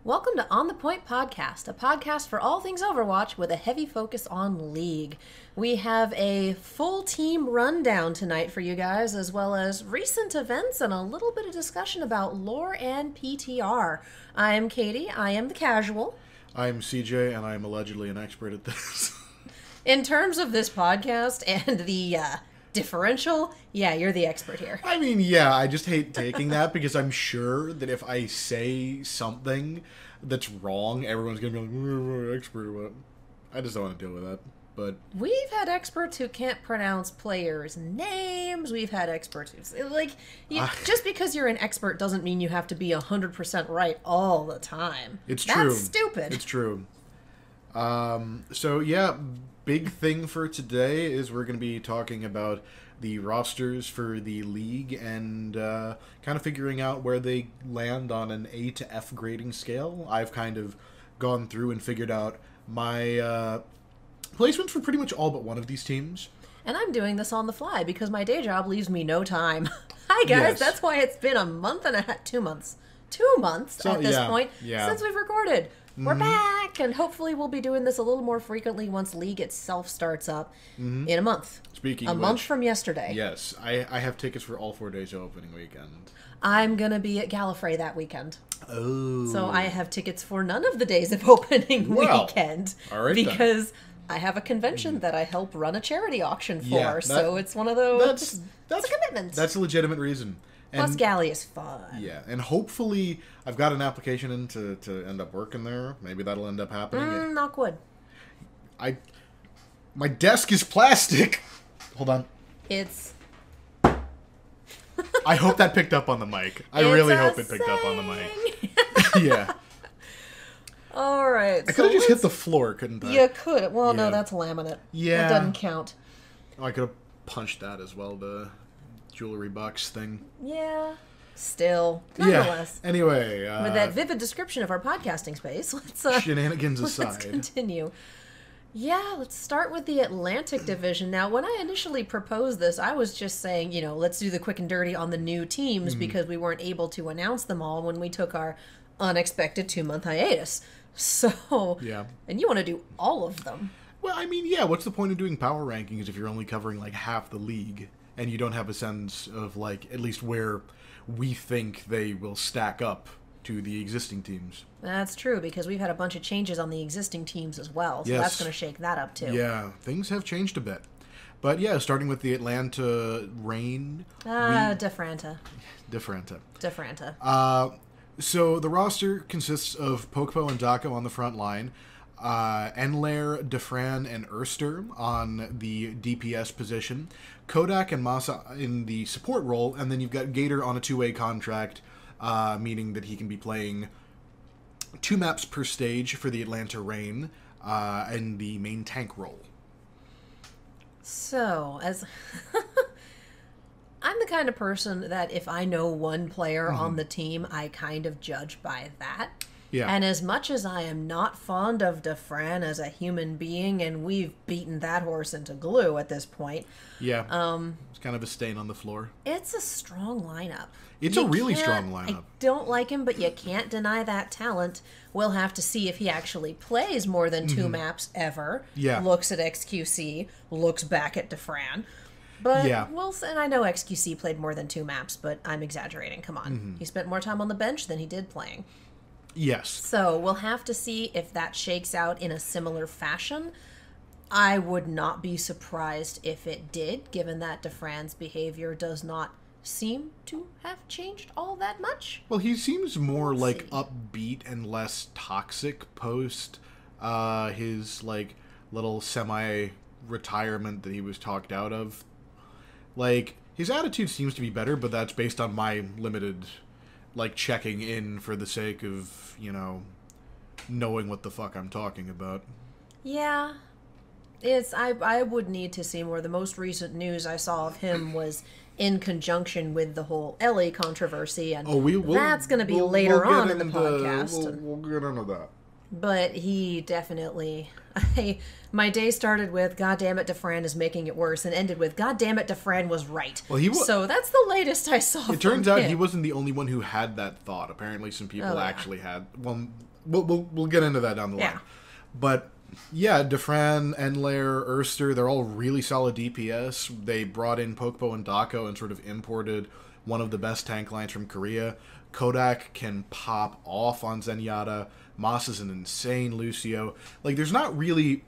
Welcome to On the Point Podcast, a podcast for all things Overwatch with a heavy focus on League. We have a full team rundown tonight for you guys, as well as recent events and a little bit of discussion about lore and PTR. I am Katie, I am the casual. I'm CJ, and I'm allegedly an expert at this. In terms of this podcast and the differential, yeah, you're the expert here. I mean, yeah, I just hate taking that because I'm sure that if I say something that's wrong, everyone's going to be like, we're expert about it. I just don't want to deal with that. But we've had experts who can't pronounce players' names. We've had experts who, just because you're an expert doesn't mean you have to be 100% right all the time. It's true. That's stupid. It's true. So, yeah, big thing for today is we're going to be talking about the rosters for the league and kind of figuring out where they land on an A to F grading scale. I've kind of gone through and figured out my placements for pretty much all but one of these teams. And I'm doing this on the fly because my day job leaves me no time. Hi, guys. Yes. That's why it's been a month and a half, 2 months. 2 months at this point since we've recorded. We're back, and hopefully we'll be doing this a little more frequently once League itself starts up in a month. Speaking a of month which, from yesterday. Yes, I have tickets for all 4 days of opening weekend. I'm going to be at Gallifrey that weekend. Oh. So I have tickets for none of the days of opening weekend. All right, because I have a convention that I help run a charity auction for, so it's one of those. That's a commitment. That's a legitimate reason. And, plus, Galley is fun. Yeah, and hopefully I've got an application in to end up working there. Maybe that'll end up happening. Knock wood. My desk is plastic. Hold on. It's... I hope that picked up on the mic. I really hope it picked up on the mic. Yeah. All right. I could have just hit the floor, couldn't I? You could. Well, no, that's laminate. Yeah. That doesn't count. Oh, I could have punched that as well, the jewelry box thing. Yeah. Still. Nonetheless. Yeah. Anyway. With that vivid description of our podcasting space, let's... shenanigans aside. Let's continue. Yeah, let's start with the Atlantic Division. Now, when I initially proposed this, I was just saying, let's do the quick and dirty on the new teams because we weren't able to announce them all when we took our unexpected 2-month hiatus. So, yeah. And you want to do all of them. Well, I mean, yeah, what's the point of doing power rankings if you're only covering, half the league and you don't have a sense of, at least where we think they will stack up to the existing teams? That's true, because we've had a bunch of changes on the existing teams as well, so that's going to shake that up, too. Yeah, things have changed a bit. But, yeah, starting with the Atlanta Reign... Defranta. So the roster consists of Pokepo and Dako on the front line, Enlair, Defran, and Erster on the DPS position, Kodak and Masa in the support role, and then you've got Gator on a 2-way contract, meaning that he can be playing 2 maps per stage for the Atlanta Reign, and the main tank role. So, as... I'm the kind of person that if I know one player on the team, I kind of judge by that. Yeah. And as much as I am not fond of Defran as a human being, and we've beaten that horse into glue at this point. Yeah. It's kind of a stain on the floor. It's a strong lineup. It's a really strong lineup. I don't like him, but you can't deny that talent. We'll have to see if he actually plays more than 2 maps ever. Yeah. Looks at XQC, looks back at Defran. But and I know XQC played more than 2 maps, but I'm exaggerating. Come on. He spent more time on the bench than he did playing. Yes. So we'll have to see if that shakes out in a similar fashion. I would not be surprised if it did, given that Defran's behavior does not seem to have changed all that much. Well, he seems more upbeat and less toxic post his little semi-retirement that he was talked out of. His attitude seems to be better, but that's based on my limited, checking in for the sake of, knowing what the fuck I'm talking about. Yeah. I would need to see more. The most recent news I saw of him was in conjunction with the whole Ellie controversy, and that's going to be later on in the podcast. We'll get into that. But he definitely... my day started with, God damn it, Defran is making it worse, and ended with, God damn it, Defran was right. Well, so that's the latest I saw. It turns out he wasn't the only one who had that thought. Apparently some people actually had... Well, we'll get into that down the line. But yeah, Defran, Enlair, Erster, they're all really solid DPS. They brought in Pokpo and Dako and sort of imported one of the best tank lines from Korea. Kodak can pop off on Zenyatta. Moss is an insane Lucio. Like, there's not really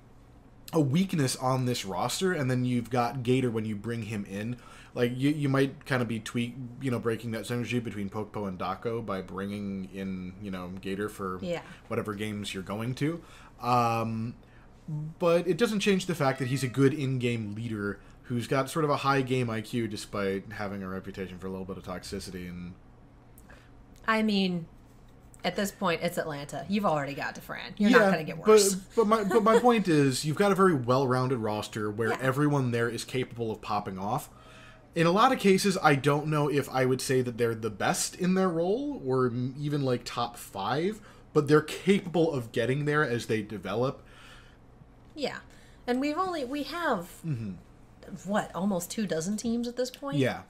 a weakness on this roster, and then you've got Gator when you bring him in. Like, you might kind of be breaking that synergy between Pokpo and Dako by bringing in, Gator for whatever games you're going to. But it doesn't change the fact that he's a good in-game leader who's got sort of a high game IQ despite having a reputation for a little bit of toxicity. And I mean, at this point, it's Atlanta. You've already got Defran. You're not going to get worse. But my point is, you've got a very well-rounded roster where everyone there is capable of popping off. In a lot of cases, I don't know if I would say that they're the best in their role or even like top 5, but they're capable of getting there as they develop. Yeah. And we have almost 24 teams at this point? Yeah.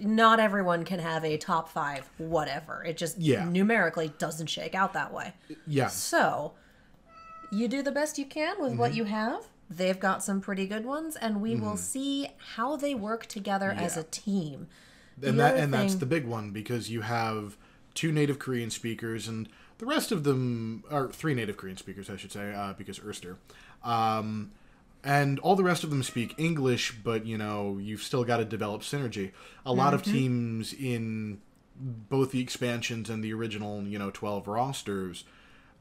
Not everyone can have a top 5 whatever. It just numerically doesn't shake out that way. Yeah. So, you do the best you can with what you have. They've got some pretty good ones, and we will see how they work together as a team. That's the big one, because you have 2 native Korean speakers, and the rest of them are 3 native Korean speakers, I should say, because Erster. And all the rest of them speak English, but, you've still got to develop synergy. A lot of teams in both the expansions and the original, 12 rosters,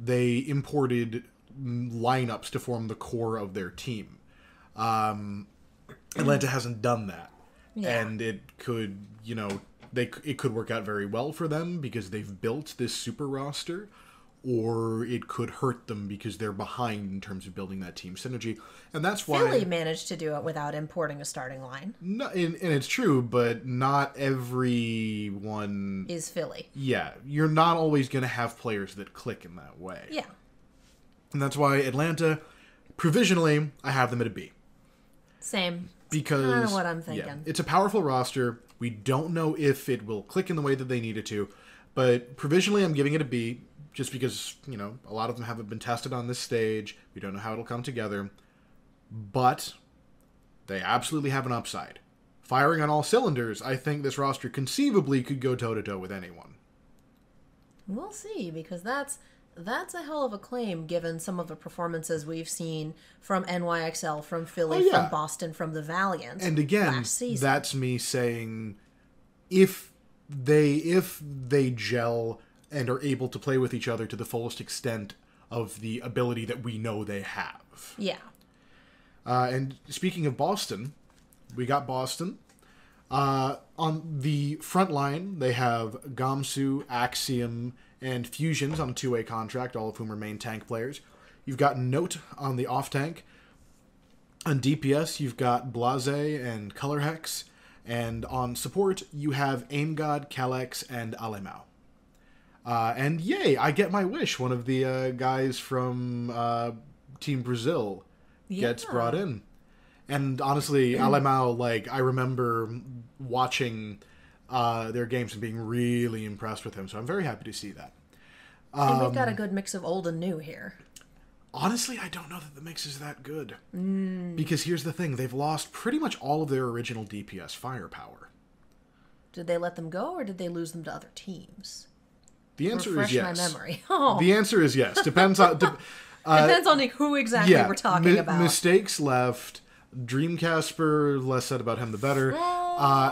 they imported lineups to form the core of their team. Atlanta hasn't done that. Yeah. And it could, it could work out very well for them because they've built this super roster, or it could hurt them because they're behind in terms of building that team synergy. And that's why Philly managed to do it without importing a starting line. No, and it's true, but not everyone is Philly. Yeah, you're not always going to have players that click in that way. Yeah. And that's why Atlanta, provisionally, I have them at a B. Same. Because kind of what I'm thinking. Yeah, it's a powerful roster. We don't know if it will click in the way that they need it to, but provisionally I'm giving it a B, just because, a lot of them haven't been tested on this stage. We don't know how it'll come together. But they absolutely have an upside. Firing on all cylinders, I think this roster conceivably could go toe-to-toe with anyone. We'll see, because that's a hell of a claim given some of the performances we've seen from NYXL, from Philly, from Boston, from the Valiant. And again, that's me saying if they gel and are able to play with each other to the fullest extent of the ability that we know they have. Yeah. And speaking of Boston, we got Boston. On the front line, they have Gamsu, Axiom, and Fusions on a 2-way contract, all of whom are main tank players. You've got Note on the off-tank. On DPS, you've got Blase and Color Hex. And on support, you have Aim God, Kalex, and Alemao. And yay, I get my wish. One of the guys from Team Brazil gets brought in. And honestly, Alemao, I remember watching their games and being really impressed with him. So I'm very happy to see that. And we've got a good mix of old and new here. Honestly, I don't know that the mix is that good. Because here's the thing. They've lost pretty much all of their original DPS firepower. Did they let them go, or did they lose them to other teams? The answer is yes. Refresh my memory. Oh. The answer is yes. Depends on... depends on who exactly we're talking about. Mistakes left. Dreamcasper, less said about him, the better.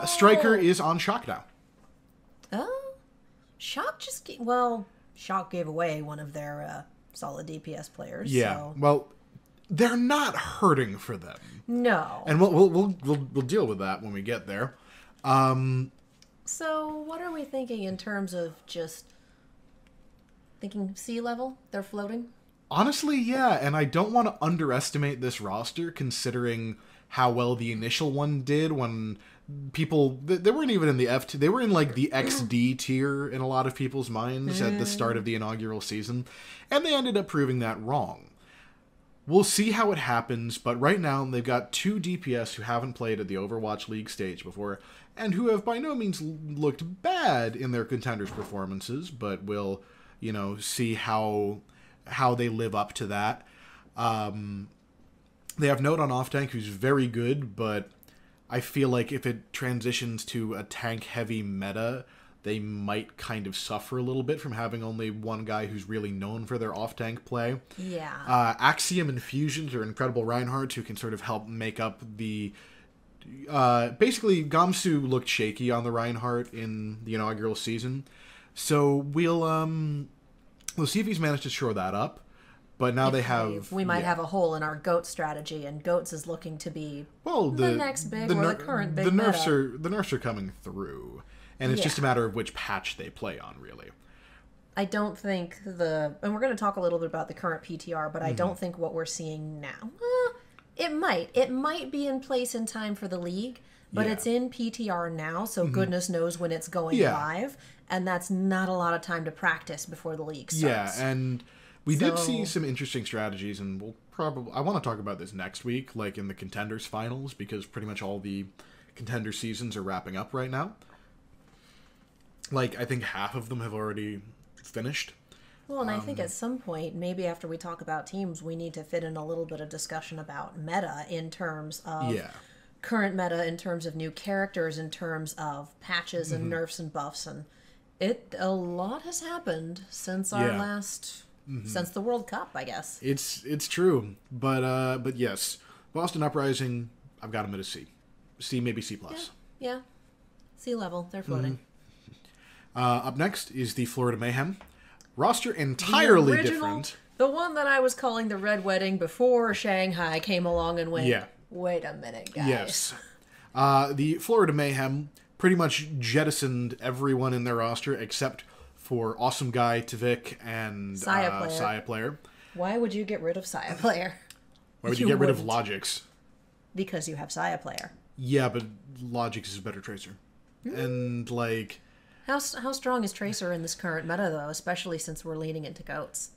Striker is on Shock now. Oh. Shock Shock gave away one of their solid DPS players. Yeah. So. Well, they're not hurting for them. No. And we'll deal with that when we get there. So what are we thinking in terms of just thinking sea level? They're floating? Honestly, yeah, and I don't want to underestimate this roster considering how well the initial one did when people... They weren't even in the F2. They were in, the XD tier in a lot of people's minds at the start of the inaugural season, and they ended up proving that wrong. We'll see how it happens, but right now they've got 2 DPS who haven't played at the Overwatch League stage before, and who have by no means looked bad in their contenders' performances, but will... see how they live up to that. They have Note on off tank, who's very good, but I feel like if it transitions to a tank-heavy meta, they might kind of suffer a little bit from having only one guy who's really known for their off-tank play. Yeah. Axiom and Fusions are incredible Reinhardts who can sort of help make up the... basically, Gamsu looked shaky on the Reinhardt in the inaugural season, so we'll see if he's managed to shore that up. But now we might have a hole in our GOAT strategy, and GOATs is looking to be the next big or the current big meta. The nerfs are coming through, and it's just a matter of which patch they play on, really. I don't think and we're going to talk a little bit about the current PTR, but I don't think what we're seeing now, it might be in place in time for the league, but it's in PTR now, so goodness knows when it's going live, and that's not a lot of time to practice before the league starts. Yeah, and we did see some interesting strategies, and I want to talk about this next week, like in the Contenders finals, because pretty much all the Contender seasons are wrapping up right now. Like, I think half of them have already finished. Well, and I think at some point, maybe after we talk about teams, we need to fit in a little bit of discussion about meta in terms of current meta, in terms of new characters, in terms of patches and nerfs and buffs, and a lot has happened since our last... Since the World Cup, I guess. It's true, but yes, Boston Uprising, I've got them at a C, maybe C+. Yeah. C level, they're floating. Up next is the Florida Mayhem. Roster entirely different. The one that I was calling the Red Wedding before Shanghai came along and went, wait a minute, guys. Yes. The Florida Mayhem pretty much jettisoned everyone in their roster except for Awesome Guy, Tvik, and Saya Player. Why would you get rid of Saya Player? Why would you get rid of Logix? Because you have Saya Player. Yeah, but Logix is a better Tracer. And, like... How strong is Tracer in this current meta, though, especially since we're leaning into GOATs?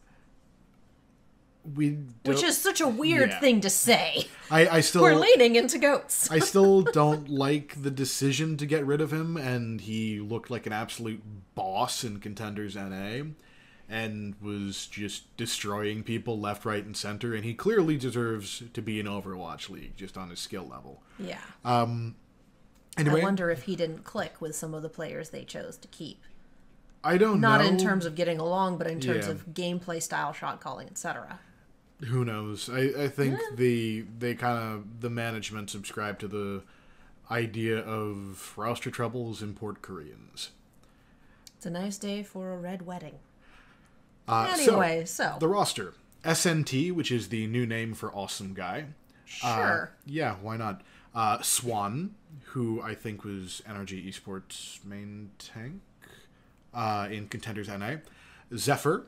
Which is such a weird thing to say. I still... We're leaning into GOATs. I still don't like the decision to get rid of him, and he looked like an absolute boss in Contenders NA, and was just destroying people left, right, and center, and he clearly deserves to be in Overwatch League, just on his skill level. Yeah. Anyway, I wonder if he didn't click with some of the players they chose to keep. I don't know. Not in terms of getting along, but in terms of gameplay style, shot calling, etc. Who knows? I think the management subscribe to the idea of roster troubles import Koreans. It's a nice day for a red wedding. So the roster. SNT, which is the new name for Awesome Guy. Sure. Yeah, why not? Swan, who I think was NRG Esports main tank in Contenders NA. Zephyr,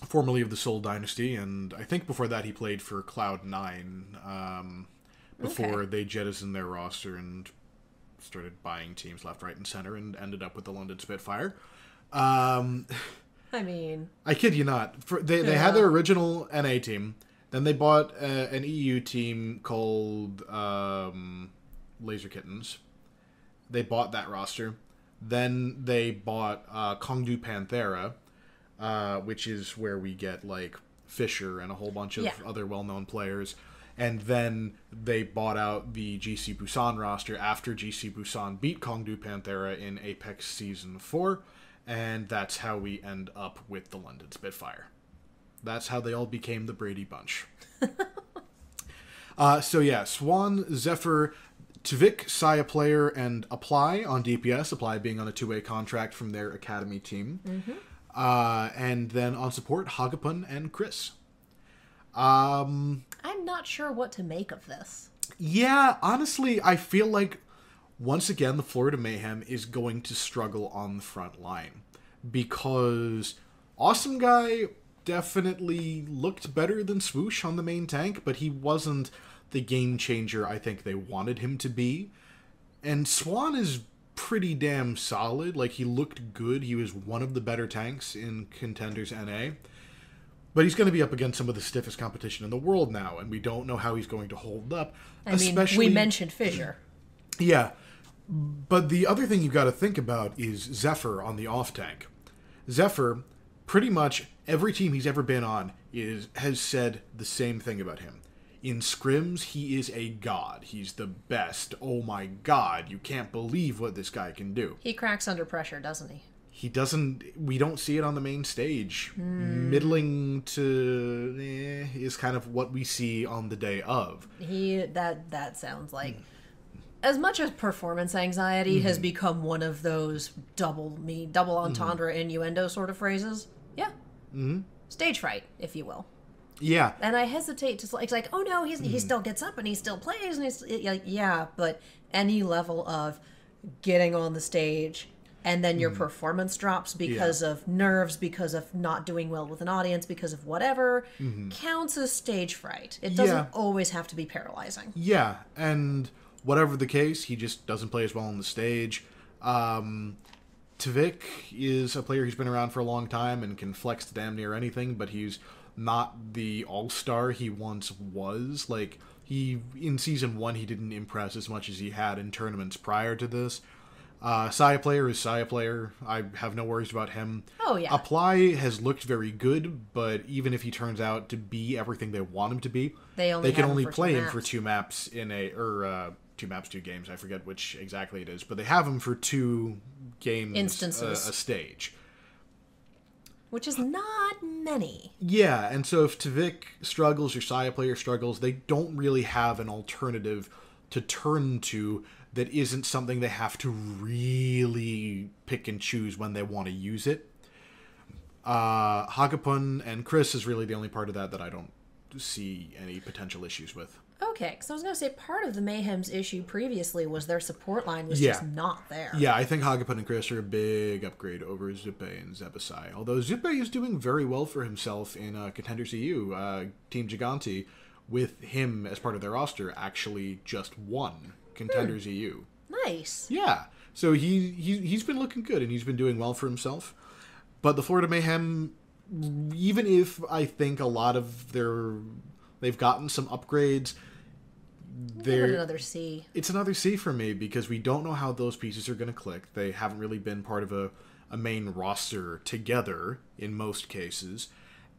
formerly of the Seoul Dynasty, and I think before that he played for Cloud9 before they jettisoned their roster and started buying teams left, right, and center and ended up with the London Spitfire. I mean... I kid you not. They had their original NA team, then they bought an EU team called Laser Kittens. They bought that roster. Then they bought Kongdu Panthera, which is where we get like Fisher and a whole bunch of other well-known players. And then they bought out the GC Busan roster after GC Busan beat Kongdu Panthera in Apex Season 4. And that's how we end up with the London Spitfire. That's how they all became the Brady Bunch. Swan, Zephyr, Tvik, Saya Player, and Apply on DPS. Apply being on a two-way contract from their academy team. And then on support, Hagapun and Chris. I'm not sure what to make of this. Yeah, honestly, I feel like once again the Florida Mayhem is going to struggle on the front line because Awesome Guy definitely looked better than Swoosh on the main tank, but he wasn't the game changer I think they wanted him to be. And Swan is pretty damn solid. Like, he looked good. He was one of the better tanks in Contenders NA. But he's going to be up against some of the stiffest competition in the world now, and we don't know how he's going to hold up. I mean, we mentioned Fissure. Yeah. But the other thing you've got to think about is Zephyr on the off tank. Zephyr pretty much every team he's ever been on has said the same thing about him. In scrims, he is a god. He's the best. Oh my god, you can't believe what this guy can do. He cracks under pressure, doesn't he? He doesn't... We don't see it on the main stage. Middling to... is kind of what we see on the day of. That sounds like... As much as performance anxiety has become one of those double entendre innuendo sort of phrases, yeah. Stage fright, if you will. Yeah. And I hesitate to... It's like, oh no, he still gets up and he still plays, and he's... Like, yeah, but any level of getting on the stage... And then your performance drops because of nerves, because of not doing well with an audience, because of whatever, counts as stage fright. It doesn't always have to be paralyzing. Yeah, and whatever the case, he just doesn't play as well on the stage. Tvik is a player who's been around for a long time and can flex to damn near anything, but he's not the all-star he once was. Like, in Season 1, he didn't impress as much as he had in tournaments prior to this. Saya player is Saya player. I have no worries about him. Oh, yeah. Apply has looked very good, but even if he turns out to be everything they want him to be, they can only play him for 2 maps in two maps, 2 games. I forget which exactly it is, but they have him for 2 games instances a stage. Which is not many. Yeah, and so if Tvik struggles or Saya player struggles, they don't really have an alternative to turn to that isn't something they have to really pick and choose when they want to use it. Hagapun and Chris is really the only part of that I don't see any potential issues with. Okay, because I was going to say part of the Mayhem's issue previously was their support line was just not there. Yeah, I think Hagapun and Chris are a big upgrade over Zupe and Zebasai. Although Zupe is doing very well for himself in Contenders EU. Team Giganti, with him as part of their roster, actually just won Contenders EU. Nice. Yeah. So he's been looking good, and he's been doing well for himself. But the Florida Mayhem, even if I think a lot of they've gotten some upgrades, they're another C. It's another C for me, because we don't know how those pieces are going to click. They haven't really been part of a main roster together in most cases.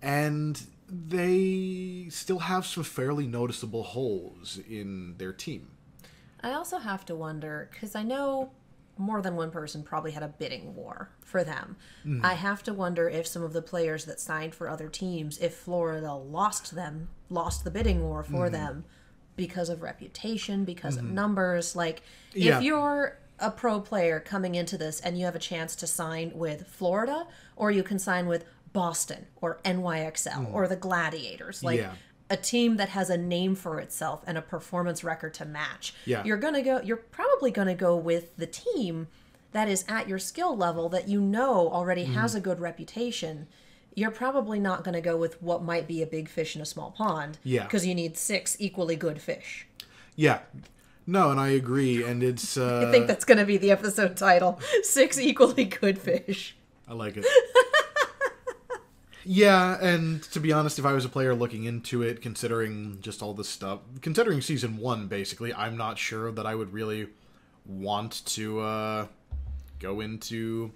And they still have some fairly noticeable holes in their team. I also have to wonder, because I know more than one person probably had a bidding war for them. I have to wonder if some of the players that signed for other teams, if Florida lost the bidding war for them because of reputation, because of numbers. Like, if you're a pro player coming into this and you have a chance to sign with Florida, or you can sign with Boston or NYXL or the Gladiators, like a team that has a name for itself and a performance record to match. You're probably going to go with the team that is at your skill level, that you know already has a good reputation. You're probably not going to go with what might be a big fish in a small pond, because you need 6 equally good fish. Yeah. No, and I agree, and it's... I think that's going to be the episode title. 6 equally good fish. I like it. Yeah, and to be honest, if I was a player looking into it, considering just all this stuff, considering Season 1, basically, I'm not sure that I would really want to go into...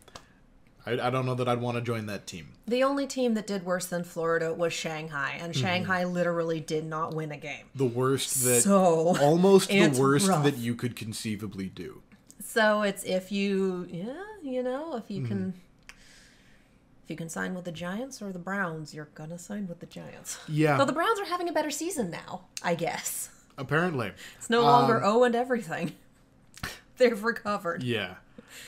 I don't know that I'd want to join that team. The only team that did worse than Florida was Shanghai, and Shanghai literally did not win a game. The worst that... almost the worst rough. That you could conceivably do. So it's if you can... If you can sign with the Giants or the Browns, you're gonna sign with the Giants. Yeah. Though the Browns are having a better season now, I guess. Apparently. It's no longer and everything. They've recovered. Yeah.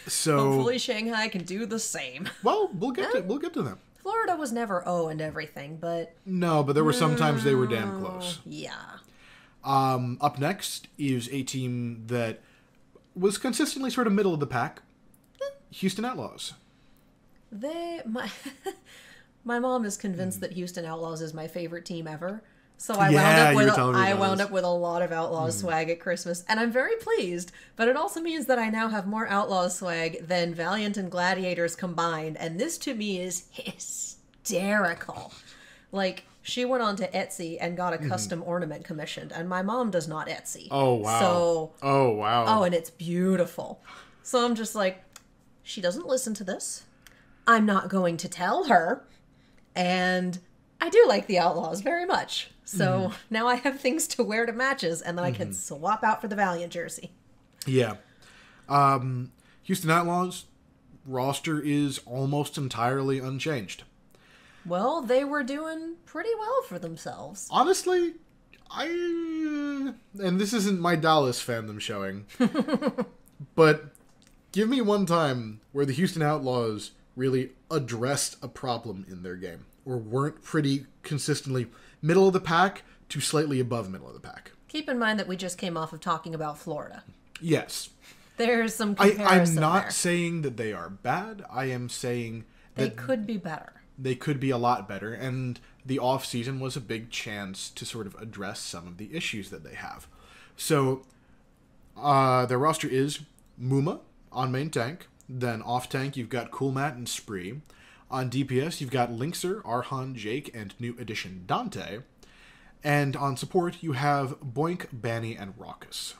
So hopefully Shanghai can do the same. Well, we'll get to them. Florida was never and everything, but... No, but there were some times they were damn close. Yeah. Up next is a team that was consistently sort of middle of the pack. Houston Outlaws. My mom is convinced that Houston Outlaws is my favorite team ever. So I wound up with a lot of Outlaws swag at Christmas, and I'm very pleased. But it also means that I now have more Outlaws swag than Valiant and Gladiators combined, and this to me is hysterical. Like, she went on to Etsy and got a custom ornament commissioned, and my mom does not Etsy. Oh wow! Oh, and it's beautiful. So I'm just like, she doesn't listen to this. I'm not going to tell her And I do like the Outlaws very much. So now I have things to wear to matches, and then I can swap out for the Valiant jersey. Yeah. Houston Outlaws roster is almost entirely unchanged. Well, they were doing pretty well for themselves. Honestly, and this isn't my Dallas fandom showing, but give me one time where the Houston Outlaws really addressed a problem in their game, or weren't pretty consistently middle of the pack to slightly above middle of the pack. Keep in mind that we just came off of talking about Florida. Yes. There's some comparison I'm not there. saying that they are bad. I am saying that They could be better. they could be a lot better, and the off-season was a big chance to sort of address some of the issues that they have. So, their roster is Muma on main tank. Then off tank, you've got Cool Matt and Spree. On DPS, you've got Linkser, Arhan, Jake, and new addition Dante. And on support, you have Boink, Banny, and Raucus.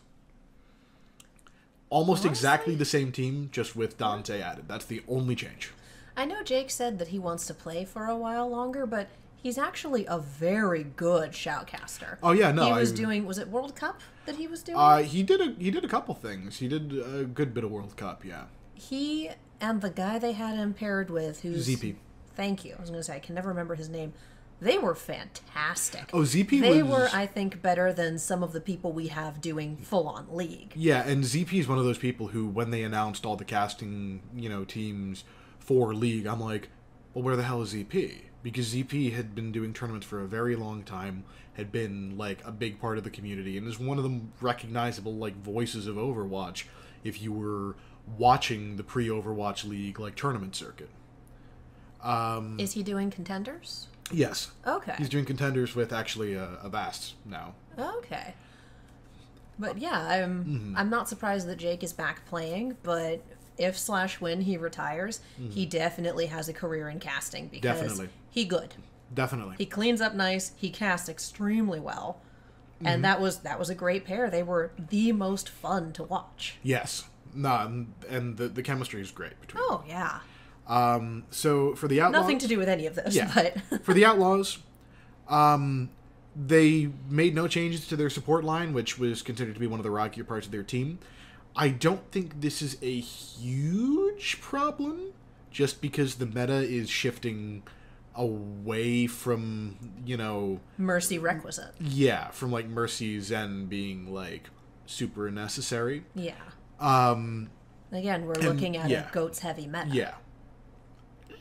Almost exactly the same team, just with Dante added. That's the only change. I know Jake said that he wants to play for a while longer, but he's actually a very good shoutcaster. Oh yeah, no, he was doing. Was it World Cup that he was doing? He did a couple things. He did a good bit of World Cup, yeah. He and the guy they had him paired with, who's ZP. Thank you. I was going to say I can never remember his name. They were fantastic. Oh, ZP They was... were, I think, better than some of the people we have doing full-on League. Yeah, and ZP is one of those people who, when they announced all the casting, teams for League, I'm like, well, where the hell is ZP? Because ZP had been doing tournaments for a very long time, had been, a big part of the community, and is one of the recognizable, voices of Overwatch if you were watching the pre-Overwatch League, tournament circuit. Is he doing contenders? Yes. Okay. He's doing contenders with, actually, a Vast now. Okay. But yeah, I'm not surprised that Jake is back playing, but if/when he retires, he definitely has a career in casting because he good. Definitely. He cleans up nice, he casts extremely well. And that was a great pair. They were the most fun to watch. Yes. No, and the chemistry is great between them. Oh, yeah. So for the Outlaws... Nothing to do with any of this, yeah. but... For the Outlaws, they made no changes to their support line, which was considered to be one of the rockier parts of their team. I don't think this is a huge problem, just because the meta is shifting away from, Mercy requisite. Yeah, from, Mercy Zen being, super necessary. Yeah. Again, we're looking at a goats heavy meta. Yeah.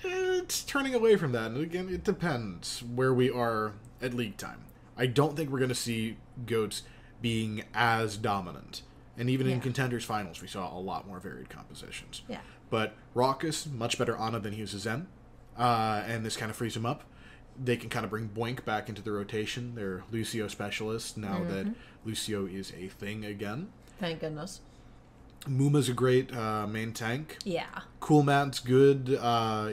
It's turning away from that, and again, it depends where we are at league time. I don't think we're going to see goats being as dominant. And even in Contenders Finals, we saw a lot more varied compositions. Yeah. But Raucus, much better Ana than he was a Zen, and this kind of frees him up. They can kind of bring Boink back into the rotation. They're Lucio specialists now that Lucio is a thing again. Thank goodness. Muma's a great main tank. Yeah. Cool Matt's good,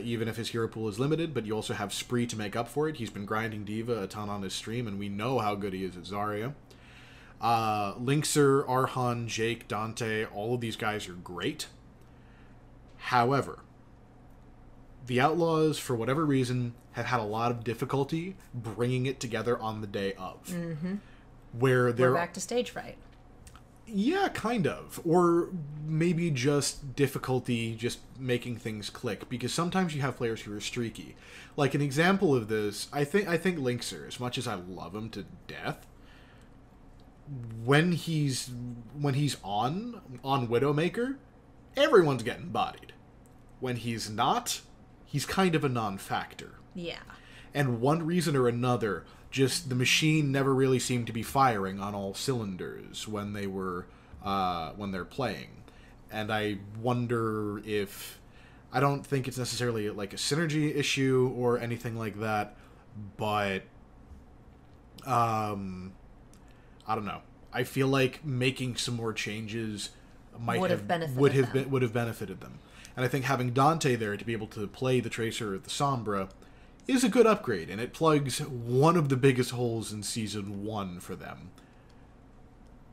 even if his hero pool is limited, but you also have Spree to make up for it. He's been grinding Diva a ton on his stream, and we know how good he is at Zarya. Linkser, Arhan, Jake, Dante, all of these guys are great. However, the Outlaws, for whatever reason, have had a lot of difficulty bringing it together on the day of. Mm-hmm. We're back to stage fright. Yeah, kind of. Or maybe just difficulty just making things click. Because sometimes you have players who are streaky. Like an example of this, I think Linkser, as much as I love him to death, when he's on Widowmaker, everyone's getting bodied. When he's not, he's kind of a non-factor. Yeah. And one reason or another, just the machine never really seemed to be firing on all cylinders when they were when they're playing. And I wonder if, I don't think it's necessarily a synergy issue or anything like that, but I don't know. I feel like making some more changes would have benefited them. And I think having Dante there to be able to play the Tracer or the Sombra is a good upgrade, and it plugs one of the biggest holes in Season 1 for them.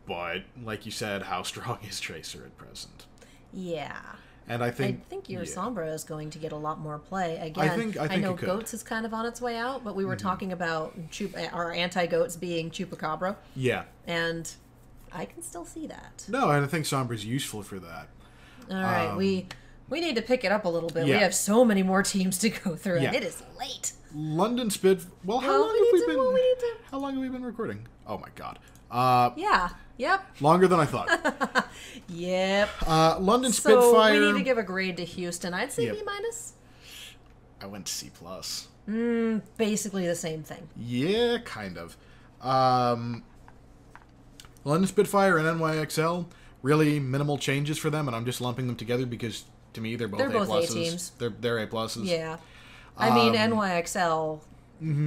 But, like you said, how strong is Tracer at present? Yeah. And I think your Sombra is going to get a lot more play. Again, I know Goats is kind of on its way out, but we were talking about our anti-Goats being Chupacabra. Yeah. And I can still see that. No, and I think Sombra's useful for that. All right, we need to pick it up a little bit. Yeah. We have so many more teams to go through, and it is late. London Spit. Well, how long have we been recording? Oh my god. Yeah. Yep. Longer than I thought. Yep. London Spitfire. So we need to give a grade to Houston. I'd say B-. I went C+. Basically the same thing. Yeah, kind of. London Spitfire and NYXL, really minimal changes for them, and I'm just lumping them together because to me they're both A+. teams. They're A+. Yeah. I mean, NYXL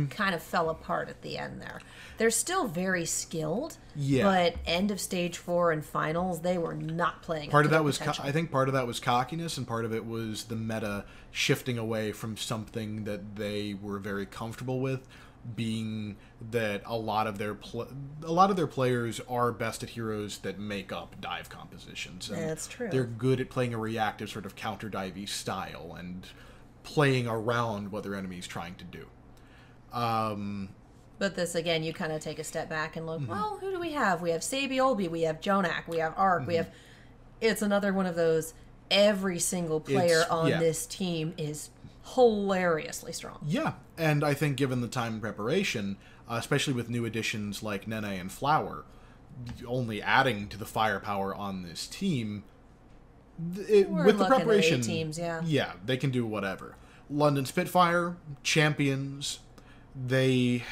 kind of fell apart at the end there. They're still very skilled, but end of stage 4 and finals, they were not playing. Part of that was, I think, part of that was cockiness, and part of it was the meta shifting away from something that they were very comfortable with, being that a lot of their players are bested heroes that make up dive compositions. And that's true. They're good at playing a reactive sort of counter divey style and playing around what their enemy is trying to do. But this, again, you kind of take a step back and look, well, who do we have? We have Sabiolbi, we have Jonak, we have Ark, we have... It's another one of those, every single player on this team is hilariously strong. Yeah, and I think given the time and preparation, especially with new additions like Nene and Flower, only adding to the firepower on this team, with the preparation, teams, they can do whatever. London Spitfire, champions, they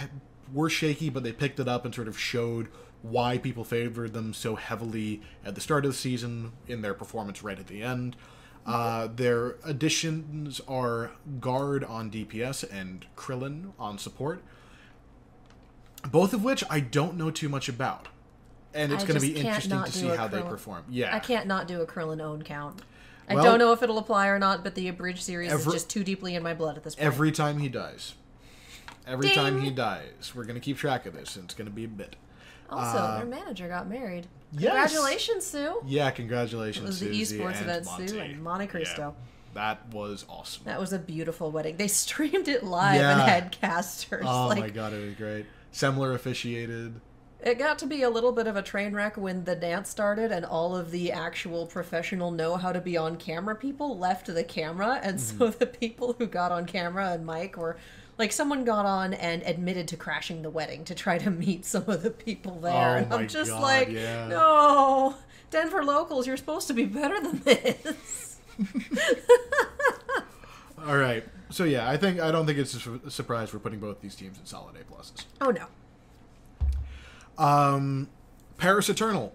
were shaky, but they picked it up and sort of showed why people favored them so heavily at the start of the season in their performance right at the end. Their additions are Guard on DPS and Krillin on support, both of which I don't know too much about. And it's going to be interesting to see how they perform. Yeah, I can't not do a Krillin own count. I don't know if it'll apply or not, but the Abridged series is just too deeply in my blood at this point. Every time he dies. Every time he dies. We're going to keep track of this, and it's going to be a bit. Also, their manager got married. Yes. Congratulations, Sue. Yeah, congratulations, Susie. It was Susie the esports event, Monty. Sue and Monte Cristo. Yeah, that was awesome. That was a beautiful wedding. They streamed it live and had casters. Oh my god, it was great. Semler officiated. It got to be a little bit of a train wreck when the dance started and all of the actual professional know-how-to-be-on-camera people left the camera, and so the people who got on camera and mic were... Like, someone got on and admitted to crashing the wedding to try to meet some of the people there. And I'm just no, Denver locals, you're supposed to be better than this. All right. So, yeah, I don't think it's a surprise we're putting both these teams in solid A+. Oh, no. Paris Eternal.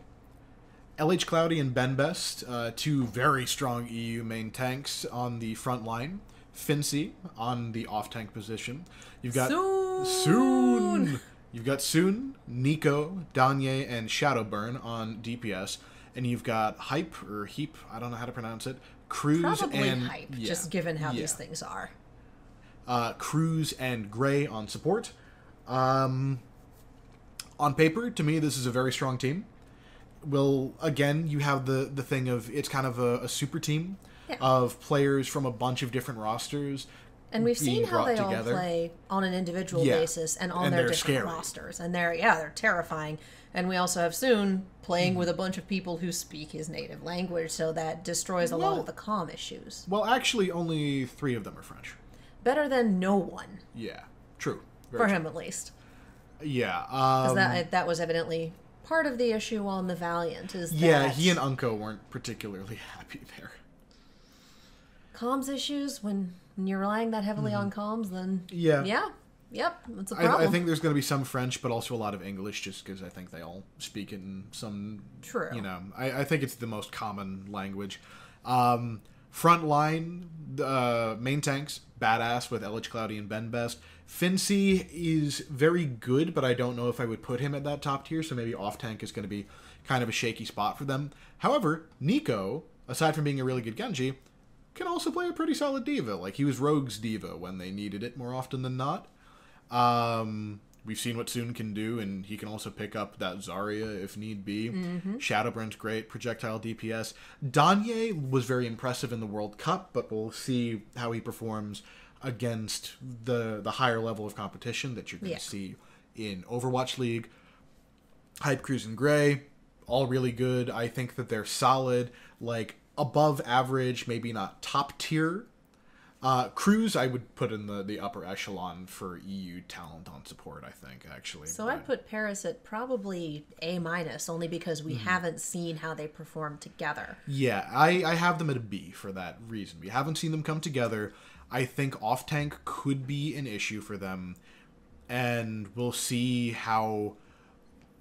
LH Cloudy and Ben Best, two very strong EU main tanks on the front line. Fincy on the off-tank position. You've got Soon. You've got Soon, Nico, Danye, and Shadowburn on DPS. And you've got Hype, or Heap, I don't know how to pronounce it. Cruz Probably and... Hype, just given how these things are. Cruz and Gray on support. On paper, to me, this is a very strong team. Well, again, you have the thing of it's kind of a super team of players from a bunch of different rosters. And we've seen how they all play on an individual basis and on their different rosters. And they're terrifying. And we also have Soon playing with a bunch of people who speak his native language, so that destroys a lot of the comm issues. Well, actually, only 3 of them are French. Better than no one. Yeah, true. For him, at least. Yeah. Because that was evidently part of the issue on the Valiant. Yeah, he and Unko weren't particularly happy there. Comms issues, when you're relying that heavily on comms, then... Yep, that's a problem. I think there's going to be some French, but also a lot of English, just because I think they all speak in some... True. I think it's the most common language. Front line, main tanks, badass with LH Cloudy and Ben Best. Fincy is very good, but I don't know if I would put him at that top tier, so maybe off-tank is going to be kind of a shaky spot for them. However, Nico, aside from being a really good Genji, can also play a pretty solid diva. Like, he was Rogue's diva when they needed it more often than not. we've seen what Soon can do, and he can also pick up that Zarya if need be. Shadowburn's great, projectile DPS. Danye was very impressive in the World Cup, but we'll see how he performs against the higher level of competition that you're going to see in Overwatch League. Hype Cruise and Gray, all really good. I think that they're solid, like above average, maybe not top tier. Cruz, I would put in the upper echelon for EU talent on support, I think, actually. So I'd put Paris at probably A-, only because we haven't seen how they perform together. Yeah, I have them at a B for that reason. We haven't seen them come together. I think off-tank could be an issue for them, and we'll see how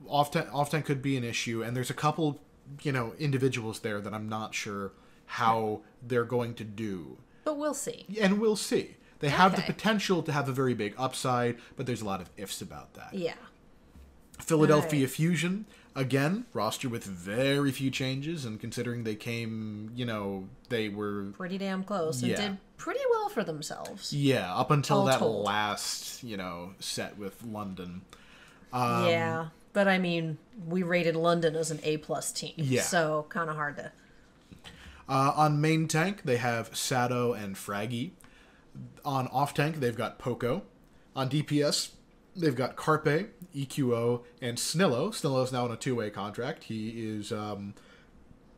off-tank could be an issue, and there's a couple, individuals there that I'm not sure how they're going to do. But we'll see. And we'll see. They have the potential to have a very big upside, but there's a lot of ifs about that. Yeah. Philadelphia Fusion, again, roster with very few changes, and considering they came, they were... pretty damn close, and did pretty well for themselves. Yeah, up until that last, set with London. Yeah, but I mean, we rated London as an A+ team, so kind of hard to... On main tank, they have Sado and Fraggy. On off tank, they've got Poco. On DPS, they've got Carpe, EQO, and Snillo. Snillo is now on a 2-way contract. He is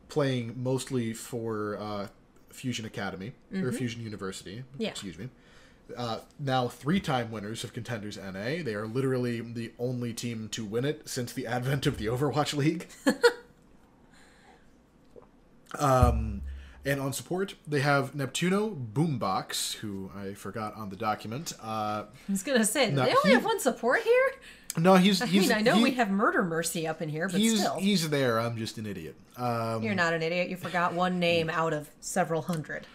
playing mostly for Fusion Academy, or Fusion University. Yeah. Excuse me. Now 3-time winners of Contenders NA. They are literally the only team to win it since the advent of the Overwatch League. And on support, they have Neptuno Boombox, who I forgot on the document. I was going to say, do they only have one support here? No, I know we have Murder Mercy up in here, but still. He's there, I'm just an idiot. You're not an idiot, you forgot one name out of several hundred.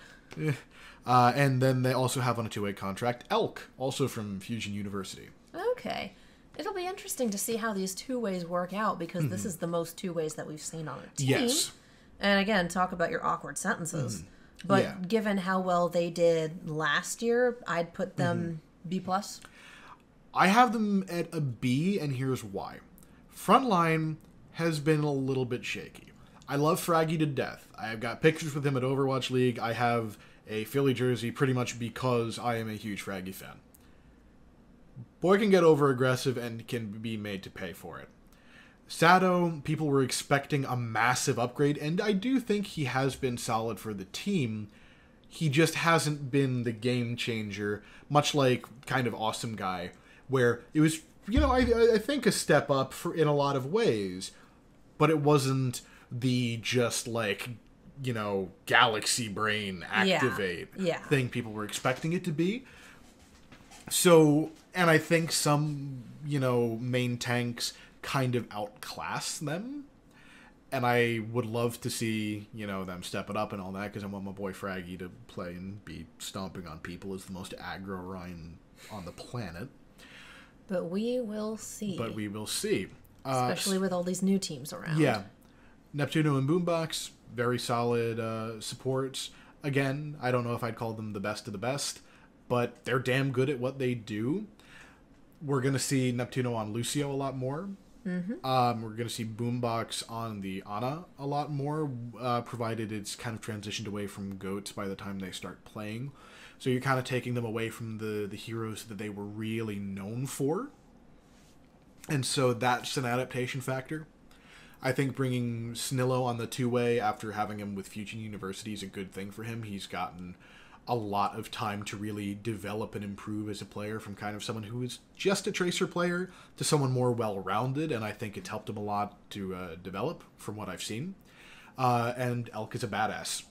And then they also have on a 2-way contract, Elk, also from Fusion University. Okay. It'll be interesting to see how these 2-ways work out, because this is the most 2-ways that we've seen on a team. Yes. And again, talk about your awkward sentences. But given how well they did last year, I'd put them B+. I have them at a B, and here's why. Frontline has been a little bit shaky. I love Fraggy to death. I've got pictures with him at Overwatch League. I have a Philly jersey pretty much because I am a huge Fraggy fan. Boy can get over-aggressive and can be made to pay for it. Sado, people were expecting a massive upgrade, and I do think he has been solid for the team. He just hasn't been the game changer, much like kind of Awesome Guy, where it was, I think a step up in a lot of ways, but it wasn't the just galaxy brain activate thing people were expecting it to be. So, and I think some, main tanks kind of outclass them, and I would love to see them step it up and all that, because I want my boy Fraggy to play and be stomping on people as the most aggro Ryan on the planet. But we will see. Especially with all these new teams around. Yeah. Neptuno and Boombox, very solid supports. Again, I don't know if I'd call them the best of the best, but they're damn good at what they do. We're going to see Neptuno on Lucio a lot more. We're going to see Boombox on the Ana a lot more, provided it's kind of transitioned away from GOATs by the time they start playing. So you're kind of taking them away from the heroes that they were really known for. And so that's an adaptation factor. I think bringing Snillo on the 2-way after having him with Fusion University is a good thing for him. He's gotten a lot of time to really develop and improve as a player, from kind of someone who is just a Tracer player to someone more well-rounded, and I think it's helped him a lot to develop from what I've seen. And Elk is a badass.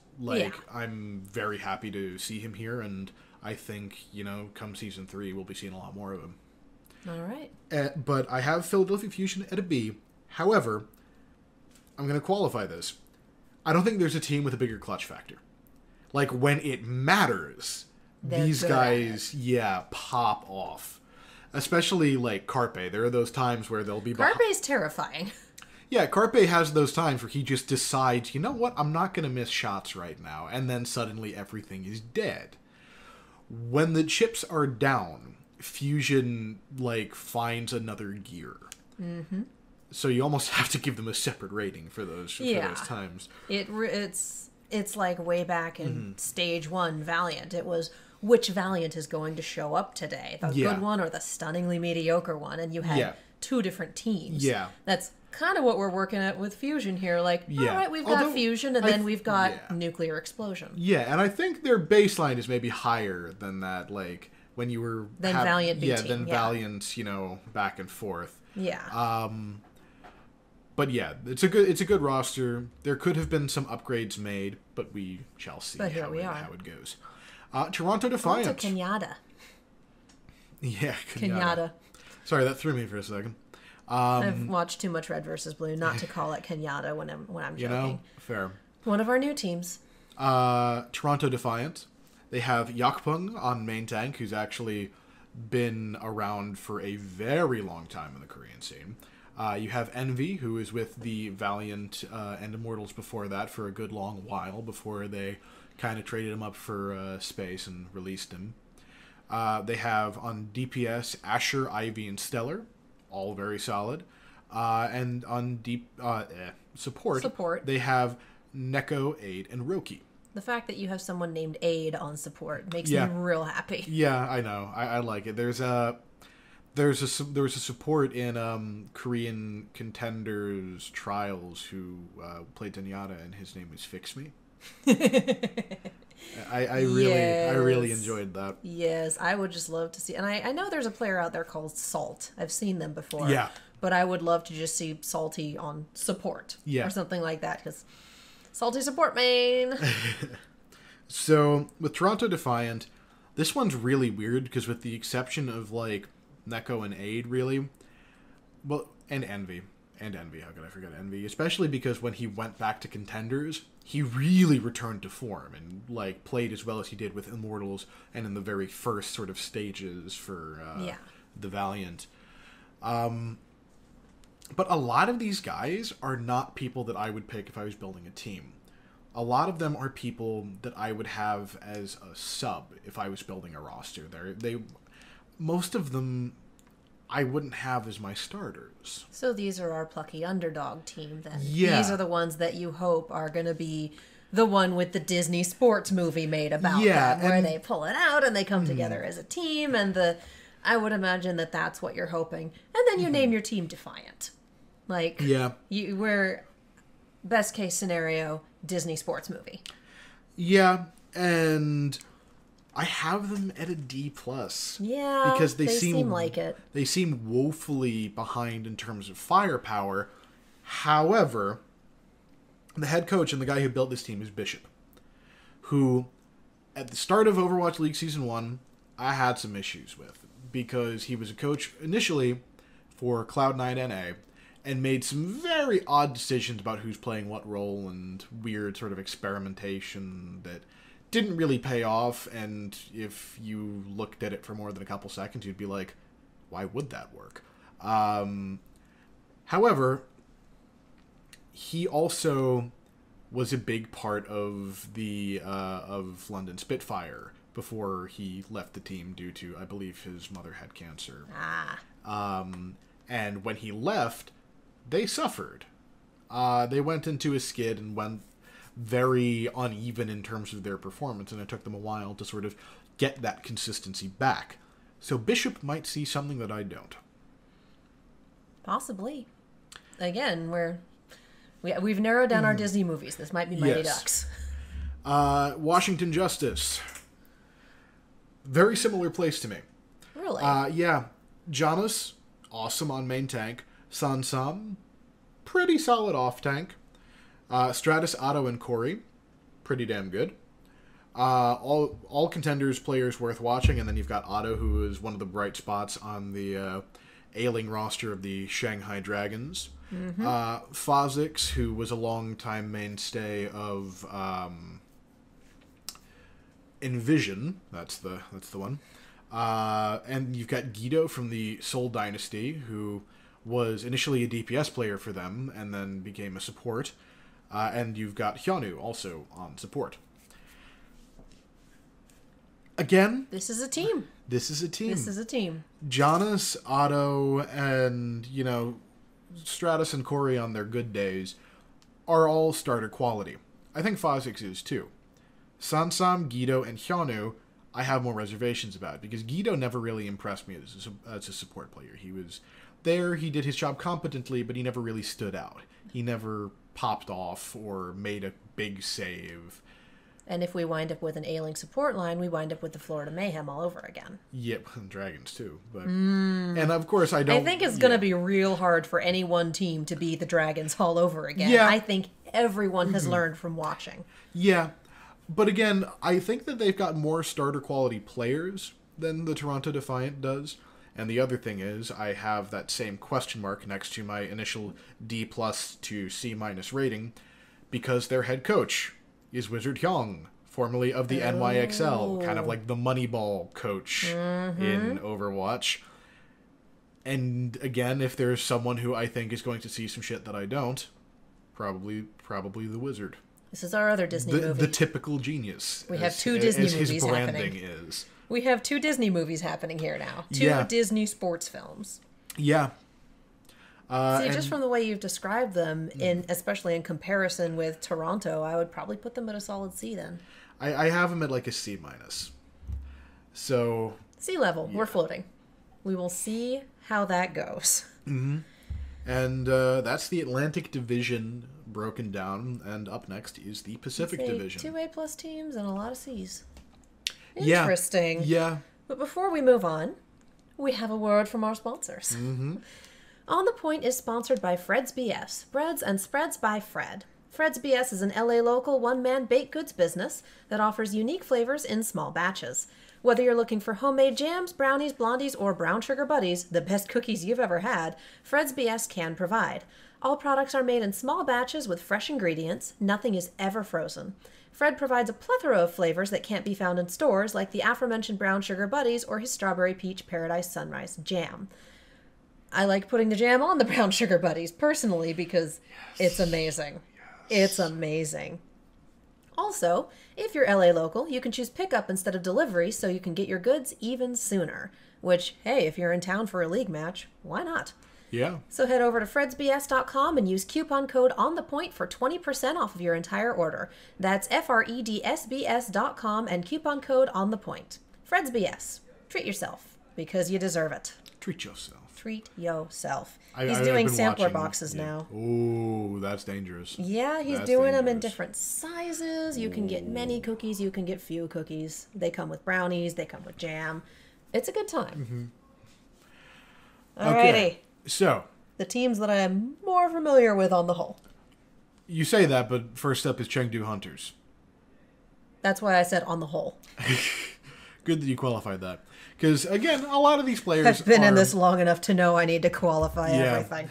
I'm very happy to see him here, and I think, come Season 3, we'll be seeing a lot more of him. All right. But I have Philadelphia Fusion at a B. However, I'm going to qualify this. I don't think there's a team with a bigger clutch factor. When it matters, these guys, pop off. Especially, Carpe. There are those times where they'll be... Carpe's terrifying. Yeah, Carpe has those times where he just decides, you know what, I'm not going to miss shots right now. And then suddenly everything is dead. When the chips are down, Fusion, like, finds another gear. Mm-hmm. So you almost have to give them a separate rating for those times. It's like way back in Stage 1 Valiant. It was which Valiant is going to show up today, the good one or the stunningly mediocre one, and you had two different teams. Yeah. That's kind of what we're working at with Fusion here. Like, all right, we've got Fusion, and then we've got Nuclear Explosion. Yeah, and I think their baseline is maybe higher than that, like, when you were... Valiant B-Team. Than Valiant, you know, back and forth. Yeah. But yeah, it's a good roster. There could have been some upgrades made, but we shall see how it goes. Toronto Defiant. Kenyatta. Yeah, Kenyatta. Sorry, that threw me for a second. I've watched too much Red vs. Blue not to call it Kenyatta when I'm joking. You know, fair. One of our new teams. Toronto Defiant. They have Yakpung on main tank, who's actually been around for a very long time in the Korean scene. You have Envy, who is with the Valiant and Immortals before that for a good long while, before they kind of traded him up for space and released him. They have on DPS Asher, Ivy, and Stellar, all very solid. And on support, they have Neko, Aid, and Roki. The fact that you have someone named Aid on support makes me real happy. Yeah, I know. I like it. There was a support in Korean Contenders Trials who played Zenyatta, and his name was Fix Me. I really enjoyed that. Yes, I would just love to see, and I know there's a player out there called Salt. I've seen them before. Yeah. But I would love to just see Salty on support. Yeah. Or something like that, because Salty support main. So, with Toronto Defiant, this one's really weird, because with the exception of, like, Neko and Aid, really, well, and Envy, how could I forget Envy? Especially because when he went back to Contenders, he really returned to form and, like, played as well as he did with Immortals and in the very first sort of stages for the Valiant. But a lot of these guys are not people that I would pick if I was building a team. A lot of them are people that I would have as a sub if I was building a roster. Most of them I wouldn't have as my starters. So these are our plucky underdog team then. Yeah. These are the ones that you hope are going to be the one with the Disney sports movie made about them, where they pull it out and they come together as a team, and I would imagine that that's what you're hoping. And then you name your team Defiant. Like, we're best case scenario, Disney sports movie. Yeah, and I have them at a D+. Yeah, because they seem like it. They seem woefully behind in terms of firepower. However, the head coach and the guy who built this team is Bishop, who, at the start of Overwatch League Season 1, I had some issues with, because he was a coach initially for Cloud9 NA, and made some very odd decisions about who's playing what role and weird sort of experimentation that didn't really pay off, and if you looked at it for more than a couple seconds, you'd be like, why would that work? However, he also was a big part of the of London Spitfire before he left the team due to, I believe, his mother had cancer. And when he left, they suffered. They went into a skid and went very uneven in terms of their performance, and it took them a while to sort of get that consistency back. So Bishop might see something that I don't. Possibly. Again, we've narrowed down our Disney movies. This might be Mighty Ducks. Washington Justice. Very similar place to me. Really? Yeah. Janus, awesome on main tank. Sansam, pretty solid off tank. Stratus, Otto, and Corey, pretty damn good. All Contenders players worth watching, and then you've got Otto, who is one of the bright spots on the ailing roster of the Shanghai Dragons. Fozix, who was a long-time mainstay of Envision, that's the one. And you've got Guido from the Seoul Dynasty, who was initially a DPS player for them, and then became a support. And you've got Hyunu also on support. Again, this is a team. This is a team. This is a team. Jonas, Otto, and, Stratus and Corey on their good days are all starter quality. I think Phosix is too. Sansam, Guido, and Hyunu, I have more reservations about, because Guido never really impressed me as a support player. He was there, he did his job competently, but he never really stood out. He never popped off or made a big save. And if we wind up with an A-Link support line, we wind up with the Florida Mayhem all over again. Yep, and Dragons too. But and of course I don't... I think it's going to be real hard for any one team to beat the Dragons all over again. Yeah. I think everyone has learned from watching. Yeah, but again, I think that they've got more starter quality players than the Toronto Defiant does. And the other thing is, I have that same question mark next to my initial D+ to C- rating, because their head coach is Wizard Hyung, formerly of the NYXL, kind of like the Moneyball coach in Overwatch. And again, if there's someone who I think is going to see some shit that I don't, probably the Wizard. This is our other Disney movie. The typical genius. We have two Disney movies his branding happening. is. We have two Disney movies happening here now. Two Disney sports films. Yeah. See, just from the way you've described them, especially in comparison with Toronto, I would probably put them at a solid C then. I have them at like a C-. So... C level. Yeah. We're floating. We will see how that goes. Mm-hmm. And that's the Atlantic Division broken down. And up next is the Pacific Division. 2 A+ teams and a lot of Cs. Yeah. Interesting. Yeah. But before we move on, we have a word from our sponsors. Mm-hmm. On the Point is sponsored by Fred's BS, Breads and Spreads by Fred. Fred's BS is an LA local one-man baked goods business that offers unique flavors in small batches. Whether you're looking for homemade jams, brownies, blondies, or brown sugar buddies, the best cookies you've ever had, Fred's BS can provide. All products are made in small batches with fresh ingredients. Nothing is ever frozen. Fred provides a plethora of flavors that can't be found in stores, like the aforementioned brown sugar buddies or his strawberry peach paradise sunrise jam. I like putting the jam on the brown sugar buddies, personally, because it's amazing. Yes. It's amazing. Also, if you're LA local, you can choose pickup instead of delivery so you can get your goods even sooner. Which, hey, if you're in town for a league match, why not? Yeah. So head over to fredsbs.com and use coupon code ONTHEPOINT for 20% off of your entire order. That's fredsbs.com and coupon code ONTHEPOINT. Fred's BS. Treat yourself, because you deserve it. Treat yourself. Treat yourself. He's doing sampler boxes now. Oh, that's dangerous. Yeah, he's doing them in different sizes. You can get many cookies. You can get few cookies. They come with brownies. They come with jam. It's a good time. Mm-hmm. Alrighty. Okay. So, the teams that I am more familiar with on the whole. You say that, but first up is Chengdu Hunters. That's why I said on the whole. Good that you qualified that. Because, again, a lot of these players I've been in this long enough to know I need to qualify everything.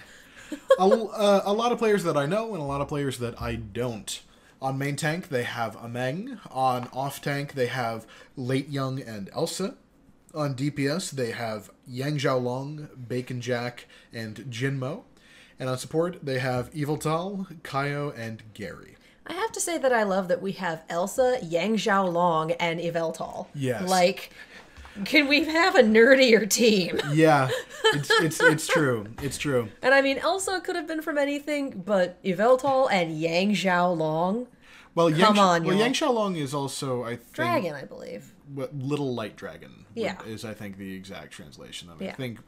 a lot of players that I know and a lot of players that I don't. On main tank, they have Ameng. On off tank, they have Late Young and Elsa. On DPS, they have Yang Xiaolong, Bacon Jack, and Jinmo. And on support, they have Eviltal, Kaio, and Gary. I have to say that I love that we have Elsa, Yang Xiaolong, and Eviltal. Yes. Like, can we have a nerdier team? Yeah, it's true. It's true. And I mean, Elsa could have been from anything, but Eviltal and Yang Xiaolong. Well, Yang Xiaolong is also, I think, dragon, I believe. Little light dragon. Yeah. Is I think the exact translation of it. Yeah. I think,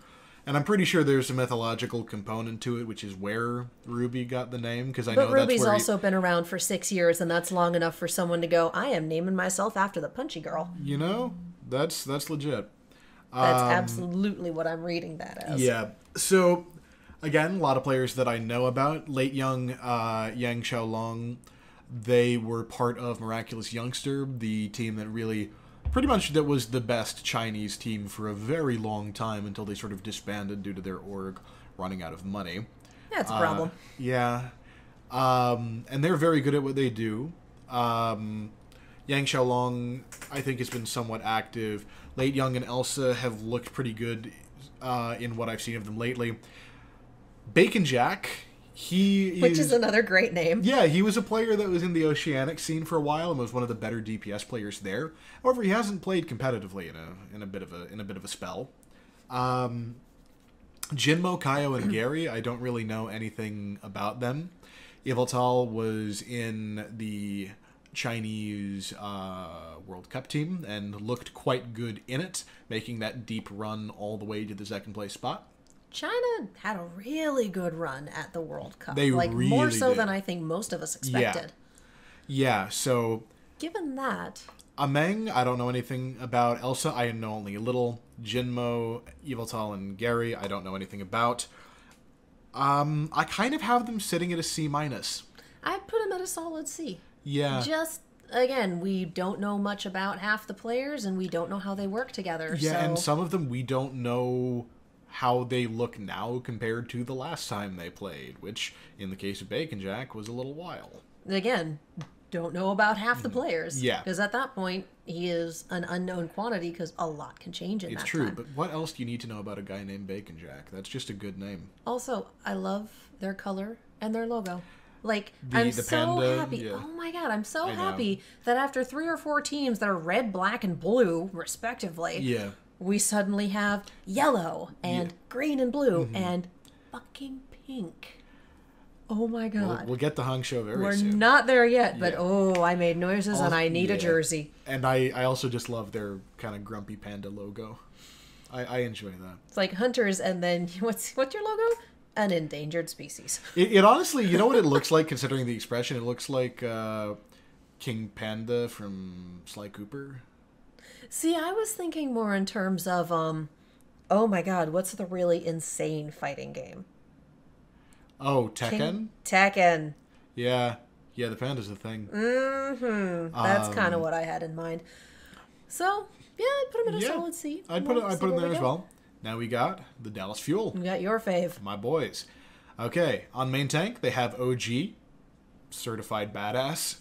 and I'm pretty sure there's a mythological component to it, which is where Ruby got the name. Because I know that's where Ruby's also been around for 6 years, and that's long enough for someone to go, I am naming myself after the Punchy Girl. You know, that's legit. That's absolutely what I'm reading that as. Yeah. So, again, a lot of players that I know about. Late Young, Yang Xiaolong, they were part of Miraculous Youngster, the team that really, pretty much that was the best Chinese team for a very long time until they sort of disbanded due to their org running out of money. That's a problem. Yeah. And they're very good at what they do. Yang Xiaolong, I think, has been somewhat active. Late Young and Elsa have looked pretty good in what I've seen of them lately. Bacon Jack, Which is another great name. Yeah, he was a player that was in the Oceanic scene for a while and was one of the better DPS players there. However, he hasn't played competitively in a bit of a spell. Jinmo, Kaio, and Gary, I don't really know anything about them. Yveltal was in the Chinese World Cup team and looked quite good in it, making that deep run all the way to the second place spot. China had a really good run at the World Cup. They really more so did. than I think most of us expected. Yeah, so... Given that... Ameng, I don't know anything about. Elsa, I know only a little. Jinmo, Yveltal, and Gary, I don't know anything about. I kind of have them sitting at a C-. I'd put them at a solid C. Yeah. Just, again, we don't know much about half the players, and we don't know how they work together. Yeah, so... and some of them we don't know how they look now compared to the last time they played, which, in the case of Bacon Jack, was a little while. Again, don't know about half the players. Yeah. Because at that point, he is an unknown quantity because a lot can change in that time. It's true, but what else do you need to know about a guy named Bacon Jack? That's just a good name. Also, I love their color and their logo. Like, The so panda, happy. yeah. Oh my god, I'm so I know. happy that after 3 or 4 teams that are red, black, and blue, respectively, Yeah. we suddenly have yellow and green and blue and fucking pink. Oh my god. We'll get the Hung Show very We're soon. not there yet, but Yeah. oh, I made noises and I need a jersey. And I also just love their kind of grumpy panda logo. I enjoy that. It's like hunters, and then what's your logo? An endangered species. It honestly, you know what it looks like, considering the expression? It looks like King Panda from Sly Cooper. See, I was thinking more in terms of, oh my god, what's the really insane fighting game? Oh, Tekken? Tekken. Yeah, the panda's a thing. Mm-hmm. That's kind of what I had in mind. So, yeah, I'd put them in a solid C. I'd put them there as well. Now we got the Dallas Fuel. We got your fave. My boys. Okay, on main tank, they have OG, certified badass.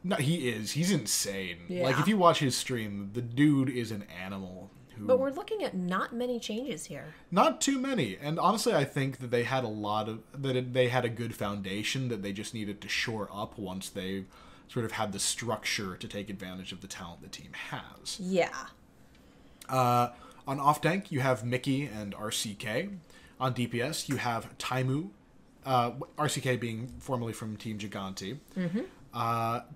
No, he is. He's insane. Yeah. Like, if you watch his stream, the dude is an animal. But we're looking at not many changes here. Not too many. And honestly, I think that they had they had a good foundation that they just needed to shore up once they sort of had the structure to take advantage of the talent the team has. Yeah. On off tank, you have Mickey and RCK. On DPS, you have Taimu, RCK being formerly from Team Gigante. Mm-hmm.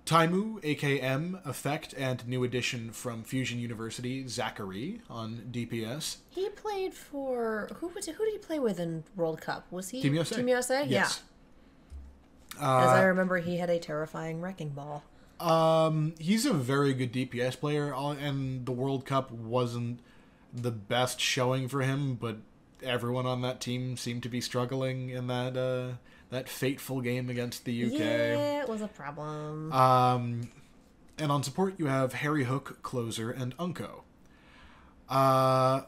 Taimu, AKM, Effect, and new addition from Fusion University, Zachary on DPS. He played for... Who did he play with in World Cup? Was he... Team USA. Team USA? Yes. Yeah. As I remember, he had a terrifying wrecking ball. He's a very good DPS player, and the World Cup wasn't the best showing for him, but everyone on that team seemed to be struggling in that fateful game against the UK. Yeah, it was a problem. And on support, you have Harry Hook, Closer, and Unko. A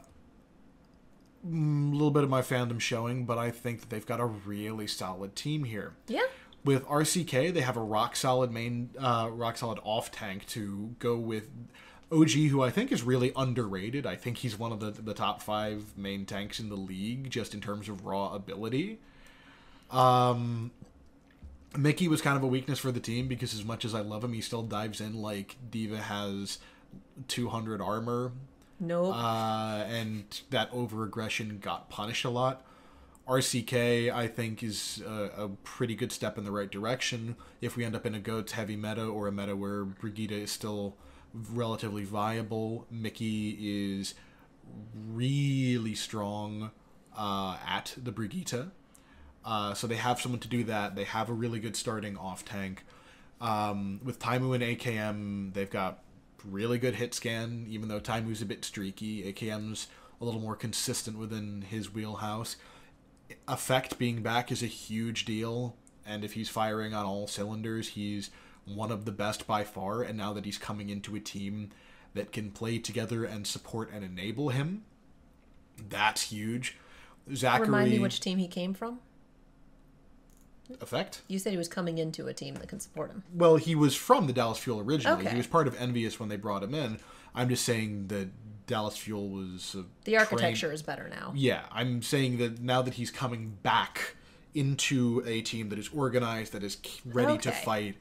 little bit of my fandom showing, but I think that they've got a really solid team here. Yeah. With RCK, they have a rock solid off tank to go with OG, who I think is really underrated. I think he's one of the top 5 main tanks in the league, just in terms of raw ability. Mickey was kind of a weakness for the team because as much as I love him, he still dives in like D.Va has 200 armor. Nope. And that over-aggression got punished a lot. RCK, I think, is a pretty good step in the right direction. If we end up in a GOATS heavy meta or a meta where Brigitte is still relatively viable, Mickey is really strong at the Brigitte. So they have someone to do that. They have a really good starting off tank. With Taimu and AKM, they've got really good hit scan, even though Taimu's a bit streaky. AKM's a little more consistent within his wheelhouse. Effect being back is a huge deal, and if he's firing on all cylinders, he's one of the best by far, and now that he's coming into a team that can play together and support and enable him, that's huge. Zachary... Remind me which team he came from? Effect? You said he was coming into a team that can support him. Well, he was from the Dallas Fuel originally. Okay. He was part of Envious when they brought him in. I'm just saying that Dallas Fuel was... The architecture is better now. Yeah, I'm saying that now that he's coming back into a team that is organized, that is ready to Okay. fight,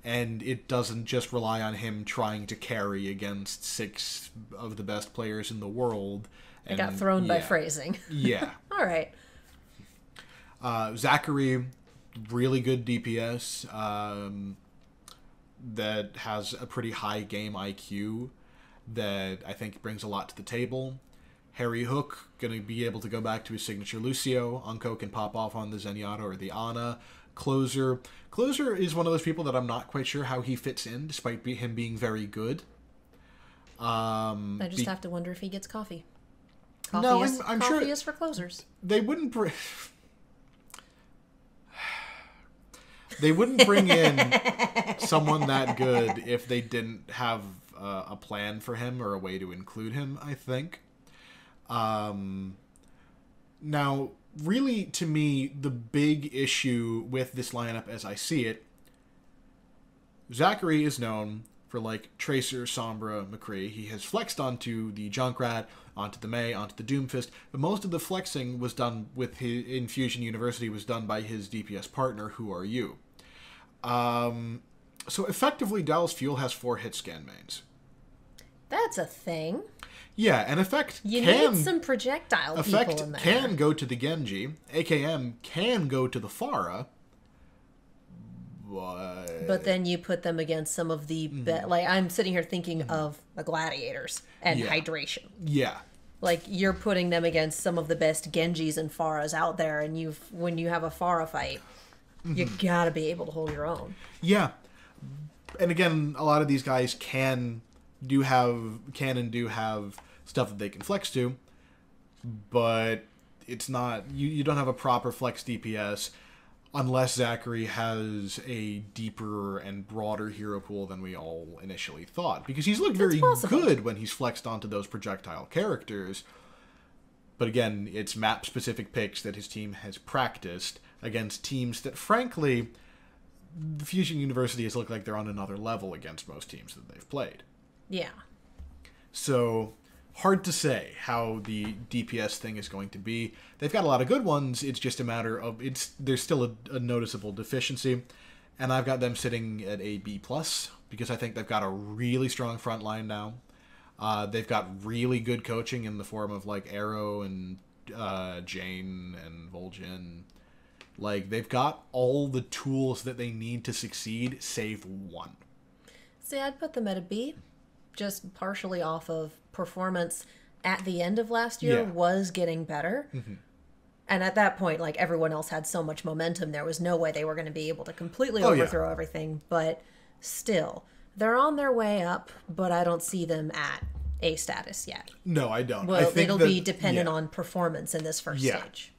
and it doesn't just rely on him trying to carry against 6 of the best players in the world. I got thrown by yeah. phrasing. Yeah. All right. Zachary, really good DPS that has a pretty high game IQ that I think brings a lot to the table. Harry Hook, going to be able to go back to his signature Lucio. Unko can pop off on the Zenyatta or the Ana. Closer is one of those people that I'm not quite sure how he fits in, despite him being very good. I just have to wonder if he gets coffee. No, I'm coffee sure is for closers. they wouldn't they wouldn't bring in someone that good if they didn't have a plan for him or a way to include him, I think. Now, really, to me, the big issue with this lineup as I see it, Zachary is known for, like, Tracer, Sombra, McCree. He has flexed onto the Junkrat, onto the Mei, onto the Doomfist, but most of the flexing was done with his, in Fusion University, was done by his DPS partner, Who Are You? So effectively, Dallas Fuel has 4 hit scan mains. That's a thing. Yeah, and Effect You can... need some projectile Effect people in there. can go to the Genji. AKM can go to the Pharah. But then you put them against some of the... like, I'm sitting here thinking of the Gladiators and Yeah. Hydration. Yeah. Like, you're putting them against some of the best Genjis and Pharahs out there, and when you have a Pharah fight, you gotta be able to hold your own. Yeah. And again, a lot of these guys can and do have stuff that they can flex to, but it's not... You don't have a proper flex DPS unless Zachary has a deeper and broader hero pool than we all initially thought. Because he's looked very good when he's flexed onto those projectile characters. But again, it's map-specific picks that his team has practiced against teams that, frankly, the Fusion University has looked like they're on another level against most teams that they've played. Yeah. So, hard to say how the DPS thing is going to be. They've got a lot of good ones. It's just a matter of... There's still a noticeable deficiency. And I've got them sitting at a B+, because I think they've got a really strong front line now. They've got really good coaching in the form of, like, Arrow and Jane and Vol'jin. Like, they've got all the tools that they need to succeed, save one. See, I'd put them at a B, just partially off of performance at the end of last year was getting better. Mm-hmm. And at that point, like, everyone else had so much momentum, there was no way they were going to be able to completely overthrow everything. But still, they're on their way up, but I don't see them at A status yet. No, I don't. Well, I think it'll be dependent on performance in this first stage.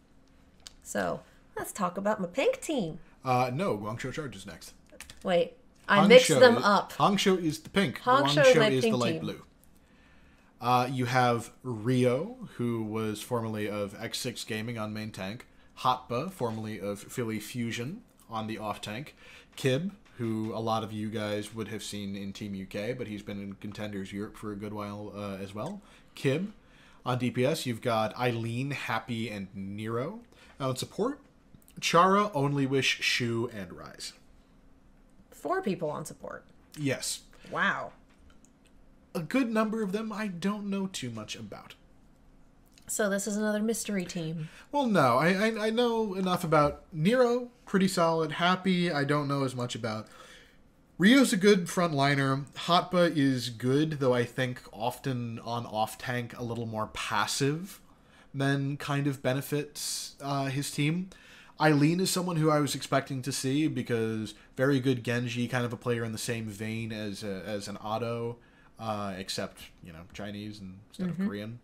So, let's talk about my pink team. No, Guangzhou Charge is next. Wait, I mixed them up. Hangzhou is the pink. Hangzhou is the light team. blue. You have Rio, who was formerly of X6 Gaming on main tank. Hotba, formerly of Philly Fusion on the off tank. Kib, who a lot of you guys would have seen in Team UK, but he's been in Contenders Europe for a good while as well. Kib. On DPS, you've got Eileen, Happy, and Nero. On support, Chara, Only Wish, Shu, and Rise. 4 people on support. Yes. Wow. A good number of them I don't know too much about. So this is another mystery team. Well, no. I know enough about Nero, pretty solid. Happy, I don't know as much about. Rio's a good frontliner. Hotba is good, though I think often on off-tank a little more passive than kind of benefits his team. Eileen is someone who I was expecting to see because very good Genji, kind of a player in the same vein as an Otto, except, you know, Chinese instead of Korean.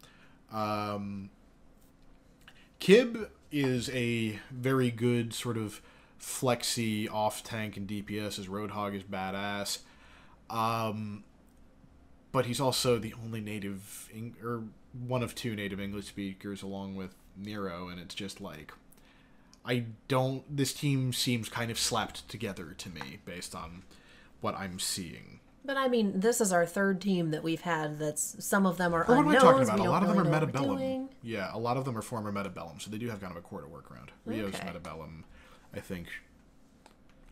Kib is a very good sort of flexy off-tank and DPS. His Roadhog is badass. But he's also the only native, or one of 2 native English speakers along with Nero, and it's just like, this team seems kind of slapped together to me based on what I'm seeing. But I mean, this is our 3rd team that we've had some of them are what unknowns. What am I talking about? A lot of them really are know what we're Metabellum. doing. Yeah, a lot of them are former Metabellum, so they do have kind of a core to work around. Rio's Metabellum. I think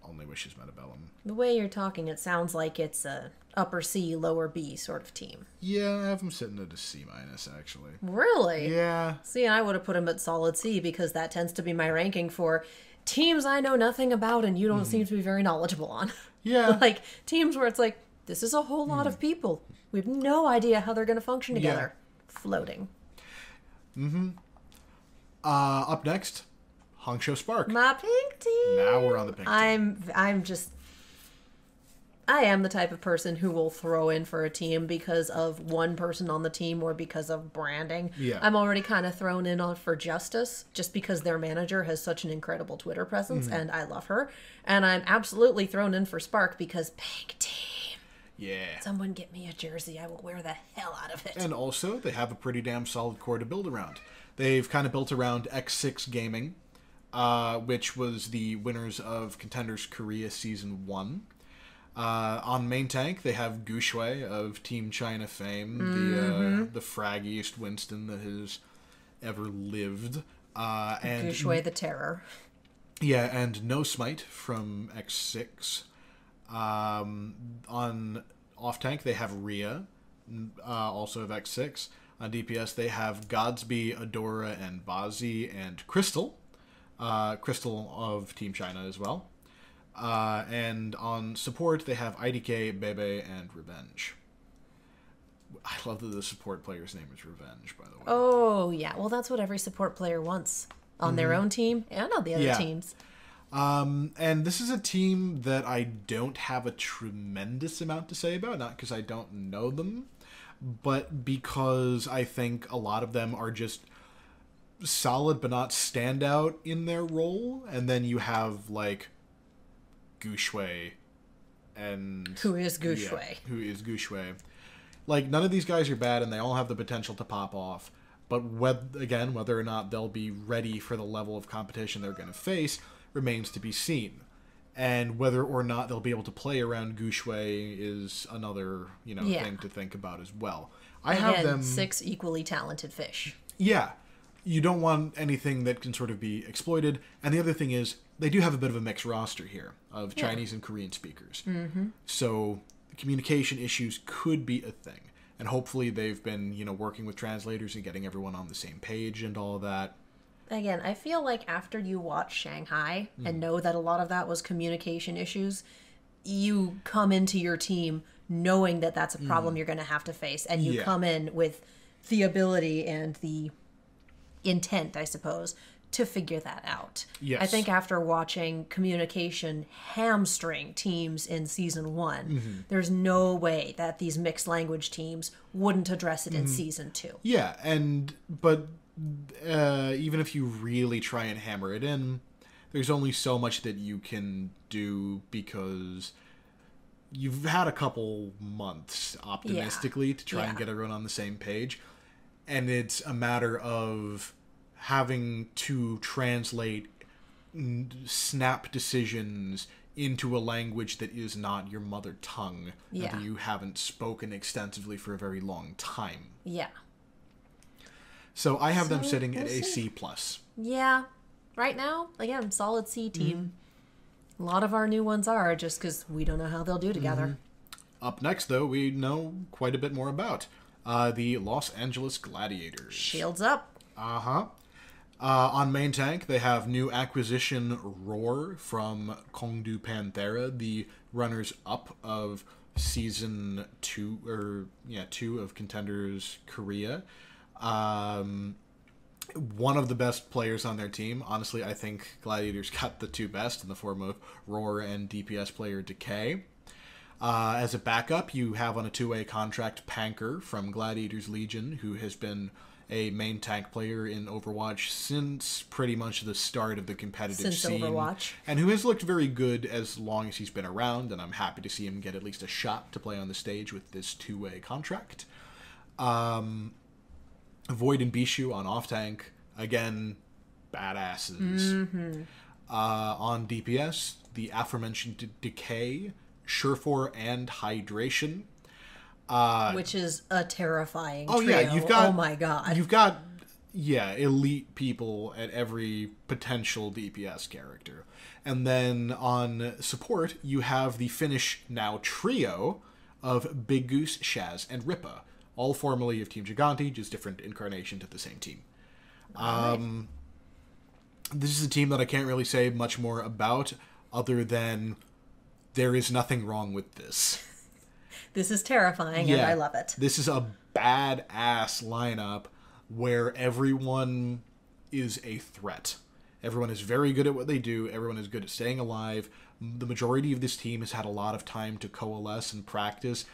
only wishes Metabellum. The way you're talking, it sounds like it's a upper C, lower B sort of team. Yeah, I have them sitting at a C-, actually. Really? Yeah. See, I would have put him at solid C because that tends to be my ranking for teams I know nothing about and you don't seem to be very knowledgeable on. Yeah. Like, teams where it's like, this is a whole lot of people. We have no idea how they're going to function together. Yeah. Floating. Up next, Hangzhou Spark. My pink team. Now we're on the pink team. I am the type of person who will throw in for a team because of one person on the team or because of branding. Yeah. I'm already kind of thrown in on for Justice just because their manager has such an incredible Twitter presence and I love her. And I'm absolutely thrown in for Spark because pink team. Yeah. Someone get me a jersey. I will wear the hell out of it. And also, they have a pretty damn solid core to build around. They've kind of built around X6 Gaming, which was the winners of Contenders Korea Season 1. On main tank, they have Gu Shui of Team China fame, the fraggiest Winston that has ever lived. And Gu Shui the Terror. Yeah, and No Smite from X6. On off tank, they have Rhea, also of X6. On DPS, they have Godsby, Adora, and Bazi, and Crystal. Crystal of Team China as well. And on support, they have IDK, Bebe, and Revenge. I love that the support player's name is Revenge, by the way. Oh, yeah. Well, that's what every support player wants on their own team and on the other teams. And this is a team that I don't have a tremendous amount to say about, not because I don't know them, but because I think a lot of them are just solid but not standout in their role. And then you have, like, Gu Shui and... Who is Gu Shui? Yeah, who is Gu Shui. Like, none of these guys are bad, and they all have the potential to pop off. But, whether or not they'll be ready for the level of competition they're going to face remains to be seen. And whether or not they'll be able to play around Gu Shui is another, thing to think about as well. I have them 6 equally talented fish. Yeah. You don't want anything that can sort of be exploited. And the other thing is, they do have a bit of a mixed roster here of Chinese and Korean speakers. So communication issues could be a thing. And hopefully they've been, working with translators and getting everyone on the same page and all that. Again, I feel like after you watch Shanghai and know that a lot of that was communication issues, you come into your team knowing that that's a problem you're going to have to face. And you come in with the ability and the intent, I suppose, to figure that out. Yes. I think after watching communication hamstring teams in Season 1, there's no way that these mixed language teams wouldn't address it in Season 2. Yeah, but even if you really try and hammer it in, there's only so much that you can do because you've had a couple months, optimistically, to try and get everyone on the same page. And it's a matter of having to translate snap decisions into a language that is not your mother tongue that you haven't spoken extensively for a very long time. Yeah. So I have them sitting at a C+. Yeah. Right now, again, solid C team. A lot of our new ones are, just because we don't know how they'll do together. Up next, though, we know quite a bit more about the Los Angeles Gladiators. Shields up. On main tank, they have new acquisition Roar from Kongdu Panthera, the runners-up of Season 2, 2 of Contenders Korea. One of the best players on their team. Honestly, I think Gladiators got the two best in the form of Roar and DPS player Decay. As a backup, you have on a two-way contract Panker from Gladiators Legion, who has been a main tank player in Overwatch since pretty much the start of the competitive scene. Overwatch. And who has looked very good as long as he's been around, and I'm happy to see him get at least a shot to play on the stage with this two-way contract. Void and Bishu on off-tank, again, badasses. On DPS, the aforementioned Decay, Surefour, and Hydration. Which is a terrifying trio. Yeah, you've got... Oh my god. You've got, elite people at every potential DPS character. And then on support, you have the Finnish now trio of Big Goose, Shaz, and Rippa, all formerly of Team Gigante, just different incarnations of the same team. This is a team that I can't really say much more about, other than there is nothing wrong with this. This is terrifying, and I love it. This is a badass lineup where everyone is a threat. Everyone is very good at what they do. Everyone is good at staying alive. The majority of this team has had a lot of time to coalesce and practice.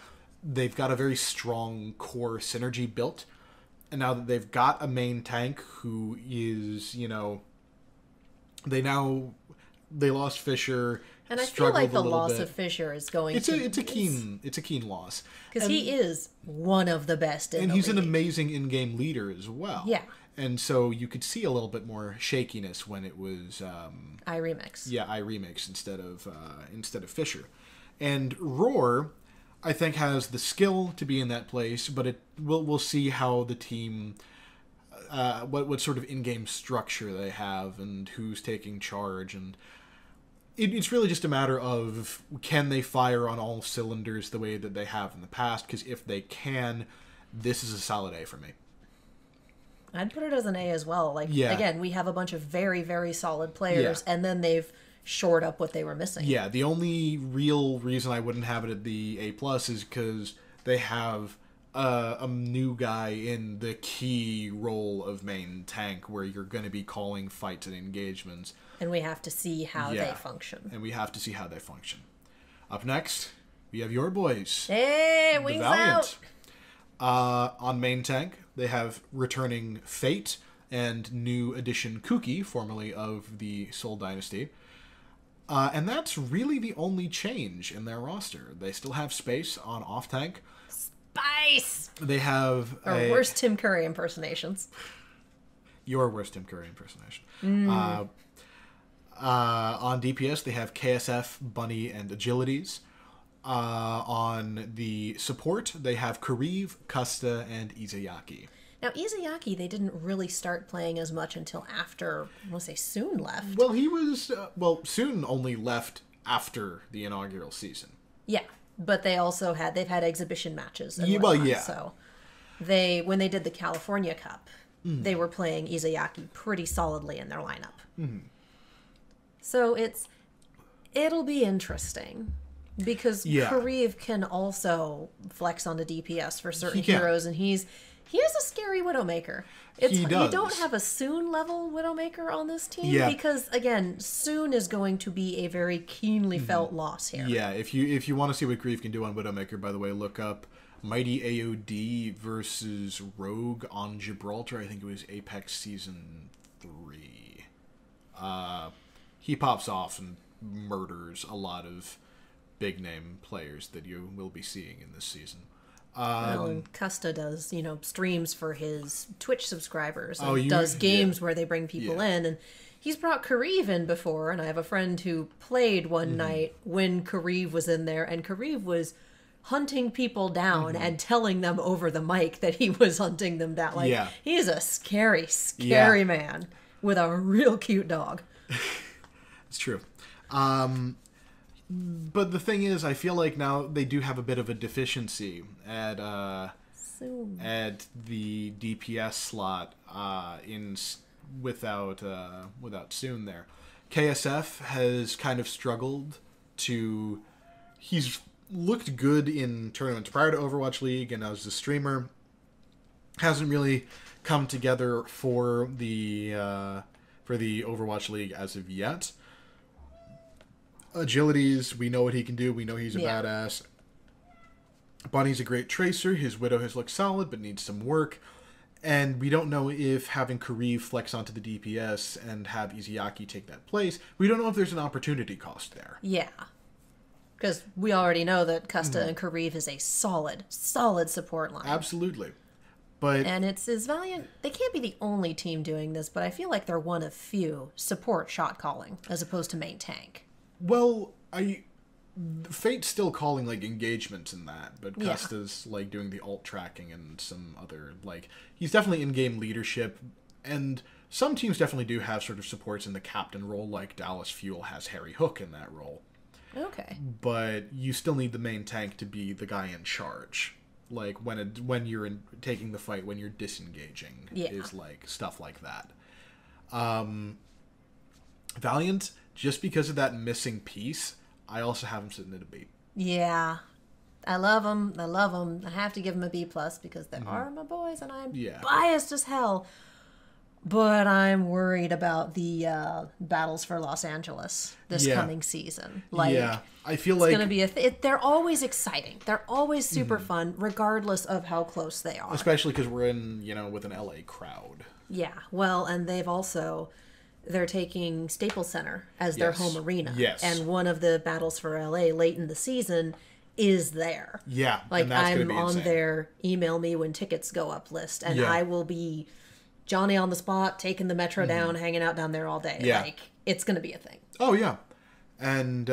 They've got a very strong core synergy built. And now that they've got a main tank who is, they lost Fisher. And I feel like the loss of Fisher is going it's a keen loss. Because he is one of the best in the he's league. an amazing in-game leader as well. Yeah. And so you could see a little bit more shakiness when it was iRemix. Yeah, iRemix instead of Fisher. And Roar, I think, has the skill to be in that place, but we'll see how the team what sort of in-game structure they have and who's taking charge, and it's really just a matter of, can they fire on all cylinders the way that they have in the past? Because if they can, this is a solid A for me. I'd put it as an A as well. Again, we have a bunch of very, very solid players, and then they've shored up what they were missing. Yeah, the only real reason I wouldn't have it at the A+ is because they have a new guy in the key role of main tank, where you're going to be calling fights and engagements. And we have to see how they function. Up next, we have your boys. Hey, Wings out! On main tank, they have returning Fate and new addition Kuki, formerly of the Soul Dynasty. And that's really the only change in their roster. They still have space on off tank. Spice! They have worst Tim Curry impersonations. Your worst Tim Curry impersonation. On DPS, they have KSF, Bunny, and Agilities. On the support, they have Kariv, Kusta, and Izayaki. Now, Izayaki, they didn't really start playing as much until after, I want to say, Soon left. Well, he was... Soon only left after the inaugural season. Yeah, but they've had exhibition matches. And So, when they did the California Cup, they were playing Izayaki pretty solidly in their lineup. Mm-hmm. So it'll be interesting. Because Kariv can also flex onto DPS for certain heroes, and he is a scary Widowmaker. He does. You don't have a Soon level Widowmaker on this team because, again, Soon is going to be a very keenly felt loss here. Yeah, if you want to see what Grief can do on Widowmaker, by the way, look up Mighty AOD versus Rogue on Gibraltar. I think it was Apex Season 3. He pops off and murders a lot of big name players that you will be seeing in this season. And Kusta does, streams for his Twitch subscribers and does games where they bring people in. And he's brought Kariv in before, and I have a friend who played one night when Kariv was in there, and Kariv was hunting people down and telling them over the mic that he was hunting them down. He's a scary, scary man with a real cute dog. It's true. But the thing is, I feel like now they do have a bit of a deficiency at the DPS slot without Soon there. KSF has kind of struggled to... He's looked good in tournaments prior to Overwatch League, and as a streamer, hasn't really come together for the Overwatch League as of yet. Agilities, we know what he can do. We know he's a badass. Bunny's a great tracer. His Widow has looked solid, but needs some work. And we don't know if having Kariv flex onto the DPS and have Izayaki take that place, we don't know if there's an opportunity cost there. Yeah. Because we already know that Kusta and Kariv is a solid support line. Absolutely. And it's Valiant. They can't be the only team doing this, but I feel like they're one of few support shot calling as opposed to main tank. Well, Fate's still calling engagements in that, but Kusta's doing the alt tracking and some other he's definitely in-game leadership And some teams definitely do have sort of supports in the captain role, like Dallas Fuel has Harry Hook in that role. Okay. But you still need the main tank to be the guy in charge. Like, when you're taking the fight, when you're disengaging, is like stuff like that. Valiant, just because of that missing piece, I also have him sitting at a B. Yeah. I love them. I love them. I have to give them a B+ because they are my boys, and I'm biased as hell. But I'm worried about the battles for Los Angeles this coming season. Like, I feel it's like going to be they're always exciting. They're always super fun, regardless of how close they are. Especially because we're in, with an LA crowd. Yeah. Well, and they're taking Staples Center as their home arena. Yes. And one of the battles for LA late in the season is there. Yeah. Like, and that's I'm be on insane. their email me when tickets go up list, and I will be Johnny on the spot, taking the metro down, hanging out down there all day. Yeah. Like, it's going to be a thing. Oh, yeah. And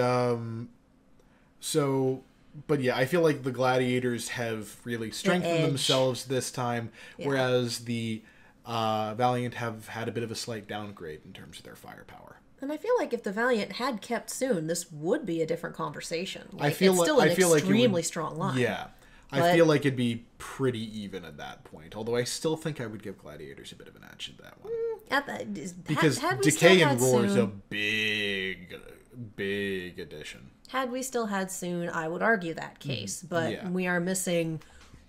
but yeah, I feel like the Gladiators have really strengthened themselves this time, whereas the Valiant have had a bit of a slight downgrade in terms of their firepower. And I feel like if the Valiant had kept soon, this would be a different conversation. Like, I feel it's still an extremely like strong line. Yeah. I feel like it'd be pretty even at that point. Although I still think I would give Gladiators a bit of an edge at that one. Because Decay and Roar is a big, big addition. Had we still had Soon, I would argue that case. But we are missing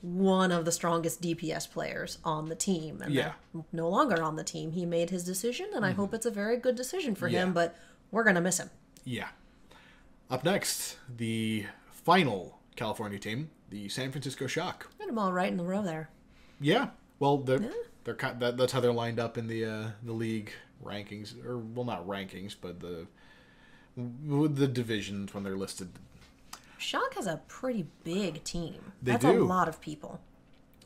one of the strongest DPS players on the team. And they're no longer on the team. He made his decision, and I hope it's a very good decision for him, but we're going to miss him. Yeah. Up next, the final California team, the San Francisco Shock. Got them all right in the row there. Yeah. Well, that's how they're lined up in the league rankings, or well, not rankings, but the divisions when they're listed. Shock has a pretty big team. That's a lot of people.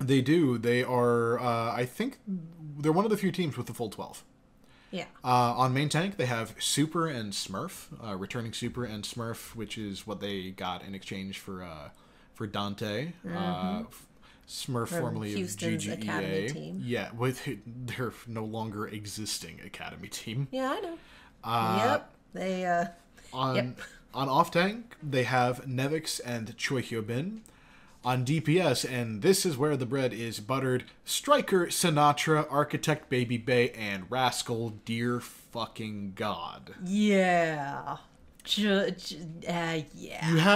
They do. They are. I think they're one of the few teams with the full 12. Yeah. On main tank, they have Super and Smurf, returning Super and Smurf, which is what they got in exchange for Dante. Smurf, formerly Houston's of GGEA. academy team. Yeah, with their no longer existing academy team. Yeah, I know. They. On off tank, they have Nevix and Choi Hyobin. On DPS, and this is where the bread is buttered, Striker, Sinatra, Architect Baby Bay, and Rascal, dear fucking God. Yeah. Yeah.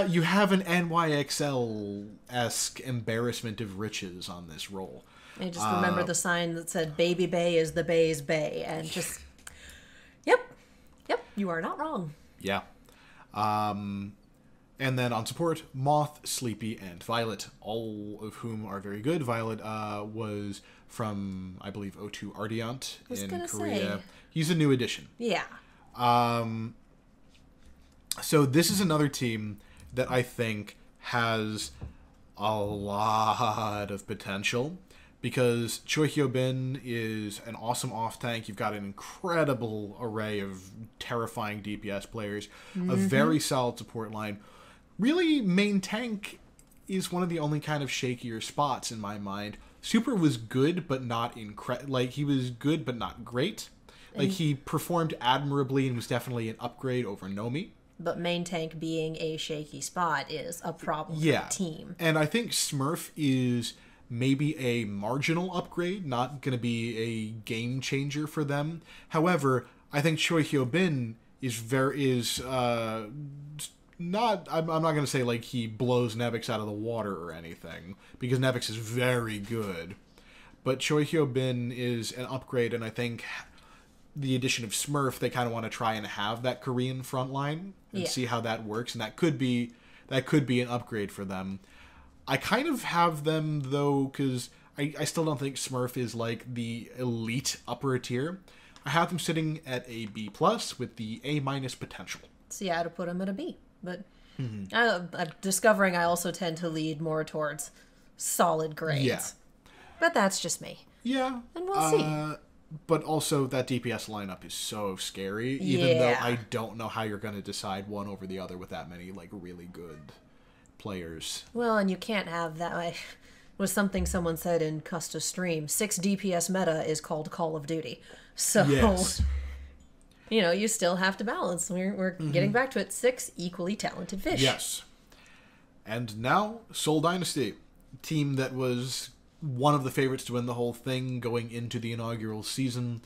You have an NYXL-esque embarrassment of riches on this roll. I just remember the sign that said Baby Bay is the Bay's Bay, and just, yep, you are not wrong. Yeah. And then on support, Moth, Sleepy, and Violet, all of whom are very good. Violet was from, I believe, O2 Ardiant in Korea. He's a new addition. Yeah. So this is another team that I think has a lot of potential because Choi Hyobin is an awesome off-tank. You've got an incredible array of terrifying DPS players, a very solid support line. Really, main tank is one of the only kind of shakier spots in my mind. Super was good, but not he was good, but not great. Like, he performed admirably and was definitely an upgrade over Nomi. But main tank being a shaky spot is a problem for the team. And I think Smurf is maybe a marginal upgrade, not going to be a game changer for them. However, I think Choi Hyobin I'm not going to say like he blows Nevix out of the water or anything, because Nevix is very good. But Choi Hyobin is an upgrade, and I think the addition of Smurf, they kind of want to try and have that Korean front line and see how that works, and that could be an upgrade for them. I kind of have them, though, because I still don't think Smurf is like the elite upper tier. I have them sitting at a B+ with the A- potential. See, I had to put them at a B. But I'm discovering I also tend to lead more towards solid grades. Yeah. But that's just me. Yeah. And we'll see. But also, that DPS lineup is so scary, even though I don't know how you're going to decide one over the other with that many, like, really good players. Well, and you can't have that. was something someone said in Custa Stream. 6 DPS meta is called Call of Duty. So, Yes. You still have to balance. We're getting back to it. 6 equally talented fish. Yes. And now, Seoul Dynasty. Team that was one of the favorites to win the whole thing going into the inaugural season.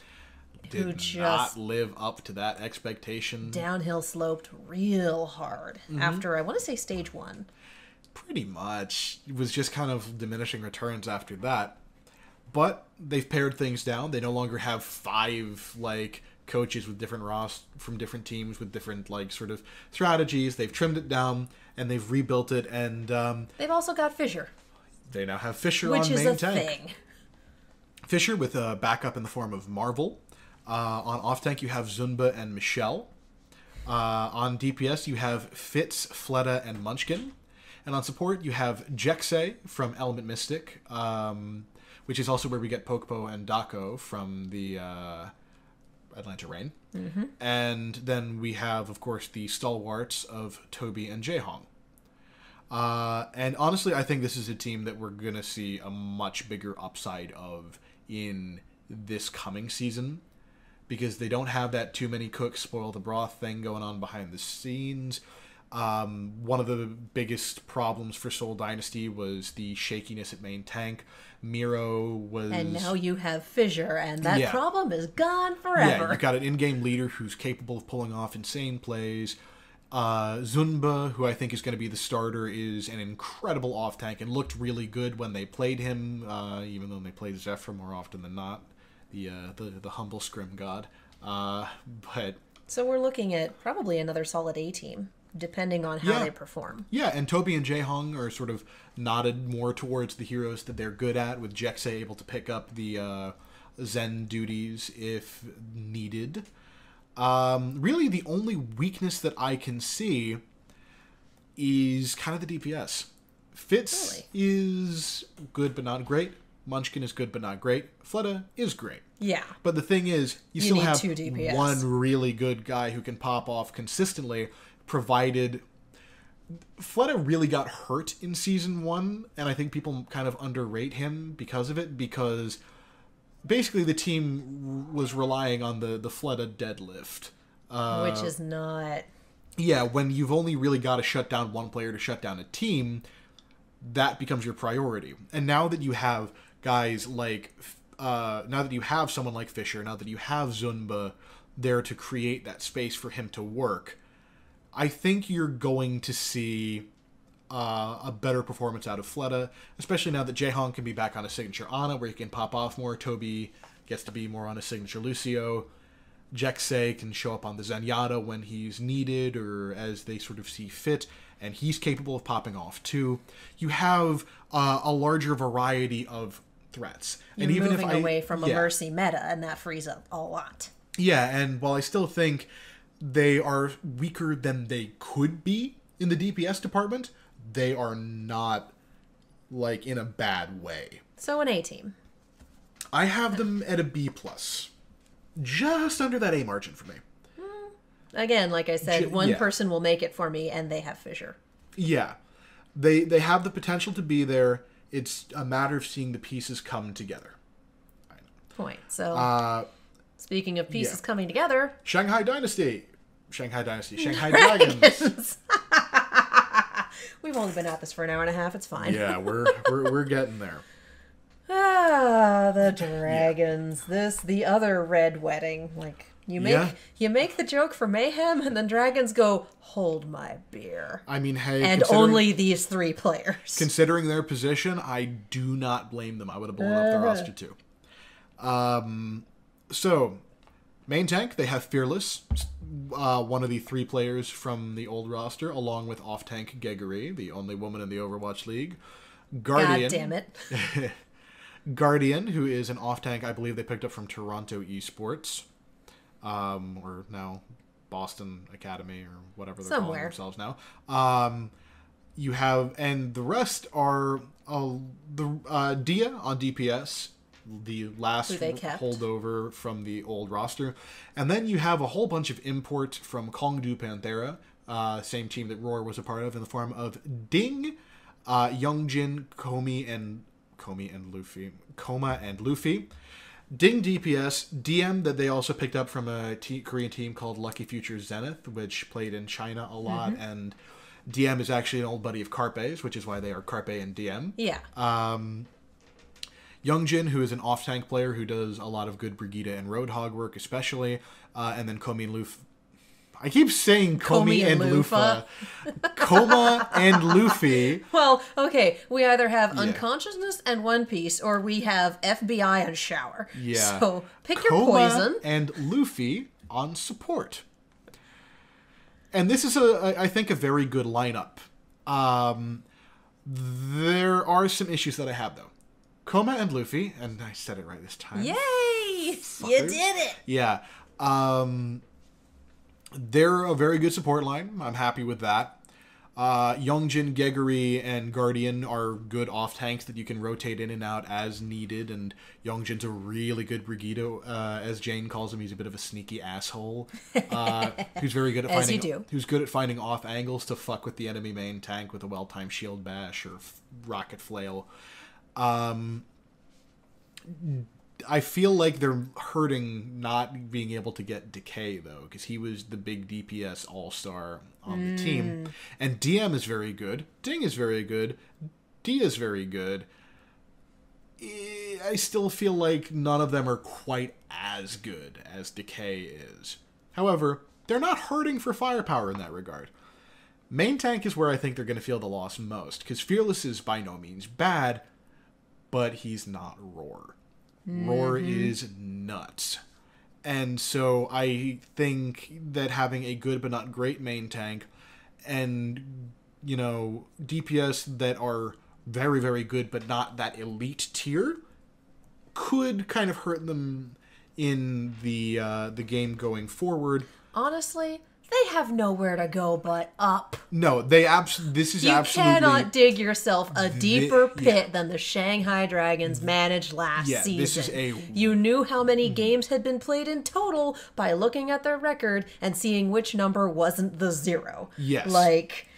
Did not live up to that expectation. Downhill sloped real hard after, I want to say, stage 1. Pretty much. It was just kind of diminishing returns after that. But they've pared things down. They no longer have 5, coaches with different from different teams with different, sort of strategies. They've trimmed it down, and they've rebuilt it, and... they've also got Fissure. They now have Fissure on main tank. Which is a thing. Fissure with a backup in the form of Marvel. On off-tank, you have Zunba and Michelle. On DPS, you have Fitz, Fleta, and Munchkin. And on support, you have Jexay from Element Mystic, which is also where we get Pokpo and Dako from the Atlanta Rain. Mm-hmm. And then we have, of course, the stalwarts of Toby and Jaehong. And honestly, I think this is a team that we're going to see a much bigger upside of in this coming season, because they don't have that too many cooks spoil the broth thing going on behind the scenes. One of the biggest problems for Seoul Dynasty was the shakiness at main tank. Miro was... And now you have Fissure, and that problem is gone forever. Yeah, you've got an in-game leader who's capable of pulling off insane plays. Zunba, who I think is going to be the starter, is an incredible off-tank and looked really good when they played him, even though they played Zephyr more often than not, the humble scrim god. But so we're looking at probably another solid A team, depending on how they perform. Yeah, and Toby and Jaehong are sort of nodded more towards the heroes that they're good at, with Jexay able to pick up the Zen duties if needed. Really, the only weakness that I can see is kind of the DPS. Fitz is good but not great. Munchkin is good but not great. Fleta is great. Yeah. But the thing is, you still have 2 DPS. One really good guy who can pop off consistently, provided... Fleta really got hurt in Season 1, and I think people kind of underrate him because of it, because basically the team was relying on the Fleta deadlift. Which is not... Yeah, when you've only really got to shut down one player to shut down a team, that becomes your priority. And now that you have guys like... now that you have someone like Fissure, now that you have Zunba there to create that space for him to work, I think you're going to see a better performance out of Fleta, especially now that Jaehong can be back on a signature Ana, where he can pop off more. Toby gets to be more on a signature Lucio. Jexay can show up on the Zenyatta when he's needed or as they sort of see fit, and he's capable of popping off too. You have a larger variety of threats. You're and even moving if away from a Mercy meta, and that frees up a lot. Yeah, and while I still think they are weaker than they could be in the DPS department, they are not, in a bad way. So an A team. I have them at a B+. Just under that A margin for me. Again, like I said, one person will make it for me, and they have Fissure. Yeah. They have the potential to be there. It's a matter of seeing the pieces come together. Point. So, speaking of pieces coming together... Shanghai Dynasty. Shanghai Dragons. We've only been at this for an hour and a half. It's fine. Yeah, we're getting there. The dragons. The other red wedding. You make the joke for Mayhem, and then dragons go, hold my beer. I mean, hey, and only these 3 players. Considering their position, I do not blame them. I would have blown up the roster too. So, main tank, they have Fearless, one of the 3 players from the old roster, along with off-tank Geguri, the only woman in the Overwatch League. Guardian. God damn it. Guardian, who is an off-tank I believe they picked up from Toronto Esports, or now Boston Academy, or whatever they're calling themselves now. You have, and the rest are the Dia on DPS, the last holdover from the old roster. And then you have a whole bunch of import from Kongdu Panthera, same team that Roar was a part of, in the form of Ding, Youngjin, Komi, and Coma and Luffy. Ding DPS, DM that they also picked up from a Korean team called Lucky Future Zenith, which played in China a lot, and DM is actually an old buddy of Carpe's, which is why they are Carpe and DM. Yeah. Youngjin, who is an off-tank player who does a lot of good Brigida and Roadhog work especially, and then Komi and Luffy. I keep saying Komi and Luffy. Koma and Luffy. Well, okay, we either have Unconsciousness and One Piece, or we have FBI and Shower. Yeah. So pick Koma your poison. And Luffy on support. And this is, I think, a very good lineup. There are some issues that I have, though. Koma and Luffy, and I said it right this time. Yay! Fuckers. You did it! Yeah. They're a very good support line. I'm happy with that. Youngjin, Geguri, and Guardian are good off-tanks that you can rotate in and out as needed, and Youngjin's a really good Brigida, as Jane calls him. He's a bit of a sneaky asshole, who's very good at who's good at finding off angles to fuck with the enemy main tank with a well-timed shield bash or rocket flail. I feel like they're hurting not being able to get Decay, though, because he was the big DPS all-star on the team. And DM is very good. Ding is very good. D is very good. I still feel like none of them are quite as good as Decay is. However, they're not hurting for firepower in that regard. Main tank is where I think they're going to feel the loss most, because Fearless is by no means bad, but he's not Roar. Roar is nuts. And so I think that having a good but not great main tank and, you know, DPS that are very, very good but not that elite tier could kind of hurt them in the game going forward. Honestly, they have nowhere to go but up. No, this is absolutely... You cannot dig yourself a deeper pit than the Shanghai Dragons managed last season. This is You knew how many games had been played in total by looking at their record and seeing which number wasn't the 0. Yes. Like,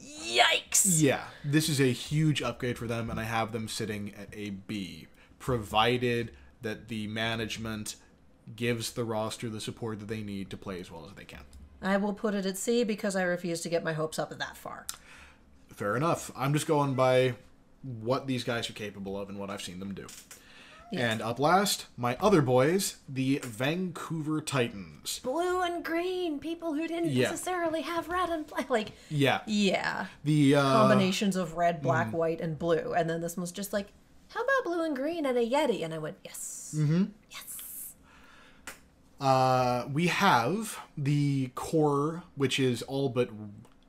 yikes. Yeah, this is a huge upgrade for them, and I have them sitting at a B, provided that the management gives the roster the support that they need to play as well as they can. I will put it at C because I refuse to get my hopes up that far. Fair enough. I'm just going by what these guys are capable of and what I've seen them do. Yes. And up last, my other boys, the Vancouver Titans. Blue and green, people who didn't necessarily have red and black. Like, yeah. The combinations of red, black, white, and blue. And then this one's just like, how about blue and green and a Yeti? And I went, yes. Yes. We have the core, which is all but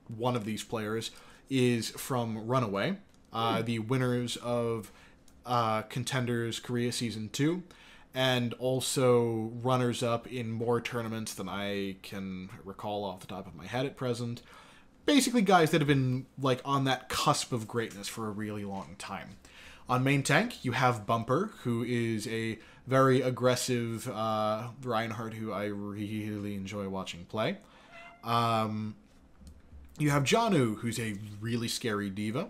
one of these players, is from Runaway, the winners of Contenders Korea Season 2, and also runners-up in more tournaments than I can recall off the top of my head at present. Basically guys that have been like on that cusp of greatness for a really long time. On main tank, you have Bumper, who is a very aggressive Reinhardt who I really enjoy watching play. You have Janu, who's a really scary diva.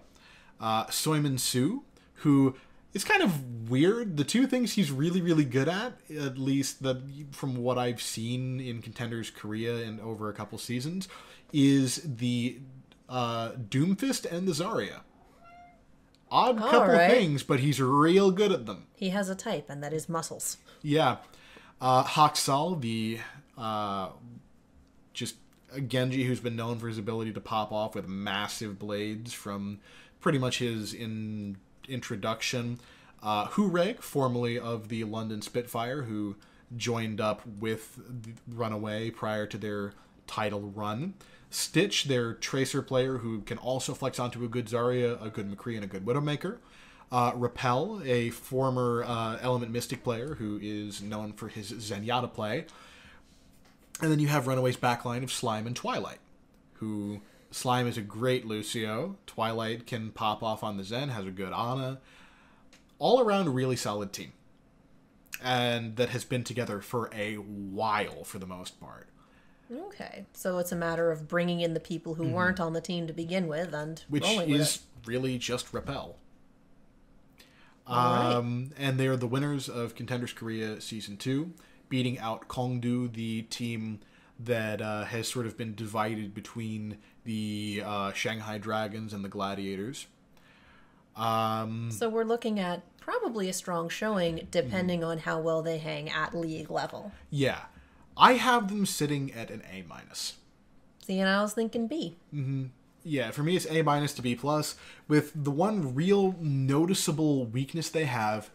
Soimin Su, who is kind of weird. The two things he's really, really good at least that from what I've seen in Contenders Korea and over a couple seasons, is the Doomfist and the Zarya. Odd couple things, but he's real good at them. He has a type, and that is muscles. Yeah. Haksal, the just a Genji who's been known for his ability to pop off with massive blades from pretty much his introduction. Hureg, formerly of the London Spitfire, who joined up with Runaway prior to their title run. Stitch, their Tracer player, who can also flex onto a good Zarya, a good McCree, and a good Widowmaker. Repel, a former Element Mystic player who is known for his Zenyatta play. And then you have Runaway's backline of Slime and Twilight, who Slime is a great Lucio. Twilight can pop off on the Zen, has a good Ana. All around a really solid team. And that has been together for a while for the most part. Okay, so it's a matter of bringing in the people who weren't on the team to begin with and which rolling with is it. Really just Repel. And they are the winners of Contenders Korea Season 2, beating out Kongdu, the team that has sort of been divided between the Shanghai Dragons and the Gladiators. So we're looking at probably a strong showing, depending on how well they hang at league level. Yeah. I have them sitting at an A-. See, and I was thinking B. Yeah, for me it's A- to B+, with the one real noticeable weakness they have.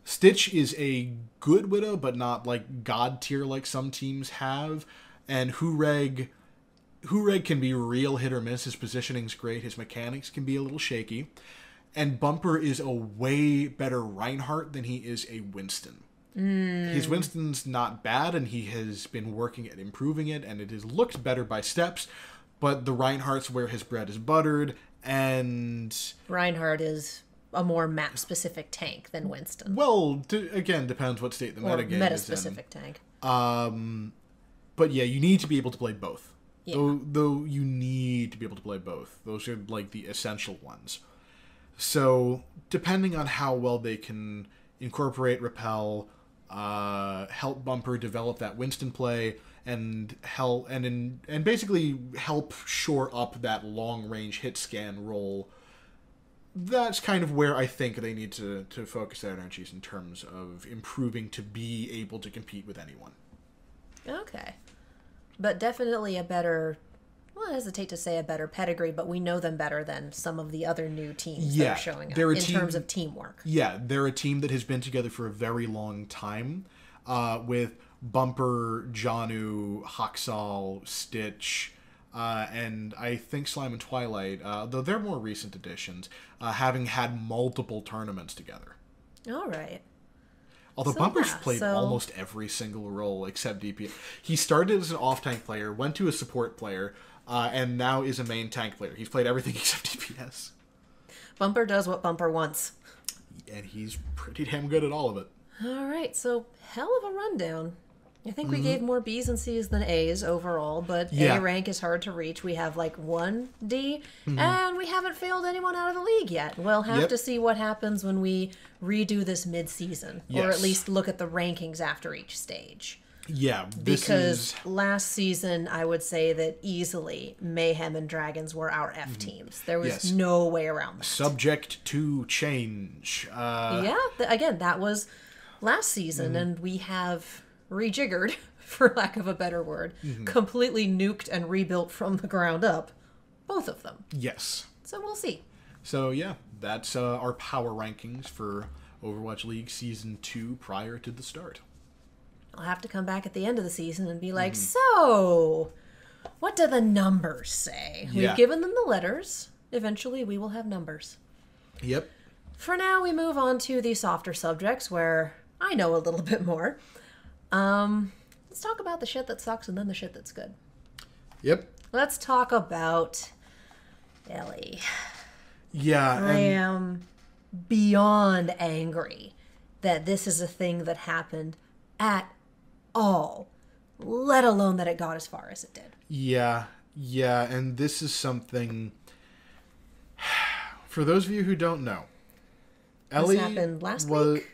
Stitch is a good Widow, but not like god tier like some teams have. And Hureg can be real hit or miss. His positioning's great. His mechanics can be a little shaky. And Bumper is a way better Reinhardt than he is a Winston. His Winston's not bad, and he has been working at improving it, and it has looked better by steps. But the Reinhardt's where his bread is buttered, and... Reinhardt is a more map-specific tank than Winston. Well, again, depends what state the metagame is in. Meta-specific tank. But yeah, you need to be able to play both. Yeah. Though you need to be able to play both. Those are like the essential ones. So, depending on how well they can incorporate Repel, help Bumper develop that Winston play, and basically help shore up that long range hit scan role. That's kind of where I think they need to focus their energies in terms of improving to be able to compete with anyone. Okay. But definitely a better, well, I hesitate to say a better pedigree, but we know them better than some of the other new teams that are showing up in terms of teamwork. Yeah, they're a team that has been together for a very long time, with Bumper, Janu, Haksal, Stitch, and I think Slime and Twilight, though they're more recent additions, having had multiple tournaments together. All right. Although Bumper's played almost every single role except DPS. He started as an off-tank player, went to a support player, and now is a main tank player. He's played everything except DPS. Bumper does what Bumper wants. And he's pretty damn good at all of it. All right, so hell of a rundown. I think we gave more B's and C's than A's overall, but A rank is hard to reach. We have like 1 D, and we haven't failed anyone out of the league yet. We'll have to see what happens when we redo this mid-season, or at least look at the rankings after each stage. Yeah, because last season, I would say that easily Mayhem and Dragons were our F teams. There was no way around that. Subject to change. Again, that was last season, and we have rejiggered, for lack of a better word, completely nuked and rebuilt from the ground up, both of them. Yes. So we'll see. So yeah, that's our power rankings for Overwatch League Season 2 prior to the start. I'll have to come back at the end of the season and be like, so, what do the numbers say? We've given them the letters. Eventually, we will have numbers. Yep. For now, we move on to the softer subjects where I know a little bit more. Let's talk about the shit that sucks and then the shit that's good. Yep. Let's talk about Ellie. Yeah. I am beyond angry that this is a thing that happened at all, let alone that it got as far as it did. Yeah, and this is something, for those of you who don't know, Ellie happened last week?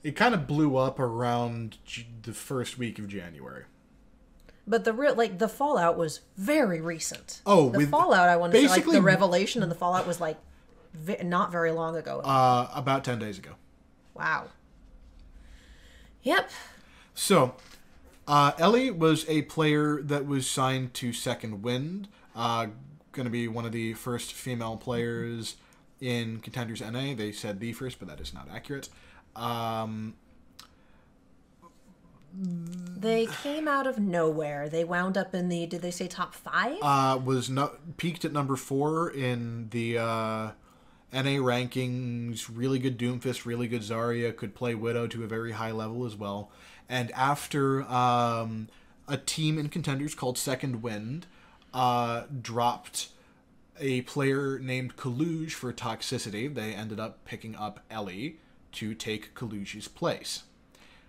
It kind of blew up around the first week of January. But the fallout was very recent. Oh, the fallout, I want to say, like the revelation and the fallout was like not very long ago. About 10 days ago. Wow. Yep. So, Ellie was a player that was signed to Second Wind. Going to be one of the first female players in Contenders NA. They said the first, but that is not accurate. They came out of nowhere. They wound up in the, did they say top 5? Peaked at number 4 in the NA rankings. Really good Doomfist, really good Zarya, could play Widow to a very high level as well. And after a team in Contenders called Second Wind dropped a player named Kaluj for toxicity, they ended up picking up Ellie to take Kaluj's place.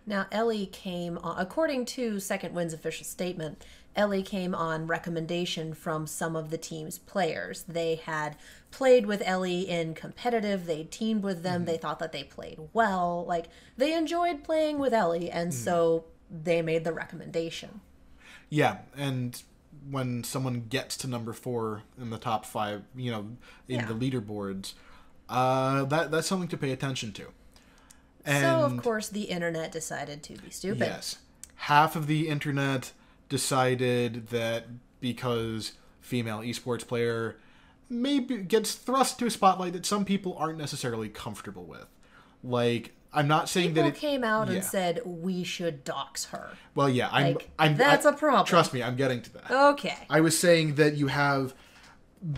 Now, Ellie came on, according to Second Wind's official statement, Ellie came on recommendation from some of the team's players. They had played with Ellie in competitive, they teamed with them, they thought that they played well. Like, they enjoyed playing with Ellie, and so they made the recommendation. Yeah, and when someone gets to number 4 in the top 5, in the leaderboards, that's something to pay attention to. And so, of course, the internet decided to be stupid. Yes. Half of the internet decided that because female esports player maybe gets thrust to a spotlight that some people aren't necessarily comfortable with. Like, I'm not saying People that came out and said we should dox her. Well, yeah, that's a problem. Trust me, I'm getting to that. Okay. I was saying that you have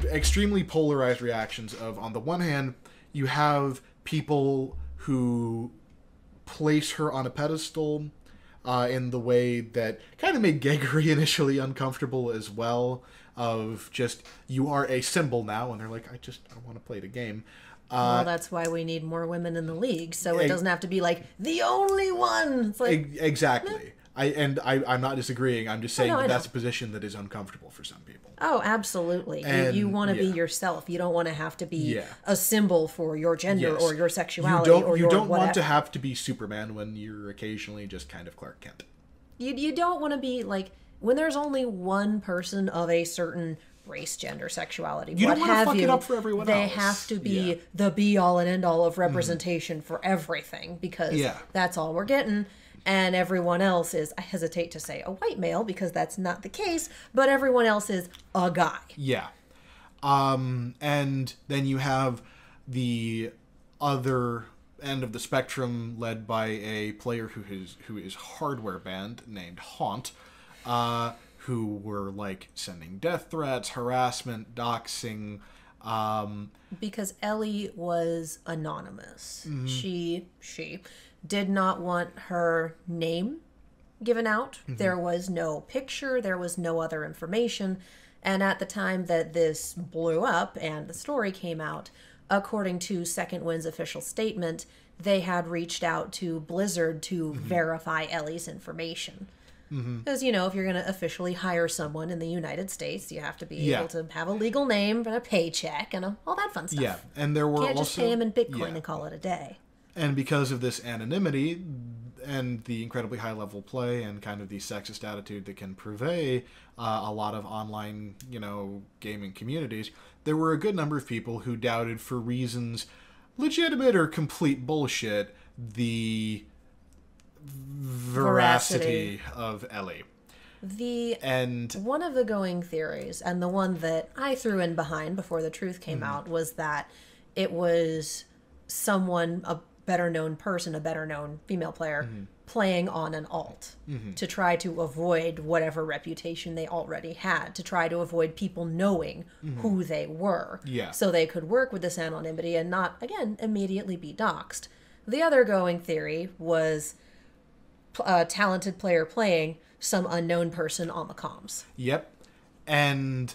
extremely polarized reactions of, on the one hand, you have people who place her on a pedestal in the way that kind of made Geggery initially uncomfortable as well, of just, you are a symbol now, and they're like, I want to play the game. Well, that's why we need more women in the league, so it doesn't have to be like, the only one! It's like, exactly. I'm not disagreeing, I'm just saying that's a position that is uncomfortable for some people. Oh, absolutely. You want to be yourself. You don't want to have to be a symbol for your gender or your sexuality you don't want to have to be Superman when you're occasionally just kind of Clark Kent. You don't want to be like, when there's only one person of a certain race, gender, sexuality, you don't want to fuck it up for everyone else. They have to be the be-all and end-all of representation for everything, because that's all we're getting. And everyone else is, I hesitate to say a white male because that's not the case, but everyone else is a guy. Yeah. And then you have the other end of the spectrum led by a player who is hardware banned named Haunt, who were like sending death threats, harassment, doxing. Because Ellie was anonymous. She did not want her name given out. There was no picture. There was no other information. And at the time that this blew up and the story came out, according to Second Wind's official statement, they had reached out to Blizzard to verify Ellie's information. Because, if you're going to officially hire someone in the United States, you have to be able to have a legal name and a paycheck and all that fun stuff. Yeah, and there were Can't just pay him in Bitcoin and call it a day. And because of this anonymity and the incredibly high-level play and kind of the sexist attitude that can purvey a lot of online, gaming communities, there were a good number of people who doubted, for reasons legitimate or complete bullshit, the veracity of Ellie. One of the going theories, and the one that I threw in behind before the truth came out, was that it was someone, a better known person, a better known female player, playing on an alt to try to avoid whatever reputation they already had, to try to avoid people knowing who they were. So they could work with this anonymity and not, again, immediately be doxxed. The other going theory was a talented player playing some unknown person on the comms. Yep. And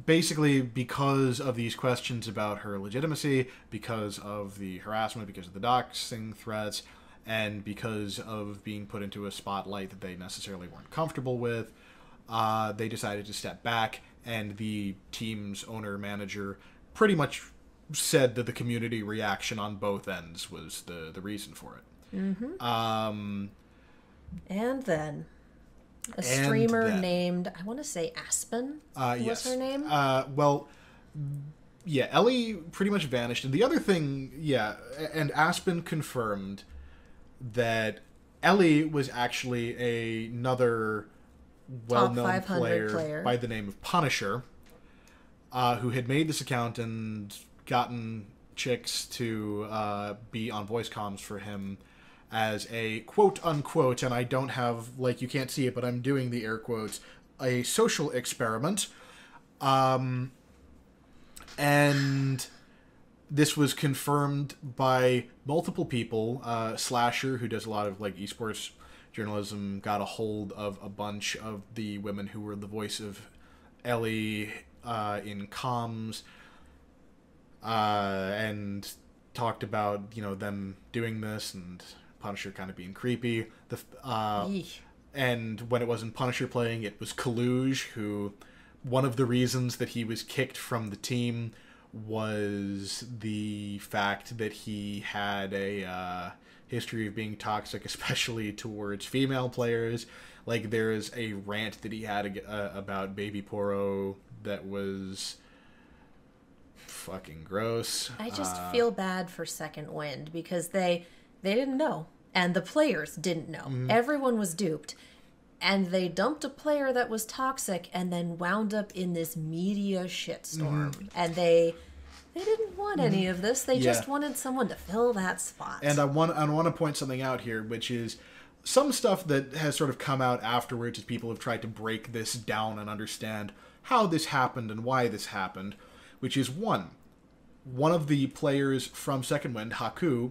basically, because of these questions about her legitimacy, because of the harassment, because of the doxing threats, and because of being put into a spotlight that they necessarily weren't comfortable with, they decided to step back, and the team's owner-manager pretty much said that the community reaction on both ends was the reason for it. And then a streamer named, I want to say Aspen was her name? Ellie pretty much vanished. And the other thing, and Aspen confirmed that Ellie was actually another well-known player by the name of Punisher, who had made this account and gotten chicks to be on voice comms for him as a quote-unquote, and I don't have, you can't see it, but I'm doing the air quotes, a social experiment. And this was confirmed by multiple people. Slasher, who does a lot of, esports journalism, got a hold of a bunch of the women who were the voice of Ellie in comms, and talked about, them doing this and Punisher kind of being creepy. Yeesh. And when it wasn't Punisher playing, it was Kaluge, who one of the reasons that he was kicked from the team was the fact that he had a history of being toxic, especially towards female players. Like, there's a rant that he had about Baby Poro that was fucking gross. I just feel bad for Second Wind because they didn't know, and the players didn't know. Everyone was duped, and they dumped a player that was toxic and then wound up in this media shitstorm. And they didn't want any of this. They just wanted someone to fill that spot. And I want to point something out here, which is some stuff that has sort of come out afterwards as people have tried to break this down and understand how this happened and why this happened, which is one of the players from Second Wind, Haku,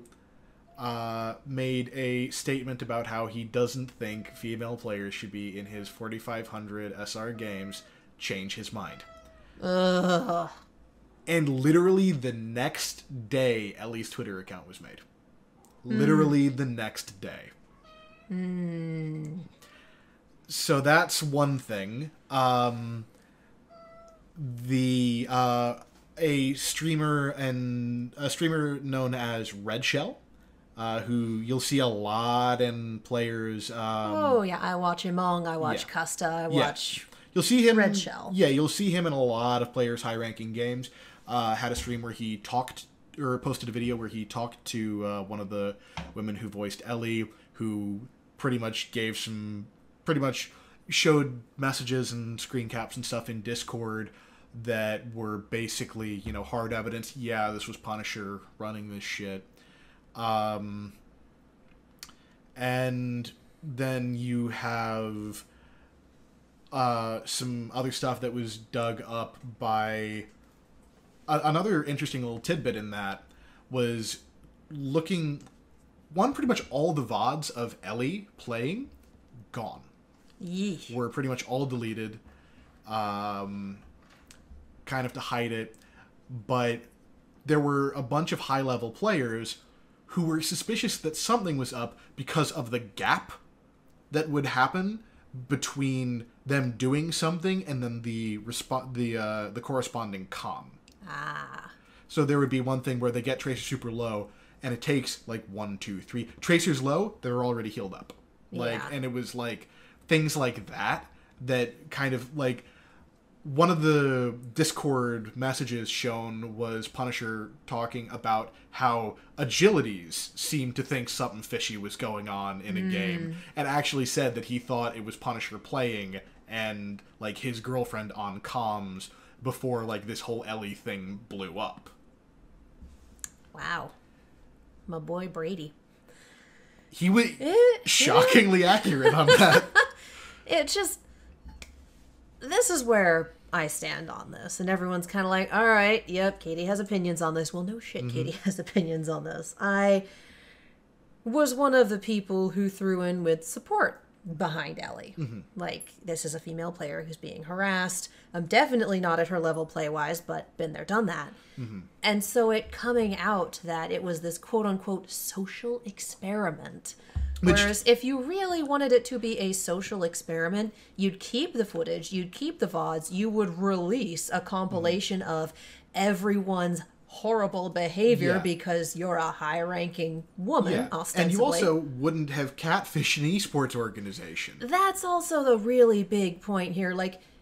made a statement about how he doesn't think female players should be in his 4500 SR games, change his mind. Ugh. And literally the next day, Ellie's Twitter account was made. Literally the next day. So that's one thing. A streamer known as Red Shell, who you'll see a lot in players. I watch Among, I watch Custa, I watch You'll see him Red Shell. Yeah, you'll see him in a lot of players' high-ranking games. Had a stream where he posted a video where he talked to one of the women who voiced Ellie, who pretty much showed messages and screen caps and stuff in Discord that were basically, hard evidence. Yeah, this was Punisher running this shit. And then you have some other stuff that was dug up by... Another interesting little tidbit in that was pretty much all the VODs of Ellie playing, gone. Yeesh. Were pretty much all deleted, kind of to hide it. But there were a bunch of high-level players who were suspicious that something was up because of the gap that would happen between them doing something and then the corresponding comm. So there would be one thing where they get Tracer super low, and it takes, 1, 2, 3. Tracer's low, they're already healed up. And it was, things like that kind of, one of the Discord messages shown was Punisher talking about how agilities seemed to think something fishy was going on in a game, and actually said that he thought it was Punisher playing and, his girlfriend on comms before, this whole Ellie thing blew up. Wow. My boy Brady. He was shockingly accurate on that. This is where I stand on this, and everyone's kind of like, all right, yep, Katie has opinions on this. Well, no shit, Katie has opinions on this. I was one of the people who threw in with support behind Ellie. This is a female player who's being harassed. I'm definitely not at her level play-wise, but been there, done that. And so it coming out that it was this quote-unquote social experiment. Whereas if you really wanted it to be a social experiment, you'd keep the footage, you'd keep the VODs, you would release a compilation of everyone's horrible behavior because you're a high-ranking woman, ostensibly. And you also wouldn't have catfish an esports organization. That's also the really big point here.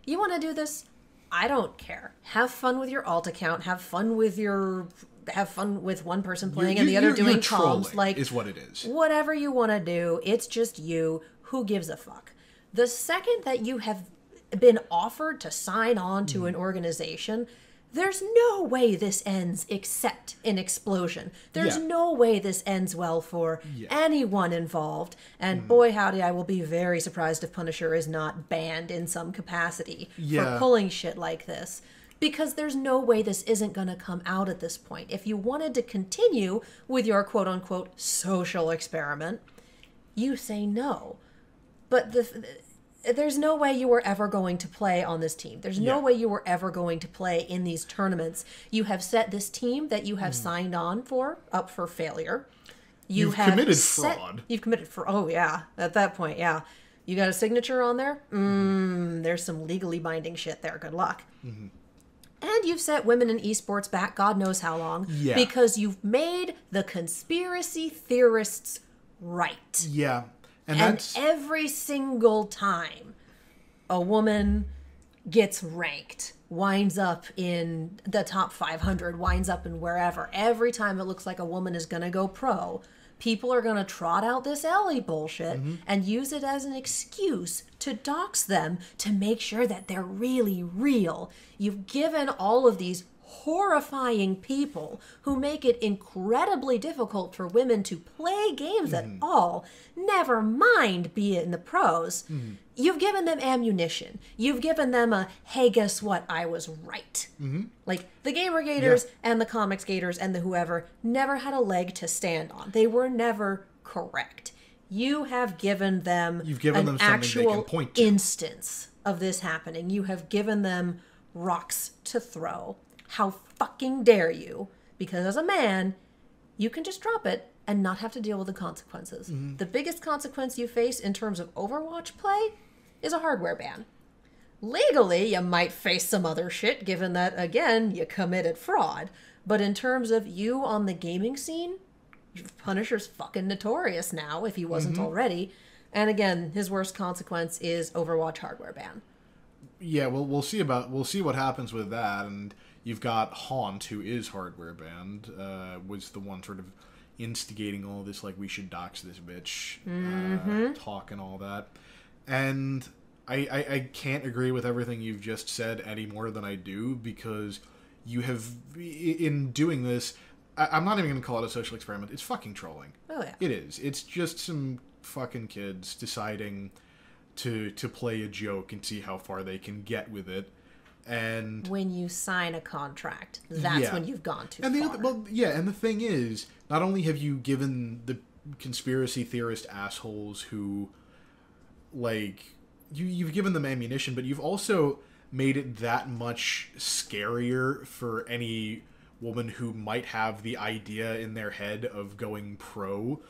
You want to do this? I don't care. Have fun with your alt account. Have fun with one person playing and the other doing comms. Is what it is. Whatever you want to do, it's just you. Who gives a fuck? The second that you have been offered to sign on to an organization, there's no way this ends except an explosion. There's no way this ends well for anyone involved. And boy, howdy, I will be very surprised if Punisher is not banned in some capacity for pulling shit like this. Because there's no way this isn't going to come out at this point. If you wanted to continue with your quote-unquote social experiment, you say no. But there's no way you were ever going to play on this team. There's no way you were ever going to play in these tournaments. You have set this team that you have signed on for up for failure. You've committed fraud. You've committed fraud. Oh, yeah. At that point, yeah. You got a signature on there? There's some legally binding shit there. Good luck. Mm-hmm. And you've set women in esports back God knows how long. Yeah. Because you've made the conspiracy theorists right. Yeah. And every single time a woman gets ranked, winds up in the top 500, winds up in wherever, every time it looks like a woman is going to go pro, people are going to trot out this Ellie bullshit and use it as an excuse to dox them to make sure that they're really real. You've given all of these horrifying people who make it incredibly difficult for women to play games at all, never mind be it in the pros. You've given them ammunition. You've given them a, hey, guess what? I was right. Like, the Gamergators and the Comics Gators and the whoever never had a leg to stand on. They were never correct. You have given them an actual instance of this happening. You have given them rocks to throw. How fucking dare you? Because as a man, you can just drop it and not have to deal with the consequences. The biggest consequence you face in terms of Overwatch play is a hardware ban. Legally, you might face some other shit, given that, again, you committed fraud. But in terms of you on the gaming scene, Punisher's fucking notorious now, if he wasn't already. And again, his worst consequence is Overwatch hardware ban. Yeah, well, we'll see what happens with that. And you've got Haunt, who is hardware banned, was the one sort of instigating all this, like, we should dox this bitch talk and all that. And I can't agree with everything you've just said any more than I do, because you have, in doing this, I'm not even going to call it a social experiment. It's fucking trolling. Oh, yeah. It is. It's just some fucking kids deciding to play a joke and see how far they can get with it. And when you sign a contract, that's when you've gone too far. And the thing is, not only have you given the conspiracy theorist assholes who, like, you've given them ammunition, but you've also made it that much scarier for any woman who might have the idea in their head of going pro,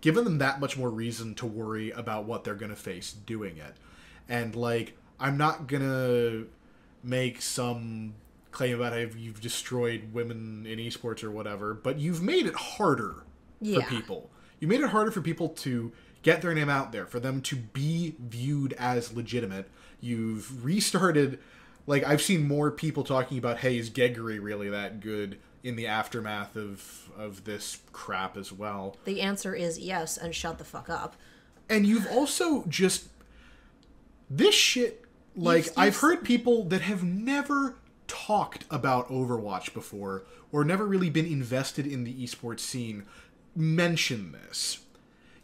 given them that much more reason to worry about what they're going to face doing it. And, like, I'm not going to make some claim about how you've destroyed women in esports or whatever, but you've made it harder for people. You made it harder for people to get their name out there, for them to be viewed as legitimate. You've restarted, like, I've seen more people talking about, hey, is Geggery really that good in the aftermath of this crap as well? The answer is yes, and shut the fuck up. And you've also just... This shit, like, I've heard people that have never talked about Overwatch before, or never really been invested in the esports scene, mention this.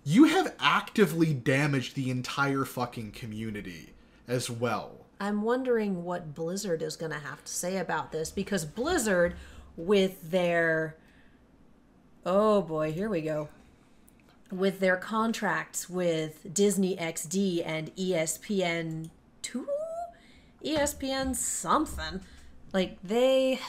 You have actively damaged the entire fucking community as well. I'm wondering what Blizzard is going to have to say about this, because Blizzard, with their... Oh boy, here we go. With their contracts with Disney XD and ESPN 2? ESPN something. Like, they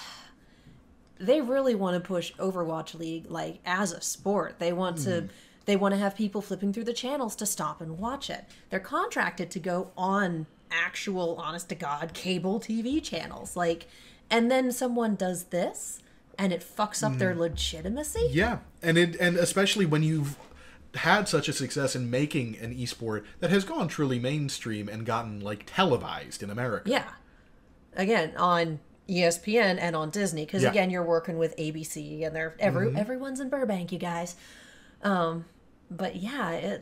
really want to push Overwatch League, like, as a sport. They want to have people flipping through the channels to stop and watch it. They're contracted to go on actual, honest-to-God, cable TV channels. Like, and then someone does this, and it fucks up their legitimacy? Yeah, and especially when you've had such a success in making an esport that has gone truly mainstream and gotten, like, televised in America. Yeah. Again, on ESPN and on Disney, because again, you're working with ABC, and they're everyone's in Burbank, you guys. But yeah,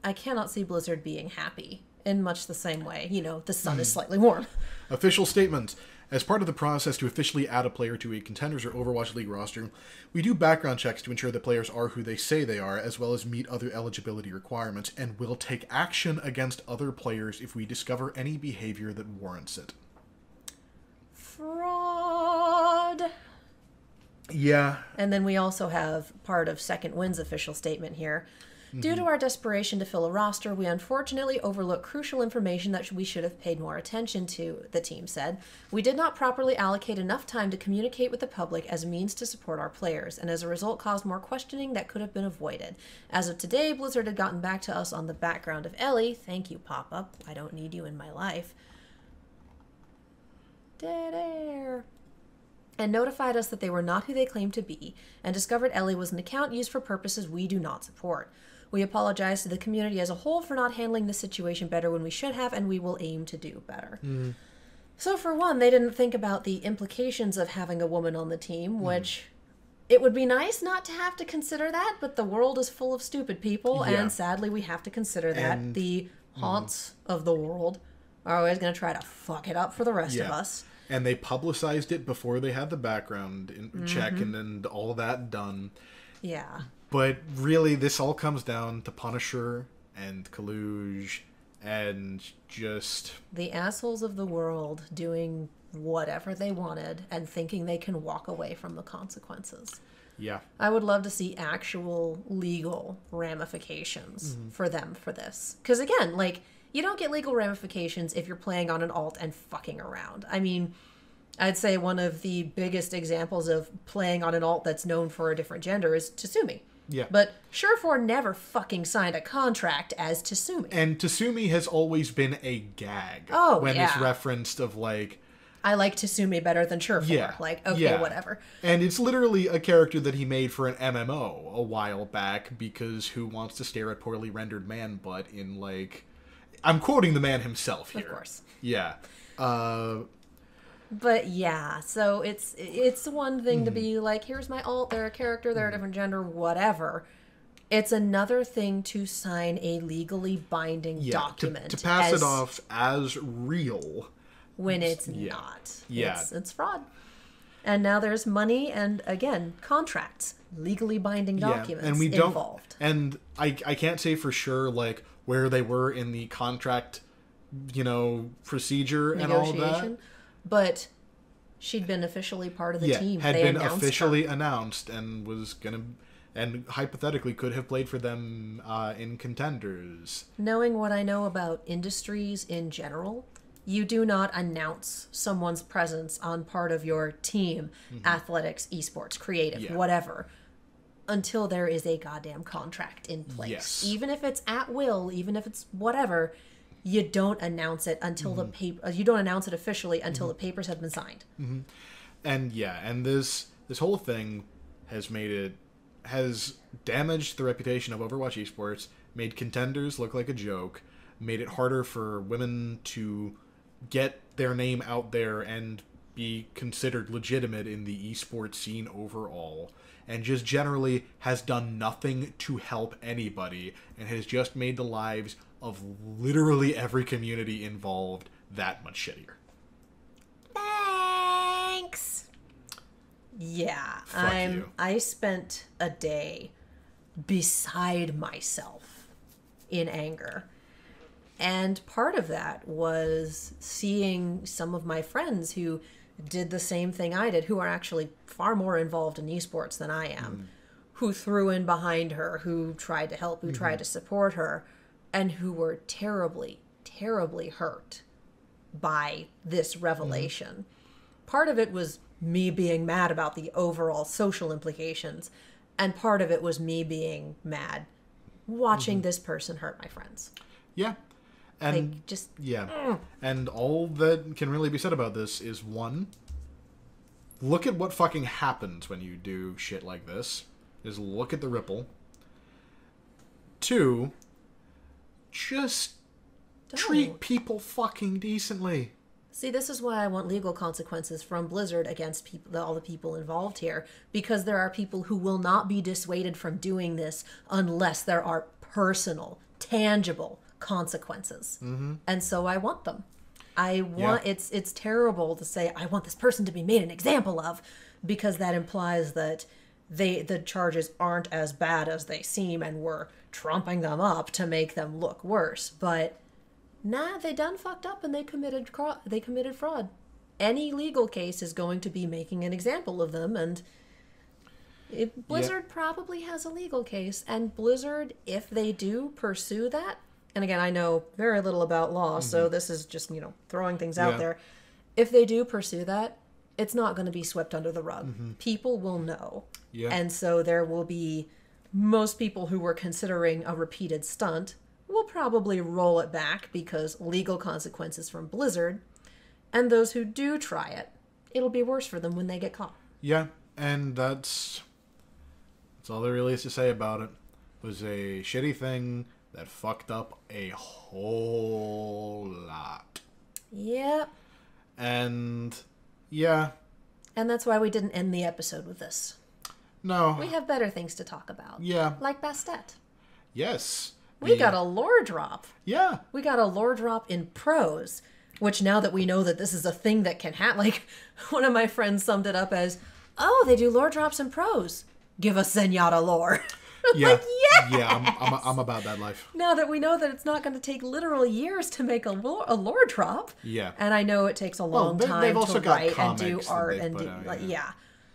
I cannot see Blizzard being happy in much the same way. You know, the sun is slightly warm. Official statement. As part of the process to officially add a player to a Contenders or Overwatch League roster, we do background checks to ensure that players are who they say they are, as well as meet other eligibility requirements, and will take action against other players if we discover any behavior that warrants it. Fraud. Yeah. And then we also have part of Second Wind's official statement here. Due to our desperation to fill a roster, we unfortunately overlooked crucial information that we should have paid more attention to, the team said. We did not properly allocate enough time to communicate with the public as a means to support our players, and as a result caused more questioning that could have been avoided. As of today, Blizzard had gotten back to us on the background of Ellie. Thank you, Pop-Up. I don't need you in my life. Dead air. And notified us that they were not who they claimed to be, and discovered Ellie was an account used for purposes we do not support. We apologize to the community as a whole for not handling the situation better when we should have, and we will aim to do better. So for one, they didn't think about the implications of having a woman on the team, which it would be nice not to have to consider that, but the world is full of stupid people, and sadly we have to consider that. And the haunts of the world are always going to try to fuck it up for the rest of us. And they publicized it before they had the background check and all that done. Yeah. But really, this all comes down to Punisher and Kaluge and just... the assholes of the world doing whatever they wanted and thinking they can walk away from the consequences. Yeah. I would love to see actual legal ramifications for them for this. Because again, like... you don't get legal ramifications if you're playing on an alt and fucking around. I mean, I'd say one of the biggest examples of playing on an alt that's known for a different gender is Tsumi. Yeah. But Surefour never fucking signed a contract as Tsumi. And Tsumi has always been a gag. Oh, when it's referenced of, like... I like Tsumi better than Surefour. Yeah. Like, okay, whatever. And it's literally a character that he made for an MMO a while back, because who wants to stare at poorly rendered man butt in, like... I'm quoting the man himself here. Of course. Yeah. But yeah, so it's one thing to be like, here's my alt, they're a character, they're a different gender, whatever. It's another thing to sign a legally binding document. To pass it off as real. When it's not. Yeah. It's fraud. And now there's money and, again, contracts. Legally binding documents and we involved. And I can't say for sure, like, where they were in the contract, procedure and all of that. But she'd been officially part of the team. Had they been announced officially her. announced and was gonna, and hypothetically could have played for them in Contenders. Knowing what I know about industries in general, you do not announce someone's presence on part of your team, athletics, esports, creative, whatever, until there is a goddamn contract in place. Yes. Even if it's at will, even if it's whatever, you don't announce it until the paper. You don't announce it officially until the papers have been signed. And and this whole thing has damaged the reputation of Overwatch esports, made Contenders look like a joke, made it harder for women to get their name out there and be considered legitimate in the esports scene overall, and just generally has done nothing to help anybody, and has just made the lives of literally every community involved that much shittier. Thanks. Yeah, I spent a day beside myself in anger. And part of that was seeing some of my friends who did the same thing I did, who are actually far more involved in esports than I am, who threw in behind her, who tried to help, who tried to support her, and who were terribly, terribly hurt by this revelation. Part of it was me being mad about the overall social implications, and part of it was me being mad watching this person hurt my friends. Yeah. And like, just and all that can really be said about this is, one, look at what fucking happens when you do shit like this. Is look at the ripple. Two, just treat people fucking decently. See, this is why I want legal consequences from Blizzard against all the people involved here, because there are people who will not be dissuaded from doing this unless there are personal, tangible consequences. And so I want them. I want it's terrible to say I want this person to be made an example of, because that implies that the charges aren't as bad as they seem and we're trumping them up to make them look worse. But nah, they done fucked up and they committed fraud. Any legal case is going to be making an example of them, and Blizzard probably has a legal case, and Blizzard, if they do pursue that, and again, I know very little about law, so this is just, throwing things out there. If they do pursue that, it's not going to be swept under the rug. People will know. Yeah. And so there will be most people who were considering a repeated stunt will probably roll it back because legal consequences from Blizzard. And those who do try it, it'll be worse for them when they get caught. Yeah, and that's all there really is to say about it. It was a shitty thing that fucked up a whole lot. Yep. And, yeah. And that's why we didn't end the episode with this. No. We have better things to talk about. Yeah. Like Bastet. Yes. We got a lore drop. Yeah. We got a lore drop in prose, which now that we know that this is a thing that can happen, like one of my friends summed it up as, oh, they do lore drops in prose. Give us Zenyatta lore. Yeah. Like, yes! Yeah, I'm about that life. Now that we know that it's not going to take literal years to make a lore drop. Yeah. And I know it takes a long time they've also to got write and do comics art that and do, yeah.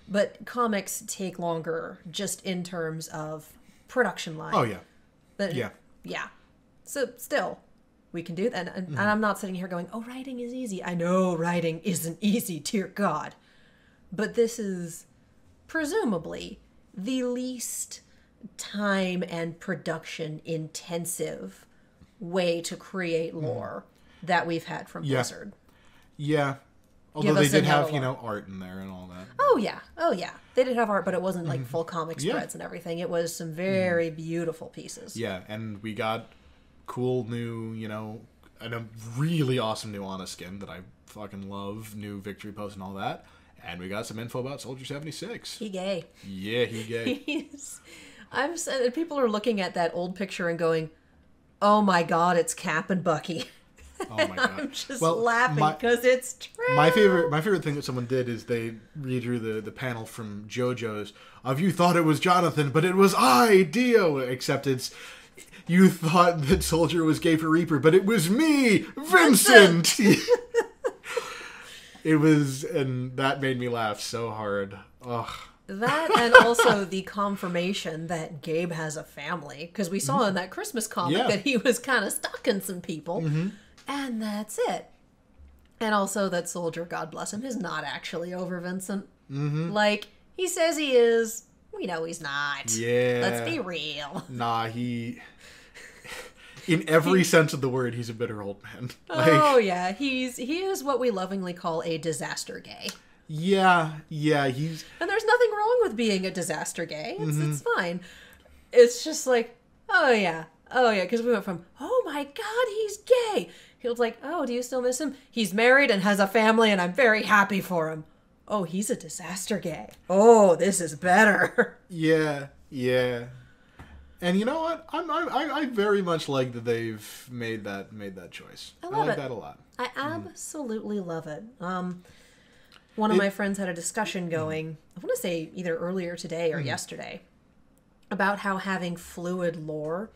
But comics take longer just in terms of production line. Oh, yeah. But, yeah. Yeah. So still, we can do that. And I'm not sitting here going, oh, writing is easy. I know writing isn't easy, dear God. But this is presumably the least time and production intensive way to create lore that we've had from Blizzard. Yeah. Although they did have, art in there and all that. Oh, yeah. Oh, yeah. They did have art, but it wasn't like full comic spreads and everything. It was some very beautiful pieces. Yeah, and we got cool new, and a really awesome new Ana skin that I fucking love, new victory post and all that. And we got some info about Soldier 76. He gay. Yeah, he gay. People are looking at that old picture and going, oh my God, it's Cap and Bucky. Oh my God. I'm just laughing because it's true. My favorite thing that someone did is they redrew the panel from JoJo's of you thought it was Jonathan, but it was I, Dio. Except you thought that Soldier was gay for Reaper, but it was me, Vincent. It was, and that made me laugh so hard. Ugh. That and also the confirmation that Gabe has a family, because we saw in that Christmas comic that he was kind of stalking some people, and that's it. And also that Soldier, God bless him, is not actually over Vincent. Like, he says he is, we know he's not. Yeah. Let's be real. Nah, in every sense of the word, he's a bitter old man. Oh yeah, he is what we lovingly call a disaster gay. Yeah, and there's nothing wrong with being a disaster gay. It's fine. It's just like, oh yeah, because we went from, oh my God, he's gay. He was like, oh, do you still miss him? He's married and has a family, and I'm very happy for him. Oh, he's a disaster gay. Oh, this is better. Yeah. And you know what? I very much like that they've made that choice. I like that a lot. I absolutely love it. One of my friends had a discussion going, I want to say either earlier today or yesterday, about how having fluid lore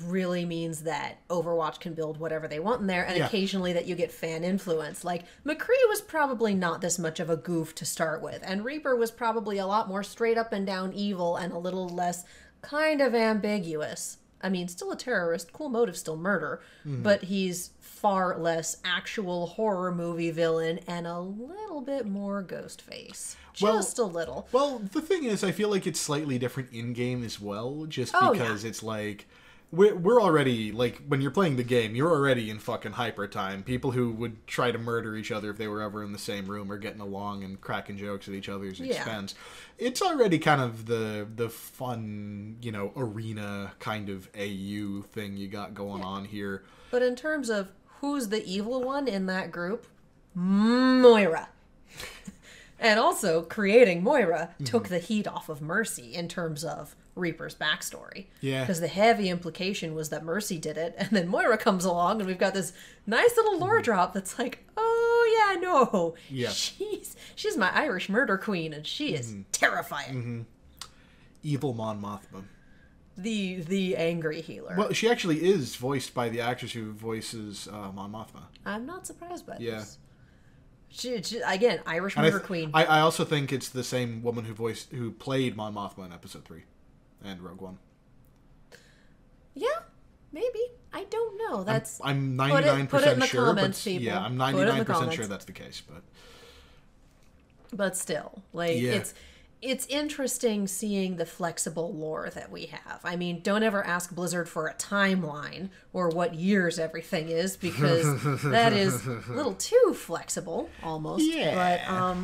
really means that Overwatch can build whatever they want in there, and occasionally that you get fan influence. Like, McCree was probably not this much of a goof to start with, and Reaper was probably a lot more straight up and down evil and a little less kind of ambiguous. I mean, still a terrorist, cool motive, still murder, but he's far less actual horror movie villain and a little bit more Ghostface. Just a little. Well, the thing is, I feel like it's slightly different in-game as well, just because it's like, we're already, like, when you're playing the game, you're already in fucking hyper time. People who would try to murder each other if they were ever in the same room are getting along and cracking jokes at each other's expense. It's already kind of the fun, arena kind of AU thing you got going on here. But in terms of who's the evil one in that group, Moira. And also, creating Moira took the heat off of Mercy in terms of Reaper's backstory. Yeah. Because the heavy implication was that Mercy did it, and then Moira comes along, and we've got this nice little lore drop that's like, oh yeah, no. Yeah. She's my Irish murder queen, and she is terrifying. Evil Mon Mothma. The angry healer. Well, she actually is voiced by the actress who voices Mon Mothma. I'm not surprised by this. Again, Irish Murder Queen. I also think it's the same woman who played Mon Mothma in Episode 3 and Rogue One. Yeah, maybe. I don't know. That's I'm 99% put it in the sure. Comments, but, people. Yeah, I'm 99% sure that's the case. But still, like it's interesting seeing the flexible lore that we have. I mean, don't ever ask Blizzard for a timeline or what years everything is, because that is a little too flexible, almost. Yeah.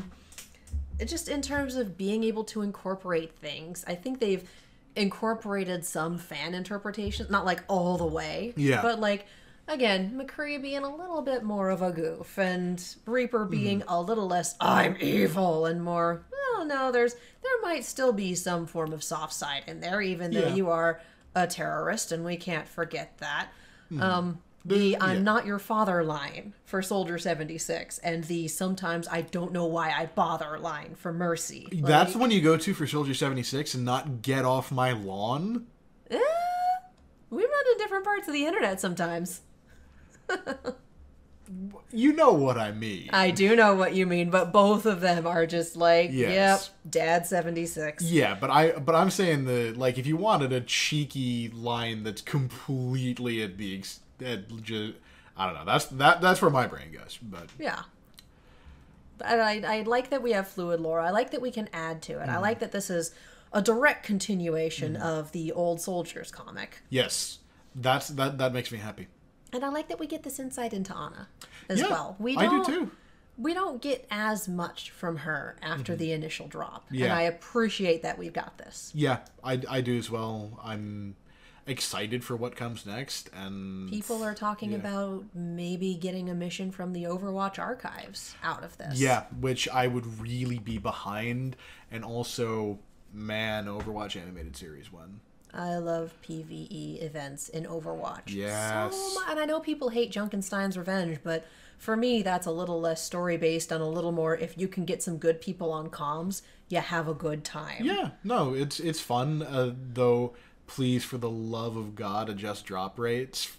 But just in terms of being able to incorporate things, I think they've incorporated some fan interpretations, not like all the way, but like, again, McCree being a little bit more of a goof, and Reaper being a little less I'm evil and more, oh no, there might still be some form of soft side in there, even though you are a terrorist, and we can't forget that. The I'm not your father line for Soldier 76, and the sometimes I don't know why I bother line for Mercy. That's the one you go to for Soldier 76 and not get off my lawn? We run in different parts of the internet sometimes. You know what I mean. I do know what you mean, but both of them are just like, yep, Dad 76. Yeah, but I'm saying if you wanted a cheeky line that's completely at the I don't know. That's where my brain goes. But yeah. But I like that we have fluid lore. I like that we can add to it. I like that this is a direct continuation of the Old Soldiers comic. Yes. That makes me happy. And I like that we get this insight into Anna as well. I do too. We don't get as much from her after the initial drop. Yeah. And I appreciate that we've got this. Yeah, I do as well. I'm excited for what comes next, and people are talking about maybe getting a mission from the Overwatch archives out of this. Yeah, which I would really be behind, and also, man, Overwatch animated series 1. I love PvE events in Overwatch. Yes. So much. And I know people hate Junkenstein's Revenge, but for me, that's a little less story-based and a little more, if you can get some good people on comms, you have a good time. Yeah, no, it's fun, though, please, for the love of God, adjust drop rates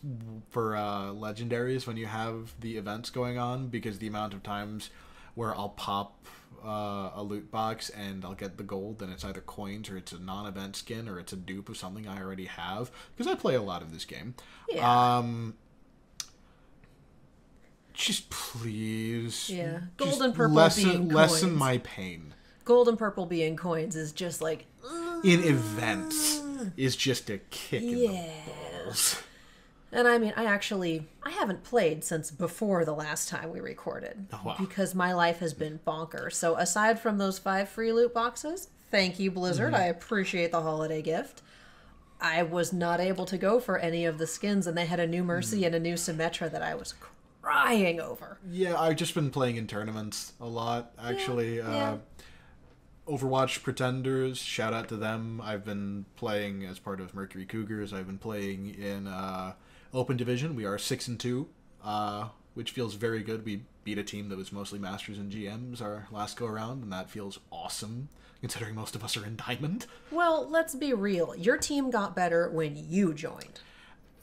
for legendaries when you have the events going on, because the amount of times where I'll pop a loot box and I'll get the gold, and it's either coins or it's a non-event skin or it's a dupe of something I already have, because I play a lot of this game. Yeah. Just please. Yeah. Gold and purple being lessen coins. my pain. Gold and purple being coins is just like... in events is just a kick in the balls. And I mean, I haven't played since before the last time we recorded. Oh, wow. Because my life has been bonkers. So aside from those 5 free loot boxes, thank you, Blizzard. I appreciate the holiday gift. I was not able to go for any of the skins, and they had a new Mercy and a new Symmetra that I was crying over. Yeah, I've just been playing in tournaments a lot, actually. Yeah. Overwatch Pretenders, shout out to them. I've been playing as part of Mercury Cougars. I've been playing in Open Division. We are 6-2, which feels very good. We beat a team that was mostly Masters and GMs our last go around, and that feels awesome, considering most of us are in Diamond. Well, let's be real. Your team got better when you joined.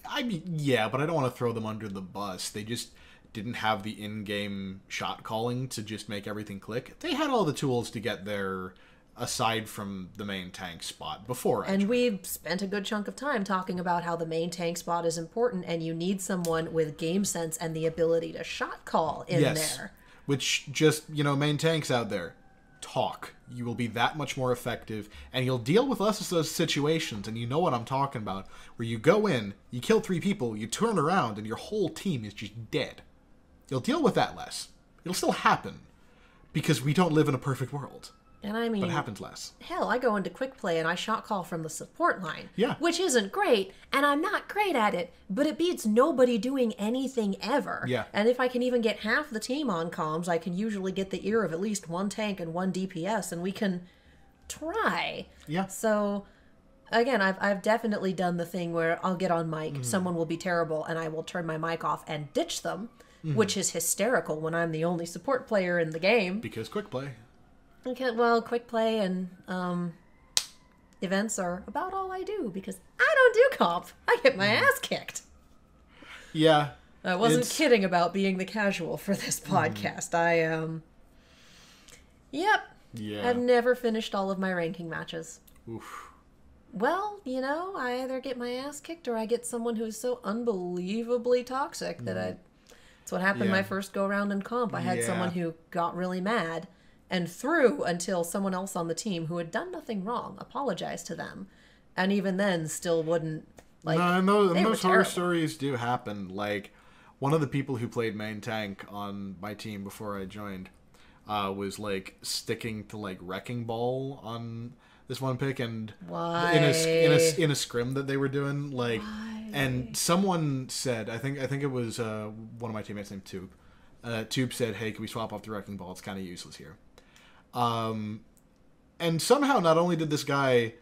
I mean, yeah, but I don't want to throw them under the bus. They just didn't have the in-game shot calling to just make everything click. They had all the tools to get there, aside from the main tank spot, before I joined. We've spent a good chunk of time talking about how the main tank spot is important, and you need someone with game sense and the ability to shot call in there. Which just, main tanks out there, talk. You will be that much more effective, and you'll deal with less of those situations, and you know what I'm talking about, where you go in, you kill 3 people, you turn around, and your whole team is just dead. You'll deal with that less. It'll still happen, because we don't live in a perfect world. And I mean, but it happens less. Hell, I go into quick play and I shot call from the support line. Yeah. Which isn't great, and I'm not great at it, but it beats nobody doing anything ever. Yeah. And if I can even get half the team on comms, I can usually get the ear of at least 1 tank and 1 DPS, and we can try. Yeah. So, again, I've definitely done the thing where I'll get on mic, someone will be terrible, and I will turn my mic off and ditch them, which is hysterical when I'm the only support player in the game. Because quick play. Okay, well, quick play and events are about all I do, because I don't do comp. I get my ass kicked. Yeah. I wasn't kidding about being the casual for this podcast. Yep. Yeah. I've never finished all of my ranking matches. Oof. Well, I either get my ass kicked or I get someone who's so unbelievably toxic that That's what happened my first go-around in comp. I had someone who got really mad and threw until someone else on the team who had done nothing wrong apologized to them. And even then still wouldn't, like... No, and those horror stories do happen. Like, one of the people who played main tank on my team before I joined was, like, sticking to, like, Wrecking Ball on this one pick, and Why? in a scrim that they were doing, like... Why? And someone said, I think it was one of my teammates named Tube. Tube said, "Hey, can we swap off the Wrecking Ball? It's kind of useless here." And somehow, not only did this guy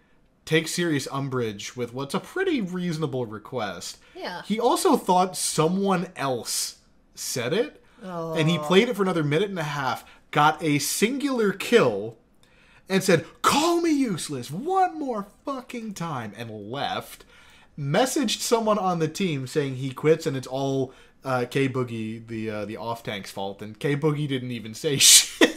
take serious umbrage with what's a pretty reasonable request, he also thought someone else said it, and he played it for another minute and a half, got a singular kill, and said, "Call me useless one more fucking time," and left. Messaged someone on the team saying he quits and it's all K Boogie, the off tank's fault, and K Boogie didn't even say shit.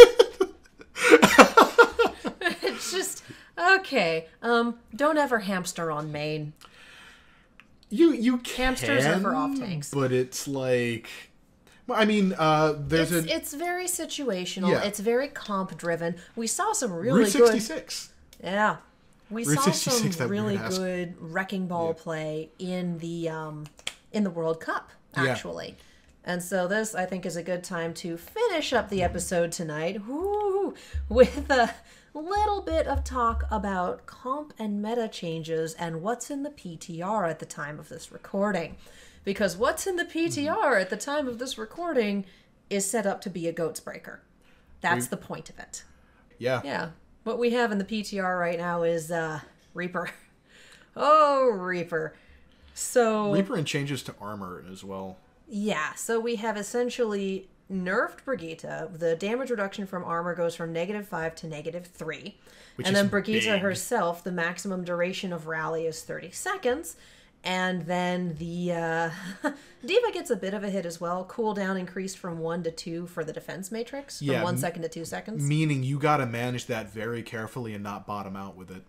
It's just okay. Don't ever hamster on main. You can, hamsters are for off tanks, but it's like, I mean, it's very situational. Yeah. It's very comp driven. We saw some really Route 66. Good. Yeah. We Route saw 66, some really good Wrecking Ball play in the World Cup, actually. Yeah. And so this, I think, is a good time to finish up the episode tonight with a little bit of talk about comp and meta changes and what's in the PTR at the time of this recording. Because what's in the PTR at the time of this recording is set up to be a goats breaker. That's the point of it. Yeah. Yeah. What we have in the PTR right now is Reaper. Oh, Reaper. So Reaper and changes to armor as well. Yeah, so we have essentially nerfed Brigitte. The damage reduction from armor goes from -5 to -3. And then Brigitte herself, the maximum duration of rally is 30 seconds. And then the Diva gets a bit of a hit as well. Cooldown increased from 1 to 2 for the defense matrix. From 1 second to 2 seconds. Meaning you got to manage that very carefully and not bottom out with it.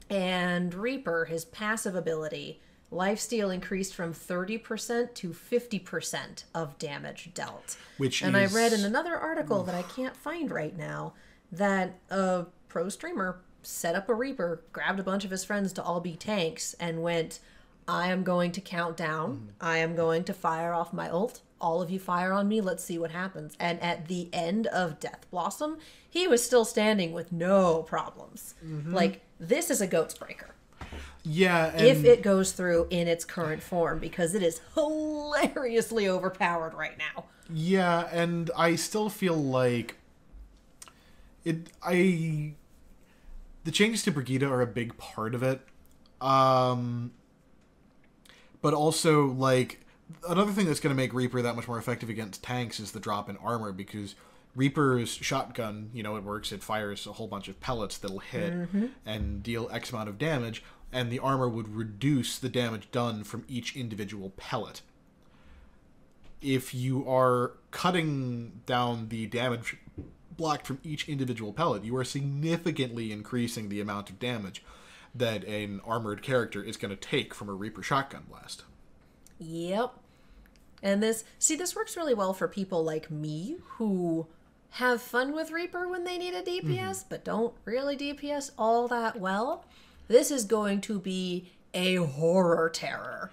And Reaper, his passive ability, lifesteal increased from 30% to 50% of damage dealt. I read in another article that I can't find right now that a pro streamer set up a Reaper, grabbed a bunch of his friends to all be tanks, and went... I am going to count down. I am going to fire off my ult. All of you fire on me. Let's see what happens. And at the end of Death Blossom, he was still standing with no problems. Like, this is a goats breaker. Yeah. And if it goes through in its current form, because it is hilariously overpowered right now. Yeah, and I still feel like the changes to Brigitte are a big part of it. But also, like, another thing that's going to make Reaper that much more effective against tanks is the drop in armor, because Reaper's shotgun, it works, it fires a whole bunch of pellets that'll hit and deal X amount of damage, and the armor would reduce the damage done from each individual pellet. If you are cutting down the damage blocked from each individual pellet, you are significantly increasing the amount of damage that an armored character is going to take from a Reaper shotgun blast. Yep. And this works really well for people like me who have fun with Reaper when they need a DPS, but don't really DPS all that well. This is going to be a horror terror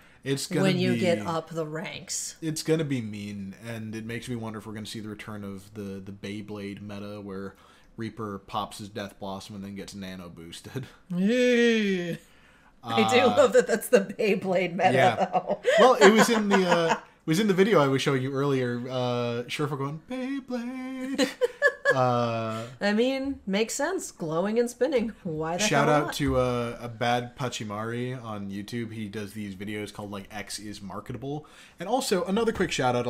when you get up the ranks. It's going to be mean, and it makes me wonder if we're going to see the return of the Beyblade meta where Reaper pops his Death Blossom and then gets nano boosted. I do love that that's the Beyblade meta, though. Well, it was in the video I was showing you earlier. Sherfa going, Beyblade. I mean, makes sense. Glowing and spinning. Why the Shout hell out not? to a bad Pachimari on YouTube. He does these videos called, like, X is Marketable. And also, another quick shout out,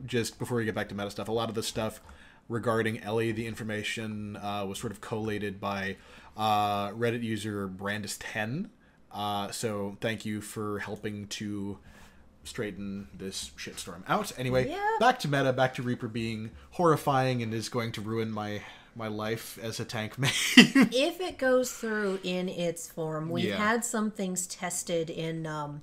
just before we get back to meta stuff, a lot of the stuff regarding Ellie, the information was sort of collated by Reddit user Brandis10. So thank you for helping to straighten this shitstorm out. Anyway, Yeah. back to meta, back to Reaper being horrifying and is going to ruin my life as a tank main. If it goes through in its form, we've had some things tested in the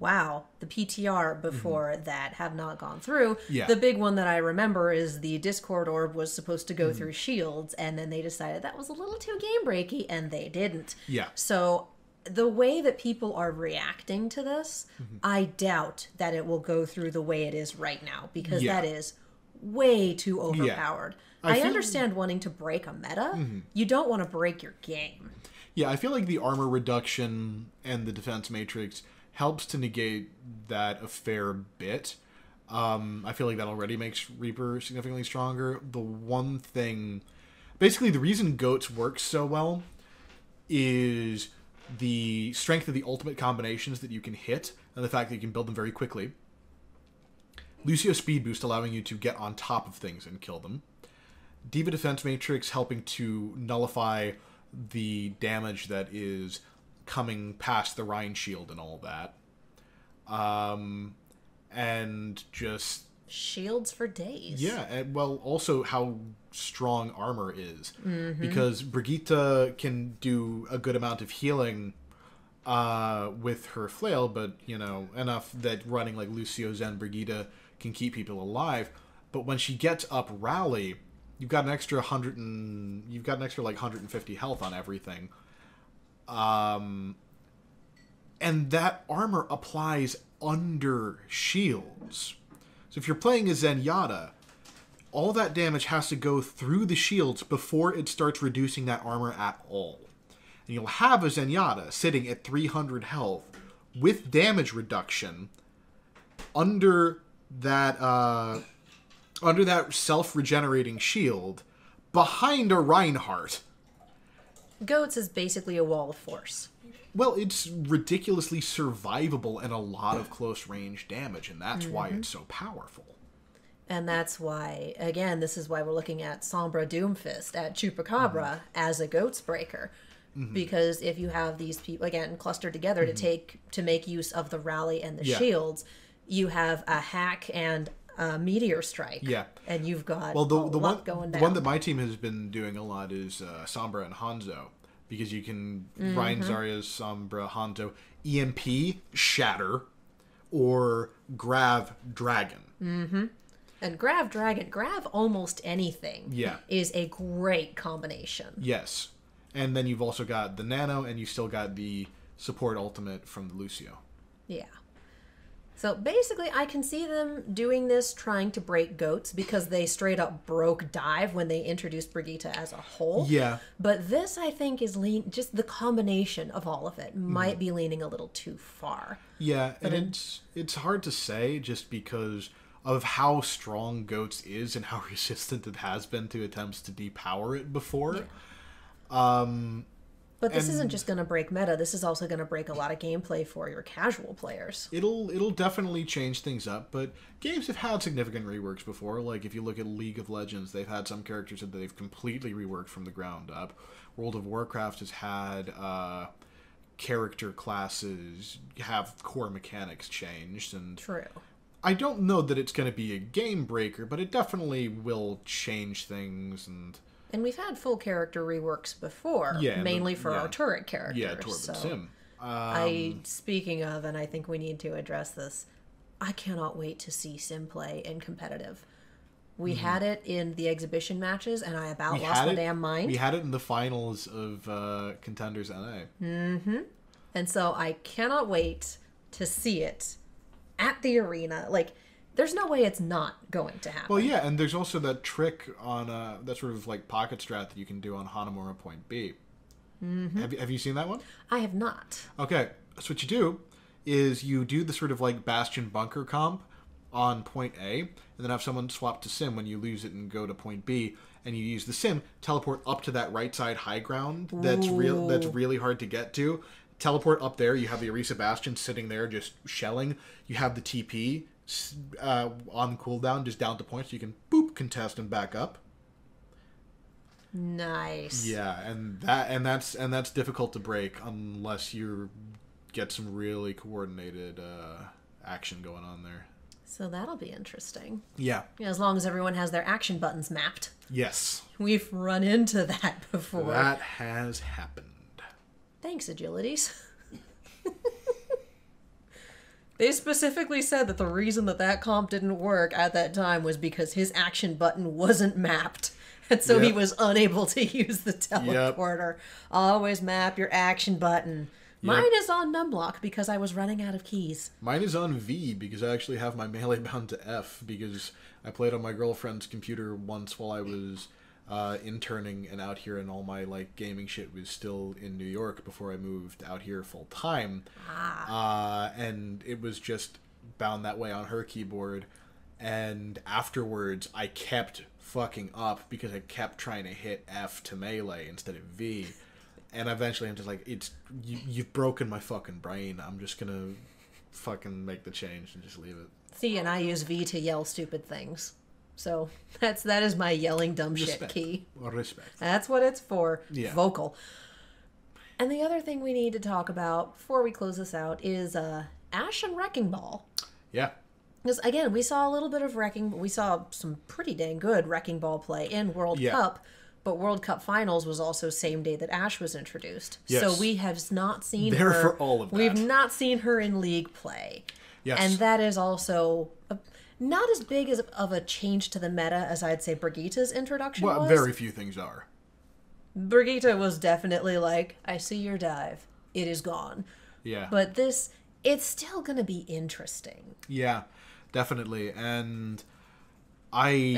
PTR before that have not gone through. Yeah. The big one that I remember is the Discord orb was supposed to go through shields, and then they decided that was a little too game breaky, and they didn't. Yeah. So the way that people are reacting to this, I doubt that it will go through the way it is right now, because that is way too overpowered. I understand wanting to break a meta. You don't want to break your game. Yeah, I feel like the armor reduction and the defense matrix helps to negate that a fair bit. I feel like that already makes Reaper significantly stronger. The one thing... Basically, the reason GOATs works so well is the strength of the ultimate combinations that you can hit, and the fact that you can build them very quickly. Lucio speed boost allowing you to get on top of things and kill them. Diva defense matrix helping to nullify the damage that is coming past the Rhine shield and all that. And just... Shields for days. Yeah, and well, also how strong armor is. Because Brigitte can do a good amount of healing with her flail, but, you know, enough that running like Lucio, Zen, Brigitte can keep people alive. But when she gets up rally, you've got an extra 150 health on everything. And that armor applies under shields. So if you're playing a Zenyatta, all that damage has to go through the shields before it starts reducing that armor at all. And you'll have a Zenyatta sitting at 300 health with damage reduction under that self-regenerating shield behind a Reinhardt. GOATS is basically a wall of force. Well, it's ridiculously survivable and a lot of close-range damage, and that's why it's so powerful. And that's why, again, this is why we're looking at Sombra Doomfist, at Chupacabra, as a GOATS breaker. Because if you have these people, again, clustered together to make use of the rally and the shields, you have a hack and a meteor strike. Yeah. And you've got a lot going down. The one that my team has been doing a lot is Sombra and Hanzo. Because you can Ryan Zarya's Sombra, Hanzo, EMP, Shatter, or Grav Dragon. And Grav Dragon, Grav almost anything is a great combination. Yes. And then you've also got the Nano, and you've still got the support ultimate from the Lucio. Yeah. So basically, I can see them doing this, trying to break GOATs, because they straight up broke Dive when they introduced Brigitte as a whole. Yeah. But this, I think, is just the combination of all of it might be leaning a little too far. Yeah, but and it's hard to say just because of how strong GOATs is and how resistant it has been to attempts to depower it before. Yeah. But this isn't just going to break meta. This is also going to break a lot of gameplay for your casual players. It'll definitely change things up, but games have had significant reworks before. Like, if you look at League of Legends, they've had some characters that they've completely reworked from the ground up. World of Warcraft has had character classes have core mechanics changed. And True. I don't know that it's going to be a game breaker, but it definitely will change things. And we've had full character reworks before, mainly for our turret characters. Yeah, Torb and Sim. Speaking of, and I think we need to address this, I cannot wait to see Sim play in competitive. We had it in the exhibition matches, and I about lost my damn mind. We had it in the finals of Contenders NA. And so I cannot wait to see it at the arena. Like, there's no way it's not going to happen. Well, yeah, and there's also that trick on that sort of like pocket strat that you can do on Hanamura Point B. Have you seen that one? I have not. Okay, so what you do is you do the sort of like Bastion Bunker comp on Point A, and then have someone swap to Sim when you lose it and go to Point B, and you use the Sim, teleport up to that right side high ground that's really hard to get to. Teleport up there, you have the Orisa Bastion sitting there just shelling. You have the TP on cooldown, just down to points, so you can boop contest and back up. Nice. Yeah, and that's difficult to break unless you get some really coordinated action going on there. So that'll be interesting. Yeah. As long as everyone has their action buttons mapped. Yes. We've run into that before. That has happened. Thanks, Agilities. They specifically said that the reason that comp didn't work at that time was because his action button wasn't mapped. And so he was unable to use the teleporter. Yep. Always map your action button. Mine is on numlock because I was running out of keys. Mine is on V because I actually have my melee bound to F because I played on my girlfriend's computer once while I was interning and out here, and all my like gaming shit was still in New York before I moved out here full time. And it was just bound that way on her keyboard. And afterwards, I kept fucking up because I kept trying to hit F to melee instead of V. And eventually I'm just like, you've broken my fucking brain. I'm just gonna fucking make the change and just leave it. See, and I use V to yell stupid things. So that is my yelling dumb shit key. Respect. That's what it's for. Yeah. Vocal. And the other thing we need to talk about before we close this out is Ash and Wrecking Ball. Yeah. Because, again, we saw a little bit of we saw some pretty dang good Wrecking Ball play in World Cup. But World Cup Finals was also same day that Ash was introduced. Yes. So we have not seen her. There for all of that. We've not seen her in League play. Yes. And that is also not as big of a change to the meta as I'd say Brigitta's introduction was. Very few things are. Brigitte was definitely like, I see your dive. It is gone. Yeah. But it's still going to be interesting. Yeah, definitely. And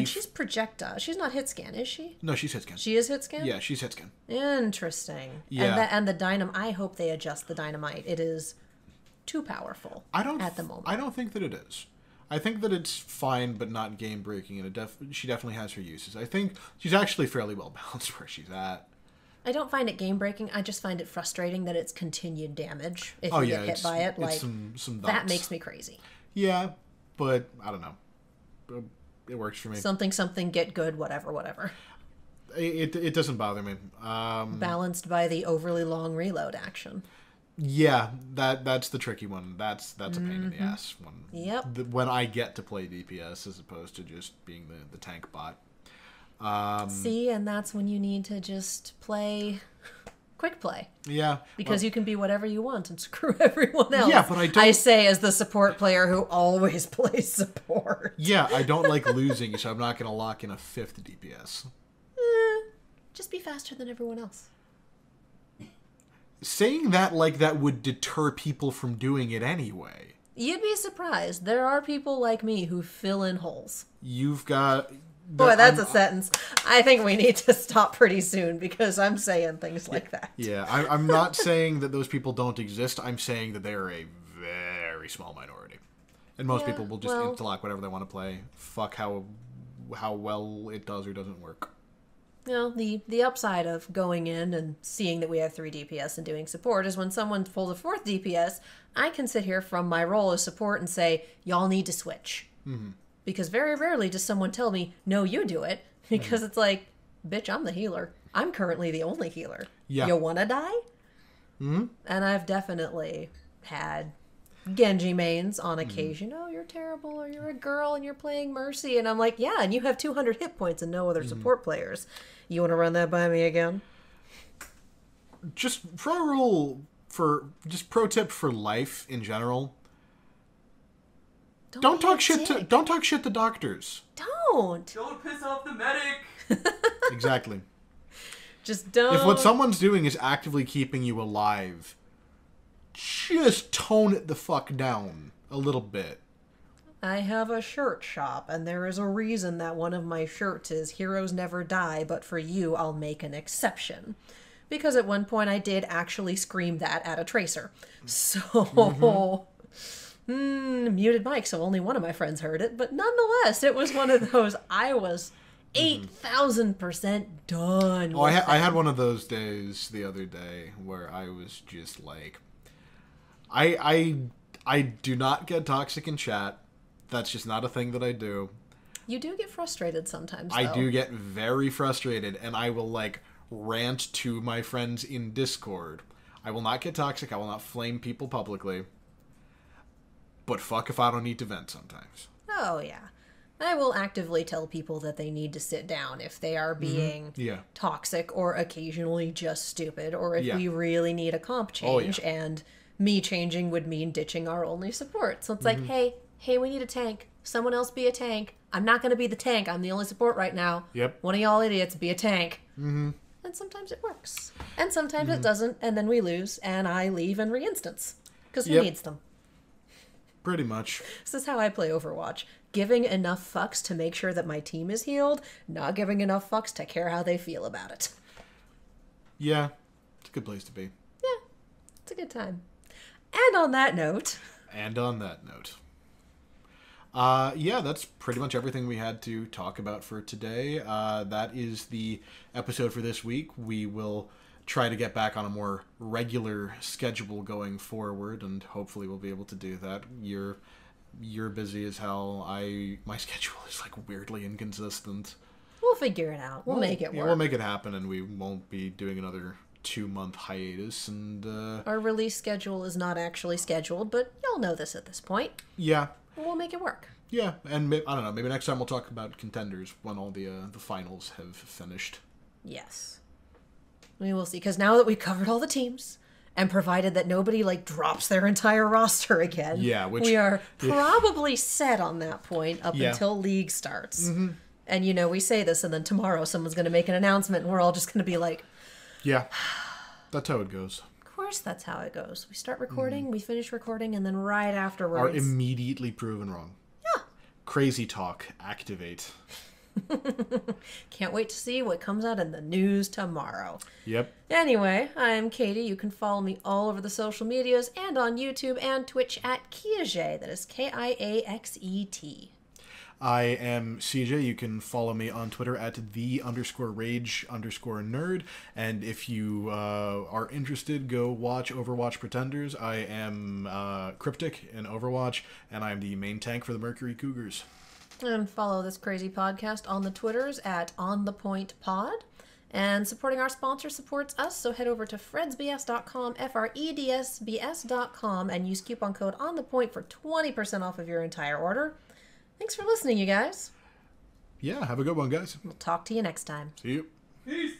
she's projectile. She's not hit scan, is she? No, she's hit scan. She is hit scan? Yeah, she's hit scan. Interesting. Yeah. And the dynamite. I hope they adjust the dynamite. It is too powerful at the moment. I don't think that it is. I think that it's fine, but not game breaking, and she definitely has her uses. I think she's actually fairly well balanced where she's at. I don't find it game breaking. I just find it frustrating that it's continued damage if you get hit by it. Like some that makes me crazy. Yeah, but I don't know. It works for me. Something, get good, whatever. It doesn't bother me. Balanced by the overly long reload action. Yeah, that's the tricky one. That's a pain in the ass when I get to play DPS as opposed to just being the tank bot. See, and that's when you need to just play quick play. Yeah. Because you can be whatever you want and screw everyone else. Yeah, but I say as the support player who always plays support. Yeah, I don't like losing, so I'm not going to lock in a 5th DPS. Just be faster than everyone else. Saying that like that would deter people from doing it anyway. You'd be surprised. There are people like me who fill in holes. You've got... Boy, that's a sentence. I think we need to stop pretty soon because I'm saying things like that. Yeah, I'm not saying that those people don't exist. I'm saying that they're a very small minority. And most people will just interlock whatever they want to play. Fuck how well it does or doesn't work. You know, the upside of going in and seeing that we have 3 DPS and doing support is when someone pulls a 4th DPS, I can sit here from my role as support and say, y'all need to switch. Mm-hmm. Because very rarely does someone tell me, no, you do it. Because it's like, bitch, I'm the healer. I'm currently the only healer. Yeah. You want to die? Mm-hmm. And I've definitely had Genji mains on occasion. Oh, you're terrible, or you're a girl and you're playing Mercy. And I'm like, yeah, and you have 200 hit points and no other support players. You want to run that by me again? Just pro tip for life in general. Don't talk shit to doctors. Don't piss off the medic. Exactly. Just don't. If what someone's doing is actively keeping you alive, just tone it the fuck down a little bit. I have a shirt shop, and there is a reason that one of my shirts is Heroes Never Die, but for you, I'll make an exception. Because at one point I did actually scream that at a tracer. So... muted mic, so only one of my friends heard it. But nonetheless, it was one of those, I was 8,000% done. Oh, I had one of those days the other day where I was just like... I do not get toxic in chat. That's just not a thing that I do. You do get frustrated sometimes, though. I do get very frustrated, and I will, rant to my friends in Discord. I will not get toxic. I will not flame people publicly. but fuck if I don't need to vent sometimes. Oh, yeah. I will actively tell people that they need to sit down if they are being toxic or occasionally just stupid, or if we really need a comp change, and me changing would mean ditching our only support. So it's like, hey, we need a tank. Someone else be a tank. I'm not going to be the tank. I'm the only support right now. Yep. One of y'all idiots be a tank. And sometimes it works. And sometimes it doesn't, and then we lose, and I leave and re-instance. Because who needs them? Pretty much. This is how I play Overwatch. Giving enough fucks to make sure that my team is healed, not giving enough fucks to care how they feel about it. Yeah, it's a good place to be. Yeah, it's a good time. And on that note... yeah, that's pretty much everything we had to talk about for today. That is the episode for this week. We will try to get back on a more regular schedule going forward, and hopefully we'll be able to do that. You're busy as hell. My schedule is like weirdly inconsistent. We'll figure it out. We'll make it work. Yeah, we'll make it happen, and we won't be doing another 2-month hiatus. And our release schedule is not actually scheduled, but y'all know this at this point. Yeah. We'll make it work. Yeah, and I don't know. Maybe next time we'll talk about contenders when all the finals have finished. Yes. We will see, because now that we've covered all the teams, and provided that nobody, drops their entire roster again, we are probably set on that point up until League starts. And, we say this, and then tomorrow someone's going to make an announcement, and we're all just going to be like... Yeah, that's how it goes. Of course that's how it goes. We start recording, we finish recording, and then right afterwards... Are immediately proven wrong. Yeah. Crazy talk. Activate. Can't wait to see what comes out in the news tomorrow. Yep. Anyway, I'm Katie. You can follow me all over the social medias and on YouTube and Twitch at Kiaxet. That is Kiaxet. I am CJ. You can follow me on Twitter at _rage_nerd. And if you are interested, go watch Overwatch Pretenders. I am Cryptic in Overwatch, and I'm the main tank for the Mercury Cougars. And follow this crazy podcast on the Twitters at OnThePointPod. And supporting our sponsor supports us, so head over to fredsbs.com, fredsbs.com, and use coupon code OnThePoint for 20% off of your entire order. Thanks for listening, you guys. Yeah, have a good one, guys. We'll talk to you next time. See you. Peace.